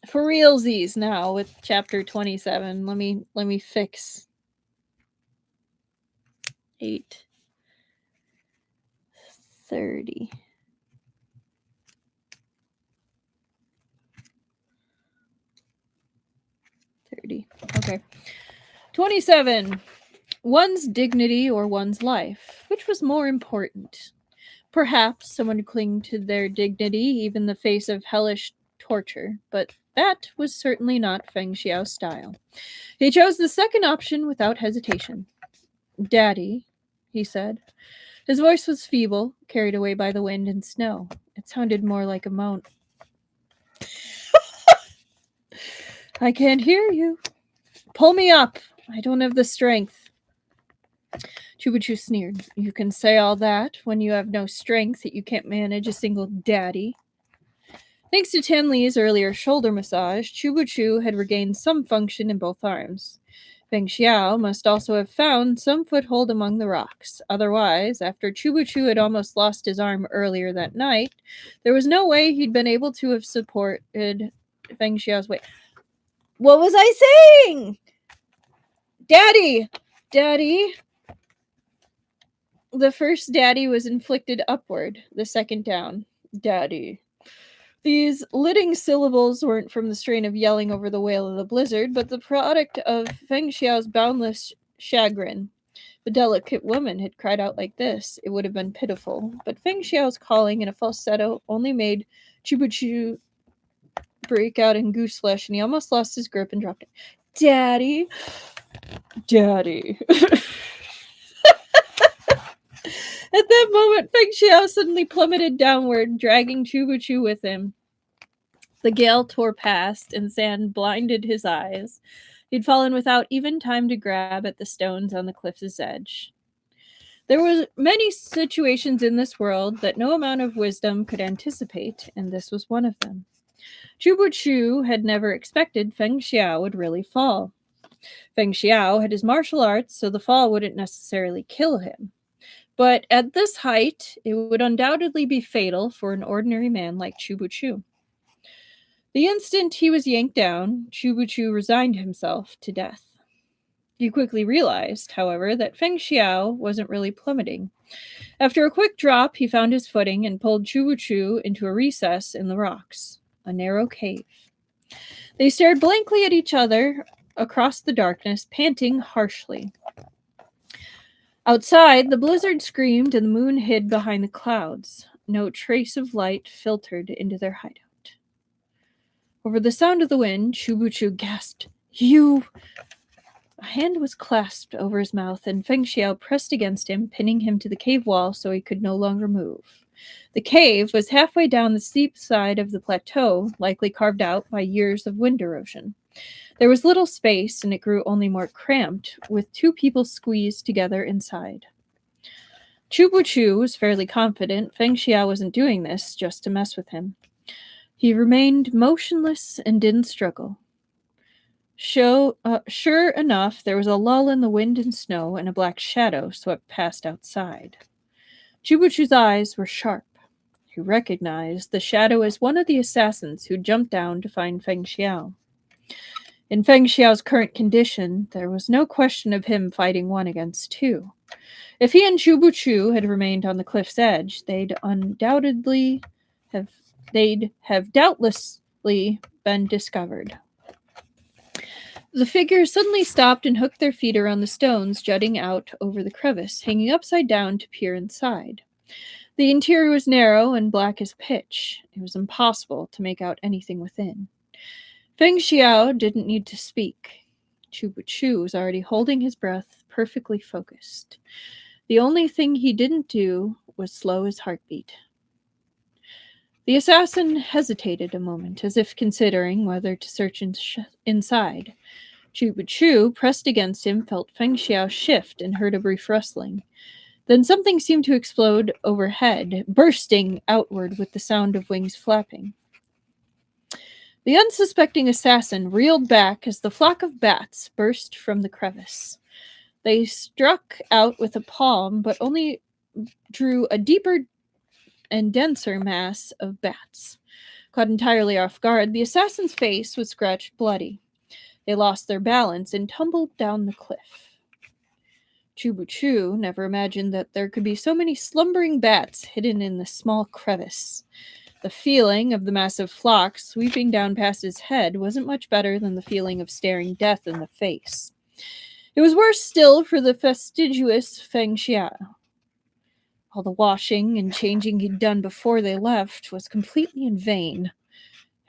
For realsies now with chapter 27. Let me fix 8:30. Okay. 27. One's dignity or one's life. Which was more important? Perhaps someone would cling to their dignity even in the face of hellish torture, but that was certainly not Feng Xiao's style. He chose the second option without hesitation. Daddy, he said. His voice was feeble, carried away by the wind and snow. It sounded more like a moan. I can't hear you. Pull me up. I don't have the strength. Chubachu sneered. You can say all that when you have no strength that you can't manage a single daddy. Thanks to Tanli's earlier shoulder massage, Chubachu had regained some function in both arms. Feng Xiao must also have found some foothold among the rocks. Otherwise, after Chubachu had almost lost his arm earlier that night, there was no way he'd been able to have supported Feng Xiao's weight. What was I saying? Daddy! Daddy! The first daddy was inflicted upward, the second down. Daddy. These litting syllables weren't from the strain of yelling over the wail of the blizzard, but the product of Feng Xiao's boundless chagrin. The delicate woman had cried out like this. It would have been pitiful, but Feng Xiao's calling in a falsetto only made Chubachu break out in goose flesh, and he almost lost his grip and dropped it. Daddy! Daddy! At that moment, Feng Xiao suddenly plummeted downward, dragging Chubuchu with him. The gale tore past, and sand blinded his eyes. He'd fallen without even time to grab at the stones on the cliff's edge. There were many situations in this world that no amount of wisdom could anticipate, and this was one of them. Chubuchu had never expected Feng Xiao would really fall. Feng Xiao had his martial arts, so the fall wouldn't necessarily kill him. But at this height, it would undoubtedly be fatal for an ordinary man like Chubuchu. The instant he was yanked down, Chubuchu resigned himself to death. He quickly realized, however, that Feng Xiao wasn't really plummeting. After a quick drop, he found his footing and pulled Chubuchu into a recess in the rocks, a narrow cave. They stared blankly at each other across the darkness, panting harshly. Outside, the blizzard screamed and the moon hid behind the clouds. No trace of light filtered into their hideout. Over the sound of the wind, Chubuchu gasped, "You!" A hand was clasped over his mouth, and Feng Xiao pressed against him, pinning him to the cave wall so he could no longer move. The cave was halfway down the steep side of the plateau, likely carved out by years of wind erosion. There was little space, and it grew only more cramped, with two people squeezed together inside. Chubuchu was fairly confident Feng Xiao wasn't doing this just to mess with him. He remained motionless and didn't struggle. Sure enough, there was a lull in the wind and snow, and a black shadow swept past outside. Chubuchu's eyes were sharp. He recognized the shadow as one of the assassins who jumped down to find Feng Xiao. In Feng Xiao's current condition, there was no question of him fighting one against two. If he and Chubuchu had remained on the cliff's edge, they'd have doubtlessly been discovered. The figures suddenly stopped and hooked their feet around the stones jutting out over the crevice, hanging upside down to peer inside. The interior was narrow and black as pitch. It was impossible to make out anything within. Feng Xiao didn't need to speak. Chubuchu was already holding his breath, perfectly focused. The only thing he didn't do was slow his heartbeat. The assassin hesitated a moment, as if considering whether to search inside. Chubuchu, pressed against him, felt Feng Xiao shift and heard a brief rustling. Then something seemed to explode overhead, bursting outward with the sound of wings flapping. The unsuspecting assassin reeled back as the flock of bats burst from the crevice. They struck out with a palm, but only drew a deeper and denser mass of bats. Caught entirely off guard, the assassin's face was scratched bloody. They lost their balance and tumbled down the cliff. Chubuchu never imagined that there could be so many slumbering bats hidden in this small crevice. The feeling of the massive flock sweeping down past his head wasn't much better than the feeling of staring death in the face. It was worse still for the fastidious Feng Xiao. All the washing and changing he'd done before they left was completely in vain.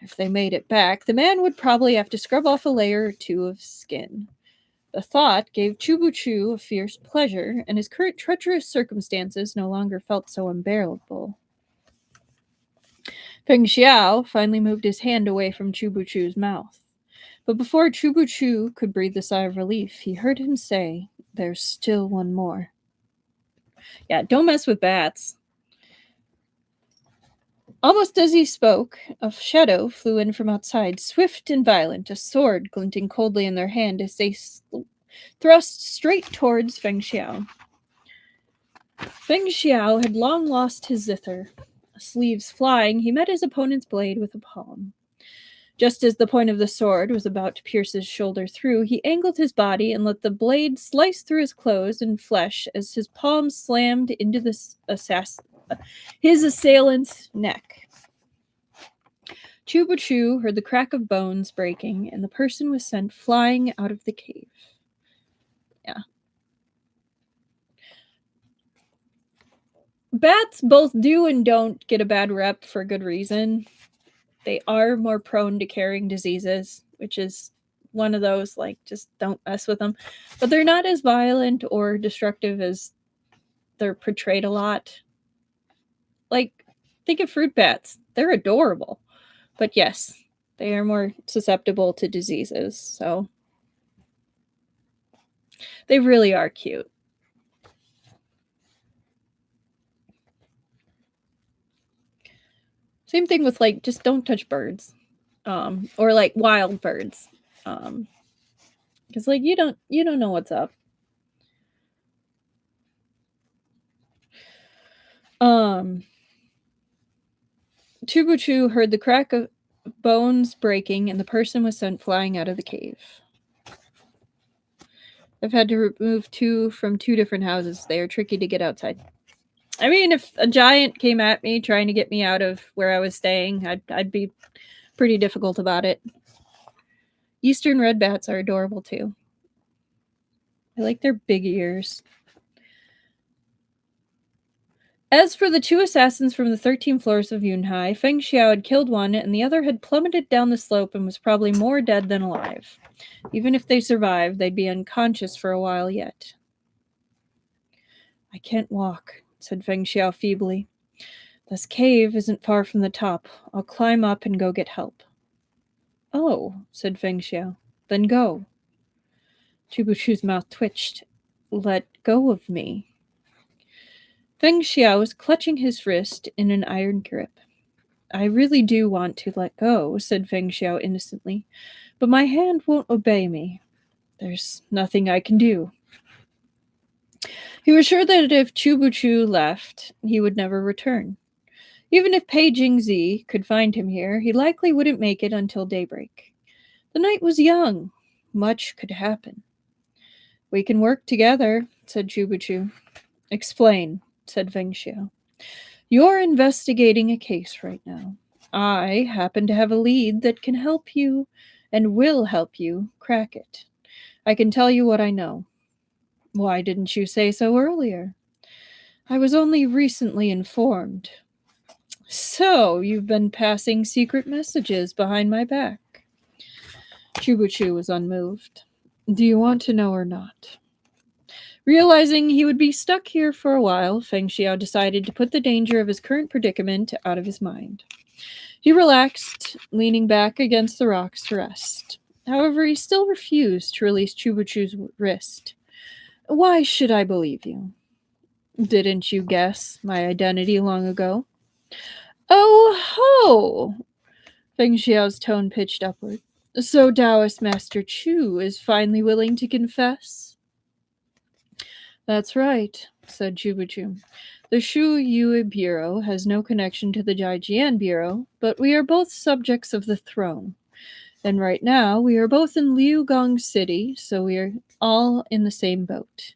If they made it back, the man would probably have to scrub off a layer or two of skin. The thought gave Chubuchu a fierce pleasure, and his current treacherous circumstances no longer felt so unbearable. Feng Xiao finally moved his hand away from Chubuchu's mouth. But before Chubuchu could breathe a sigh of relief, he heard him say, "There's still one more." Yeah, don't mess with bats. Almost as he spoke, a shadow flew in from outside, swift and violent, a sword glinting coldly in their hand as they thrust straight towards Feng Xiao. Feng Xiao had long lost his zither. Sleeves flying, he met his opponent's blade with a palm. Just as the point of the sword was about to pierce his shoulder through, he angled his body and let the blade slice through his clothes and flesh as his palm slammed into his assailant's neck. Chubuchu heard the crack of bones breaking, and the person was sent flying out of the cave. Yeah. Bats both do and don't get a bad rep for good reason. They are more prone to carrying diseases, which is one of those, like, just don't mess with them. But they're not as violent or destructive as they're portrayed a lot. Like, think of fruit bats. They're adorable. But yes, they are more susceptible to diseases, so they really are cute. Same thing with like just don't touch birds. Or like wild birds. Because like you don't know what's up. Chubuchu heard the crack of bones breaking and the person was sent flying out of the cave. I've had to remove two from two different houses. They are tricky to get outside. I mean, if a giant came at me trying to get me out of where I was staying, I'd be pretty difficult about it. Eastern red bats are adorable too. I like their big ears. As for the two assassins from the 13 floors of Yunhai, Feng Xiao had killed one and the other had plummeted down the slope and was probably more dead than alive. Even if they survived, they'd be unconscious for a while yet. I can't walk, said Feng Xiao feebly. This cave isn't far from the top. I'll climb up and go get help. Oh, said Feng Xiao. Then go. Chubuchu's mouth twitched. Let go of me. Feng Xiao was clutching his wrist in an iron grip. I really do want to let go, said Feng Xiao innocently, but my hand won't obey me. There's nothing I can do. He was sure that if Chubuchu left, he would never return. Even if Pei Jingzi could find him here, he likely wouldn't make it until daybreak. The night was young. Much could happen. We can work together, said Chubuchu. Explain, said Feng Xiao. You're investigating a case right now. I happen to have a lead that can help you and will help you crack it. I can tell you what I know. Why didn't you say so earlier? I was only recently informed. So, you've been passing secret messages behind my back. Chubuchu was unmoved. Do you want to know or not? Realizing he would be stuck here for a while, Feng Xiao decided to put the danger of his current predicament out of his mind. He relaxed, leaning back against the rocks to rest. However, he still refused to release Chubuchu's wrist. Why should I believe you? Didn't you guess my identity long ago? Oh ho! Feng Xiao's tone pitched upward. So Taoist Master Chu is finally willing to confess? That's right, said Chubuchu. The Shu Yue Bureau has no connection to the Jijian Bureau, but we are both subjects of the throne. And right now, we are both in Liugong City, so we are all in the same boat.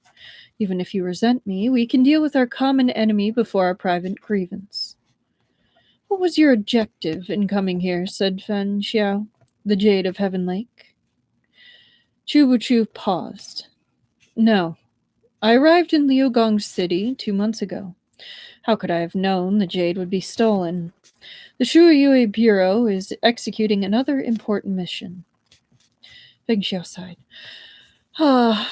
Even if you resent me, we can deal with our common enemy before our private grievance. What was your objective in coming here, said Feng Xiao, the Jade of Heaven Lake? Chubuchu paused. No, I arrived in Liugong City 2 months ago. How could I have known the jade would be stolen? The Shuiyue Bureau is executing another important mission. Feng Xiao sighed.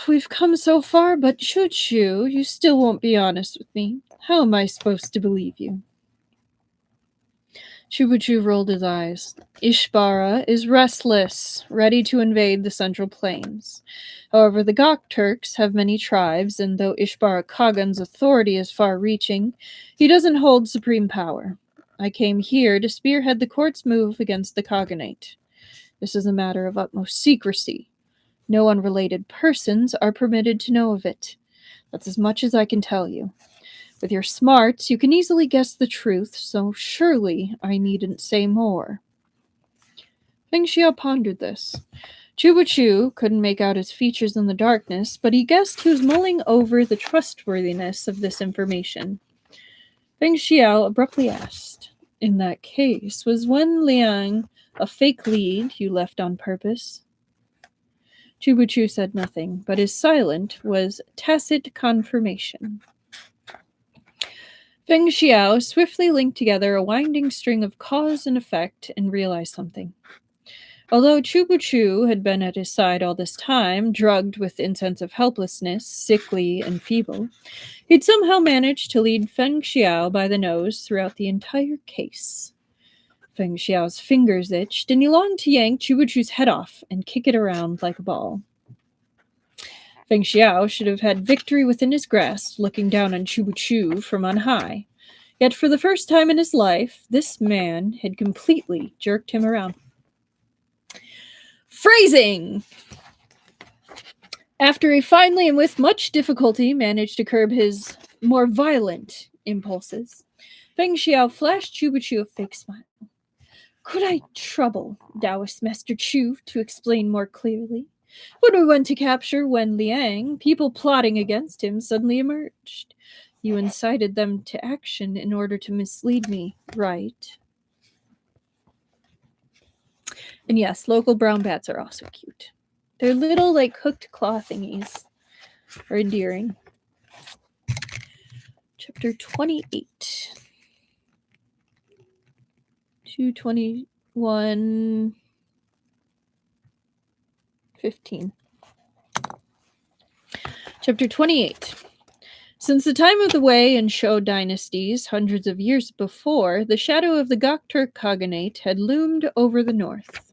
We've come so far, but Shu, you still won't be honest with me. How am I supposed to believe you? Chubuchu rolled his eyes. Ishbara is restless, ready to invade the Central Plains. However, the Gok Turks have many tribes, and though Ishbara Kagan's authority is far-reaching, he doesn't hold supreme power. I came here to spearhead the court's move against the Khaganate. This is a matter of utmost secrecy. No unrelated persons are permitted to know of it. That's as much as I can tell you. With your smarts, you can easily guess the truth, so surely I needn't say more. Feng Xiao pondered this. Chubuchu couldn't make out his features in the darkness, but he guessed he was mulling over the trustworthiness of this information. Feng Xiao abruptly asked, In that case, was Wen Liang a fake lead you left on purpose? Chubuchu said nothing, but his silence was tacit confirmation. Feng Xiao swiftly linked together a winding string of cause and effect and realized something. Although Chubuchu had been at his side all this time, drugged with incense of helplessness, sickly and feeble, he'd somehow managed to lead Feng Xiao by the nose throughout the entire case. Feng Xiao's fingers itched, and he longed to yank Chubuchu's head off and kick it around like a ball. Feng Xiao should have had victory within his grasp, looking down on Chubuchu from on high. Yet for the first time in his life, this man had completely jerked him around. Phrasing! After he finally and with much difficulty managed to curb his more violent impulses, Feng Xiao flashed Chubuchu a fake smile. Could I trouble Taoist Master Chu to explain more clearly? When we went to capture Wen Liang, people plotting against him suddenly emerged. You incited them to action in order to mislead me, right? And yes, local brown bats are also cute. They're little, like, hooked claw thingies. Are endearing. Chapter 28. 221. 15. Chapter 28. Since the time of the Wei and Shou dynasties, hundreds of years before, the shadow of the Gokturk Khaganate had loomed over the north.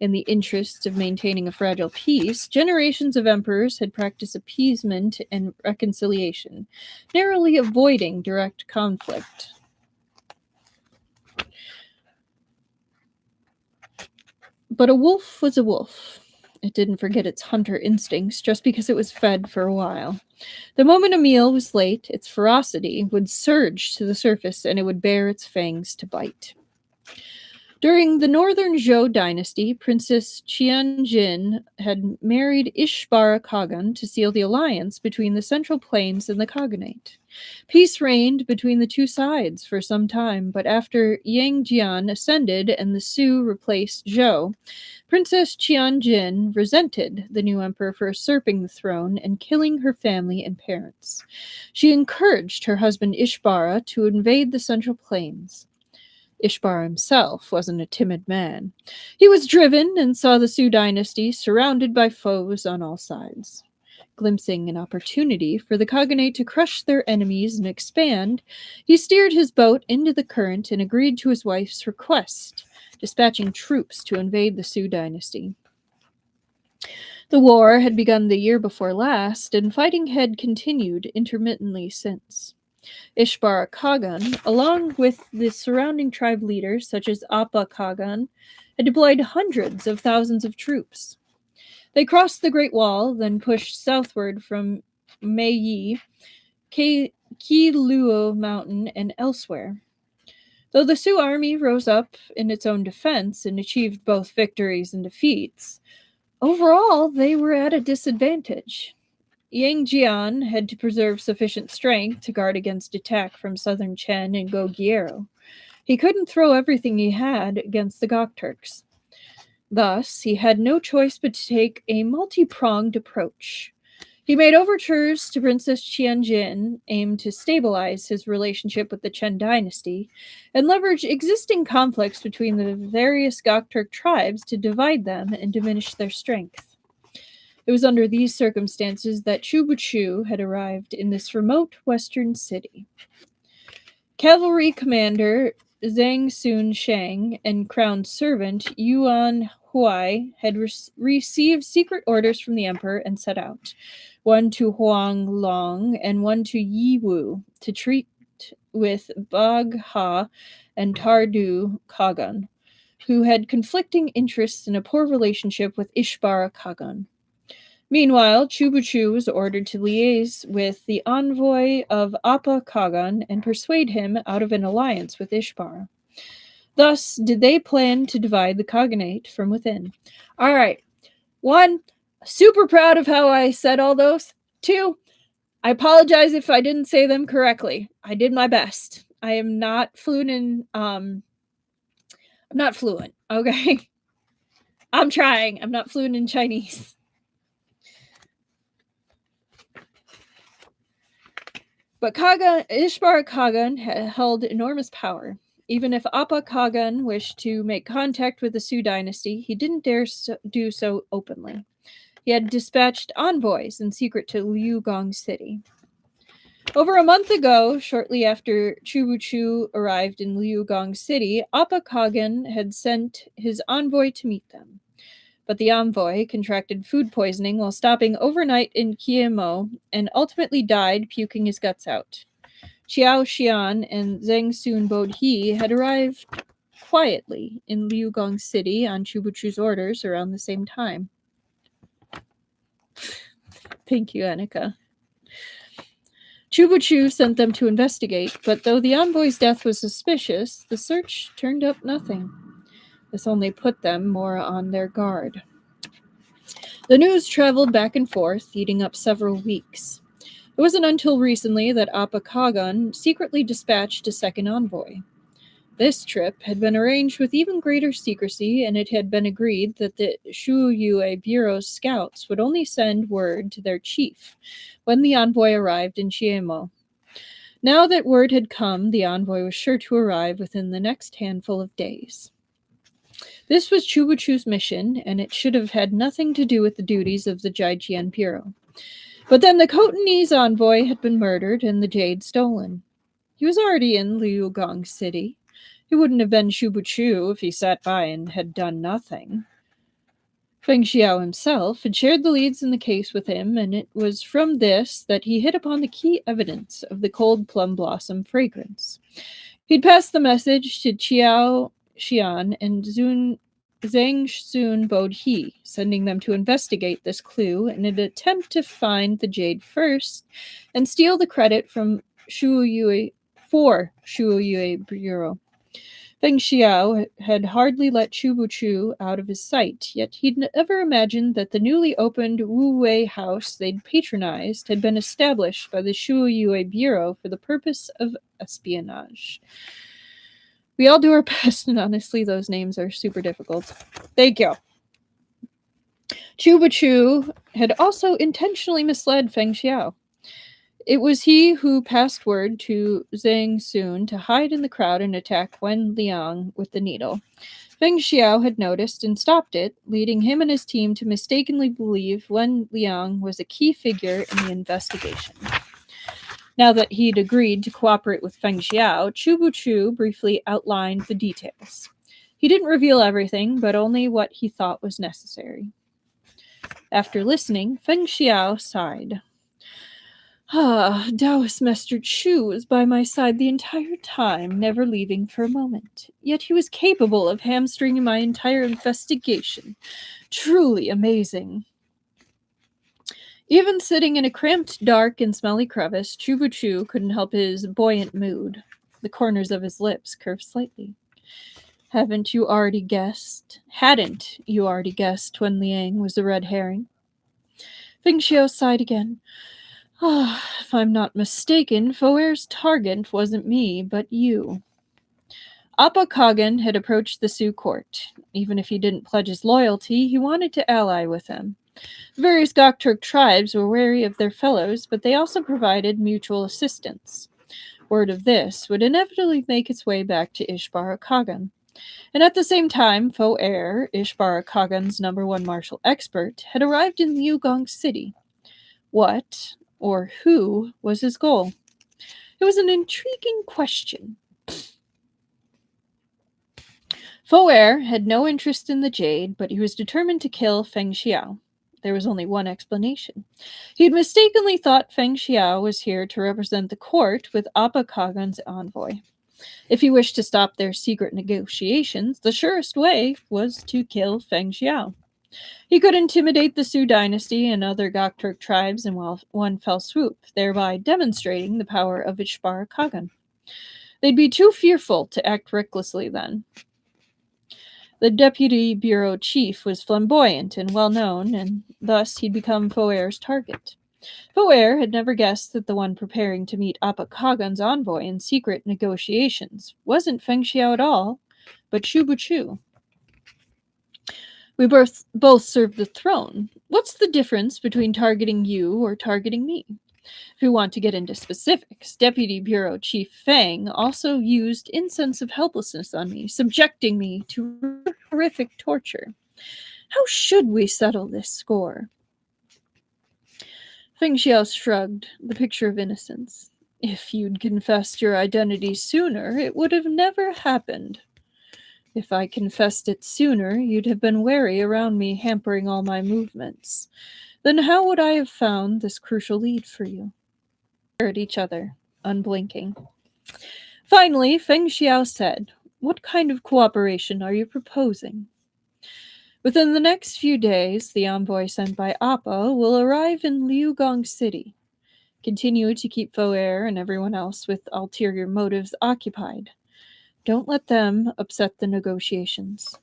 In the interest of maintaining a fragile peace, generations of emperors had practiced appeasement and reconciliation, narrowly avoiding direct conflict. But a wolf was a wolf. It didn't forget its hunter instincts just because it was fed for a while. The moment a meal was late, its ferocity would surge to the surface and it would bare its fangs to bite. During the northern Zhou dynasty, Princess Qianjin had married Ishbara Khagan to seal the alliance between the Central Plains and the Khaganate. Peace reigned between the two sides for some time, but after Yang Jian ascended and the Su replaced Zhou, Princess Qianjin resented the new emperor for usurping the throne and killing her family and parents. She encouraged her husband Ishbara to invade the Central Plains. Ishbara himself wasn't a timid man. He was driven and saw the Su dynasty surrounded by foes on all sides. Glimpsing an opportunity for the Khaganate to crush their enemies and expand, he steered his boat into the current and agreed to his wife's request, dispatching troops to invade the Su dynasty. The war had begun the year before last, and fighting had continued intermittently since. Ishbara Khagan, along with the surrounding tribe leaders such as Appa Khagan, had deployed hundreds of thousands of troops. They crossed the Great Wall, then pushed southward from Meiyi, Qiluo Mountain, and elsewhere. Though the Sioux army rose up in its own defense and achieved both victories and defeats, overall they were at a disadvantage. Yang Jian had to preserve sufficient strength to guard against attack from southern Chen and Goguryeo. He couldn't throw everything he had against the Gokturks. Thus, he had no choice but to take a multi-pronged approach. He made overtures to Princess Qianjin aimed to stabilize his relationship with the Chen dynasty and leverage existing conflicts between the various Gokturk tribes to divide them and diminish their strength. It was under these circumstances that Chubuchu had arrived in this remote western city. Cavalry commander Zhang Sun Shang and crown servant Yuan Huai had received secret orders from the emperor and set out, one to Huang Long and one to Yi Wu, to treat with Bagha and Tardu Khagan, who had conflicting interests in a poor relationship with Ishbara Khagan. Meanwhile, Chubuchu was ordered to liaise with the envoy of Appa Khagan and persuade him out of an alliance with Ishbara. Thus did they plan to divide the Khaganate from within. All right. 1, super proud of how I said all those. 2, I apologize if I didn't say them correctly. I did my best. I am not fluent in I'm not fluent, okay? I'm trying. I'm not fluent in Chinese. But Ishbara Khagan held enormous power. Even if Appa Kagan wished to make contact with the Su dynasty, he didn't dare do so openly. He had dispatched envoys in secret to Liugong City. Over a month ago, shortly after Chubuchu arrived in Liugong City, Appa Kagan had sent his envoy to meet them. But the envoy contracted food poisoning while stopping overnight in Me.Mimo and ultimately died, puking his guts out. Qiao Xian and Zheng Sun Bodhi had arrived quietly in Liugong City on Chubuchu's orders around the same time. Thank you, Annika. Chubuchu sent them to investigate, but though the envoy's death was suspicious, the search turned up nothing. This only put them more on their guard. The news traveled back and forth, eating up several weeks. It wasn't until recently that Appa Kagan secretly dispatched a second envoy. This trip had been arranged with even greater secrecy, and it had been agreed that the Shuyue Bureau's scouts would only send word to their chief when the envoy arrived in Chiemo. Now that word had come, the envoy was sure to arrive within the next handful of days. This was Chubuchu's mission, and it should have had nothing to do with the duties of the Jijian Bureau. But then the Khotanese envoy had been murdered and the jade stolen. He was already in Liugong City. He wouldn't have been Chubuchu if he sat by and had done nothing. Feng Xiao himself had shared the leads in the case with him, and it was from this that he hit upon the key evidence of the cold plum blossom fragrance. He'd passed the message to Qiao Xian and Zhang Sun Bodhi, sending them to investigate this clue in an attempt to find the jade first and steal the credit from Shuyue Bureau. Feng Xiao had hardly let Chubuchu out of his sight, yet he'd never imagined that the newly opened Wu Wei house they'd patronized had been established by the Shuyue Bureau for the purpose of espionage. We all do our best, and honestly, those names are super difficult. Thank you. Chubuchu had also intentionally misled Feng Xiao. It was he who passed word to Zhang Sun to hide in the crowd and attack Wen Liang with the needle. Feng Xiao had noticed and stopped it, leading him and his team to mistakenly believe Wen Liang was a key figure in the investigation. Now that he'd agreed to cooperate with Feng Xiao, Chubuchu briefly outlined the details. He didn't reveal everything, but only what he thought was necessary. After listening, Feng Xiao sighed. Taoist Master Chu was by my side the entire time, never leaving for a moment. Yet he was capable of hamstringing my entire investigation. Truly amazing. Even sitting in a cramped, dark, and smelly crevice, Chubuchu couldn't help his buoyant mood. The corners of his lips curved slightly. Hadn't you already guessed Wen Liang was the red herring? Feng Xiao sighed again. If I'm not mistaken, Foer's target wasn't me, but you. Appa Kagan had approached the Sioux court. Even if he didn't pledge his loyalty, he wanted to ally with them. The various Gokturk tribes were wary of their fellows, but they also provided mutual assistance. Word of this would inevitably make its way back to Ishbara Kagan. And at the same time, Foer, Ishbara Kagan's #1 martial expert, had arrived in Liugong City. What, or who, was his goal? It was an intriguing question. Foer had no interest in the jade, but he was determined to kill Feng Xiao. There was only one explanation. He had mistakenly thought Feng Xiao was here to represent the court with Appa Kagan's envoy. If he wished to stop their secret negotiations, the surest way was to kill Feng Xiao. He could intimidate the Sioux dynasty and other Gokturk tribes in one fell swoop, thereby demonstrating the power of Ishbara Kagan. They'd be too fearful to act recklessly then. The deputy bureau chief was flamboyant and well-known, and thus he'd become Foer's target. Foer had never guessed that the one preparing to meet Appa Kagan's envoy in secret negotiations wasn't Feng Xiao at all, but Chubuchu. We both serve the throne. What's the difference between targeting you or targeting me? If we want to get into specifics, Deputy Bureau Chief Fang also used incense of helplessness on me, subjecting me to horrific torture. How should we settle this score? Feng Xiao shrugged, the picture of innocence. If you'd confessed your identity sooner, it would have never happened. If I confessed it sooner, you'd have been wary around me, hampering all my movements. Then how would I have found this crucial lead for you? We stared at each other, unblinking. Finally, Feng Xiao said, "What kind of cooperation are you proposing?" "Within the next few days, the envoy sent by Appa will arrive in Liugong City. Continue to keep Foer and everyone else with ulterior motives occupied. Don't let them upset the negotiations."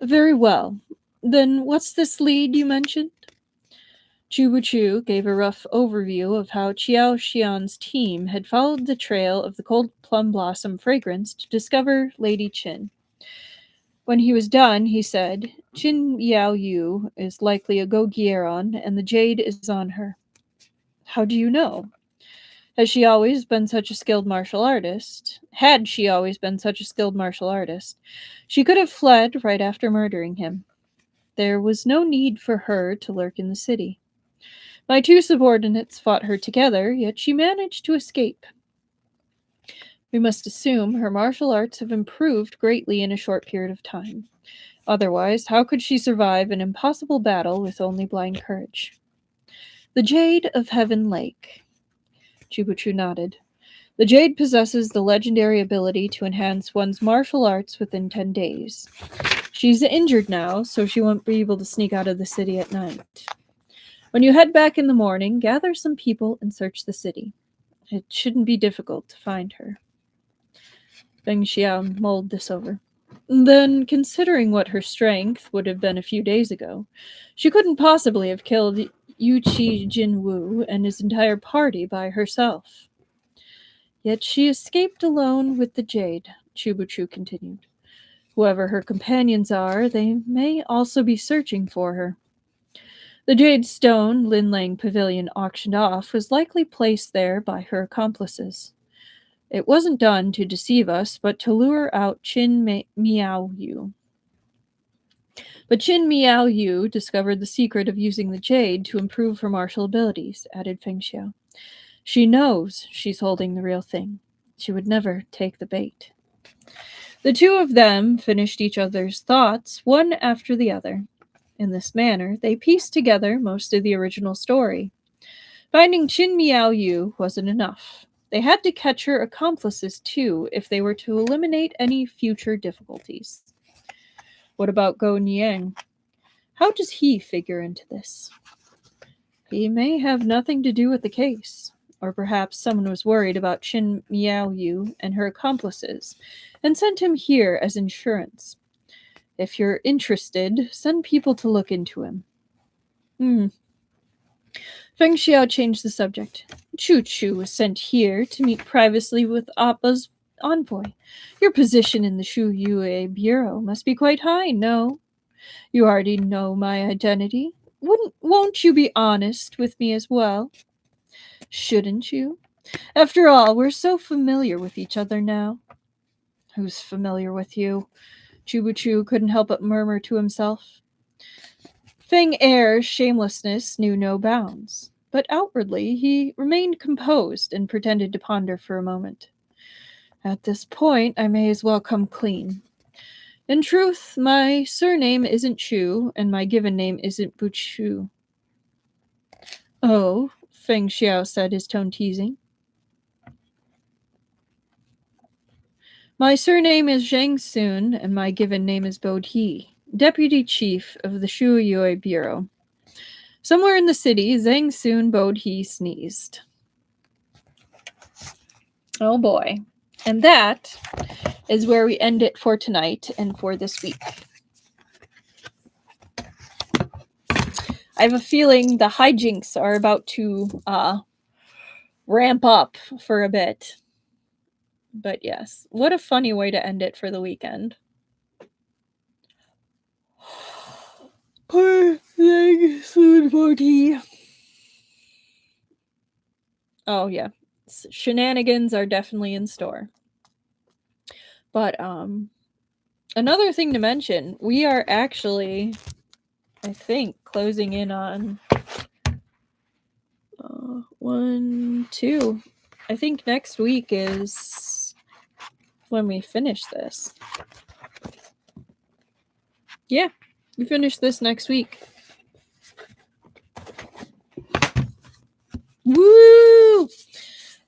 "Very well. Then what's this lead you mentioned?" Chubuchu gave a rough overview of how Qiao Xian's team had followed the trail of the cold plum blossom fragrance to discover Lady Qin. When he was done, he said, "Qin Yao Yu is likely a Gogieron, and the jade is on her." "How do you know?" Has she always been such a skilled martial artist? Had she always been such a skilled martial artist, she could have fled right after murdering him. There was no need for her to lurk in the city. My two subordinates fought her together, yet she managed to escape. We must assume her martial arts have improved greatly in a short period of time. Otherwise, how could she survive an impossible battle with only blind courage? The Jade of Heaven Lake. Chubuchu nodded. The Jade possesses the legendary ability to enhance one's martial arts within 10 days. She's injured now, so she won't be able to sneak out of the city at night. When you head back in the morning, gather some people and search the city. It shouldn't be difficult to find her. Feng Xiao mulled this over. Then, considering what her strength would have been a few days ago, she couldn't possibly have killed Yuqi Jinwu and his entire party by herself. Yet she escaped alone with the jade, Chubuchu continued. Whoever her companions are, they may also be searching for her. The jade stone Linlang Pavilion auctioned off was likely placed there by her accomplices. It wasn't done to deceive us, but to lure out Qin Miao Yu. But Qin Miao Yu discovered the secret of using the jade to improve her martial abilities, added Feng Xiao. She knows she's holding the real thing. She would never take the bait. The two of them finished each other's thoughts, one after the other. In this manner, they pieced together most of the original story. Finding Qin Miao Yu wasn't enough. They had to catch her accomplices too if they were to eliminate any future difficulties. What about Go Niang? How does he figure into this? He may have nothing to do with the case. Or perhaps someone was worried about Qin Miao Yu and her accomplices and sent him here as insurance. If you're interested, send people to look into him. Feng Xiao changed the subject. Chu Chu was sent here to meet privately with Appa's envoy. Your position in the Shu Yue Bureau must be quite high, no? You already know my identity. Won't you be honest with me as well? Shouldn't you? After all, we're so familiar with each other now. Who's familiar with you? Chubuchu couldn't help but murmur to himself. Feng Er's shamelessness knew no bounds, but outwardly he remained composed and pretended to ponder for a moment. At this point, I may as well come clean. In truth, my surname isn't Chu, and my given name isn't Buchu. Oh, Feng Xiao said, his tone teasing. My surname is Zhang Sun, and my given name is Bodhi, Deputy Chief of the Shu Yue Bureau. Somewhere in the city, Zhang Sun Bodhi sneezed. Oh boy. And that is where we end it for tonight and for this week. I have a feeling the hijinks are about to ramp up for a bit. But yes, what a funny way to end it for the weekend. Poor Zhang Sun Bodhi. Oh yeah, shenanigans are definitely in store. But another thing to mention, we are actually, I think, closing in on 1, 2. I think next week is when we finish this. Yeah, we finish this next week. Woo!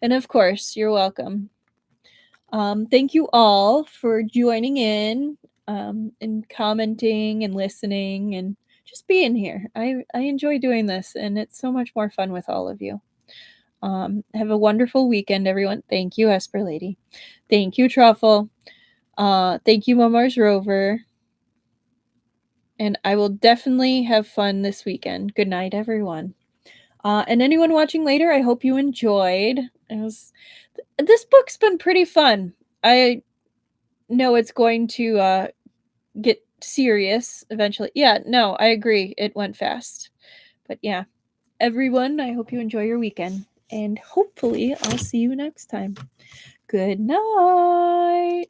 And of course, you're welcome. Thank you all for joining in and commenting and listening and just being here. I enjoy doing this, and it's so much more fun with all of you. Have a wonderful weekend, everyone. Thank you, Esper Lady. Thank you, Truffle. Thank you, Momar's Rover. And I will definitely have fun this weekend. Good night, everyone. And anyone watching later, I hope you enjoyed. This book's been pretty fun. I know it's going to get serious eventually. Yeah, no, I agree. It went fast. But yeah, everyone, I hope you enjoy your weekend. And hopefully, I'll see you next time. Good night.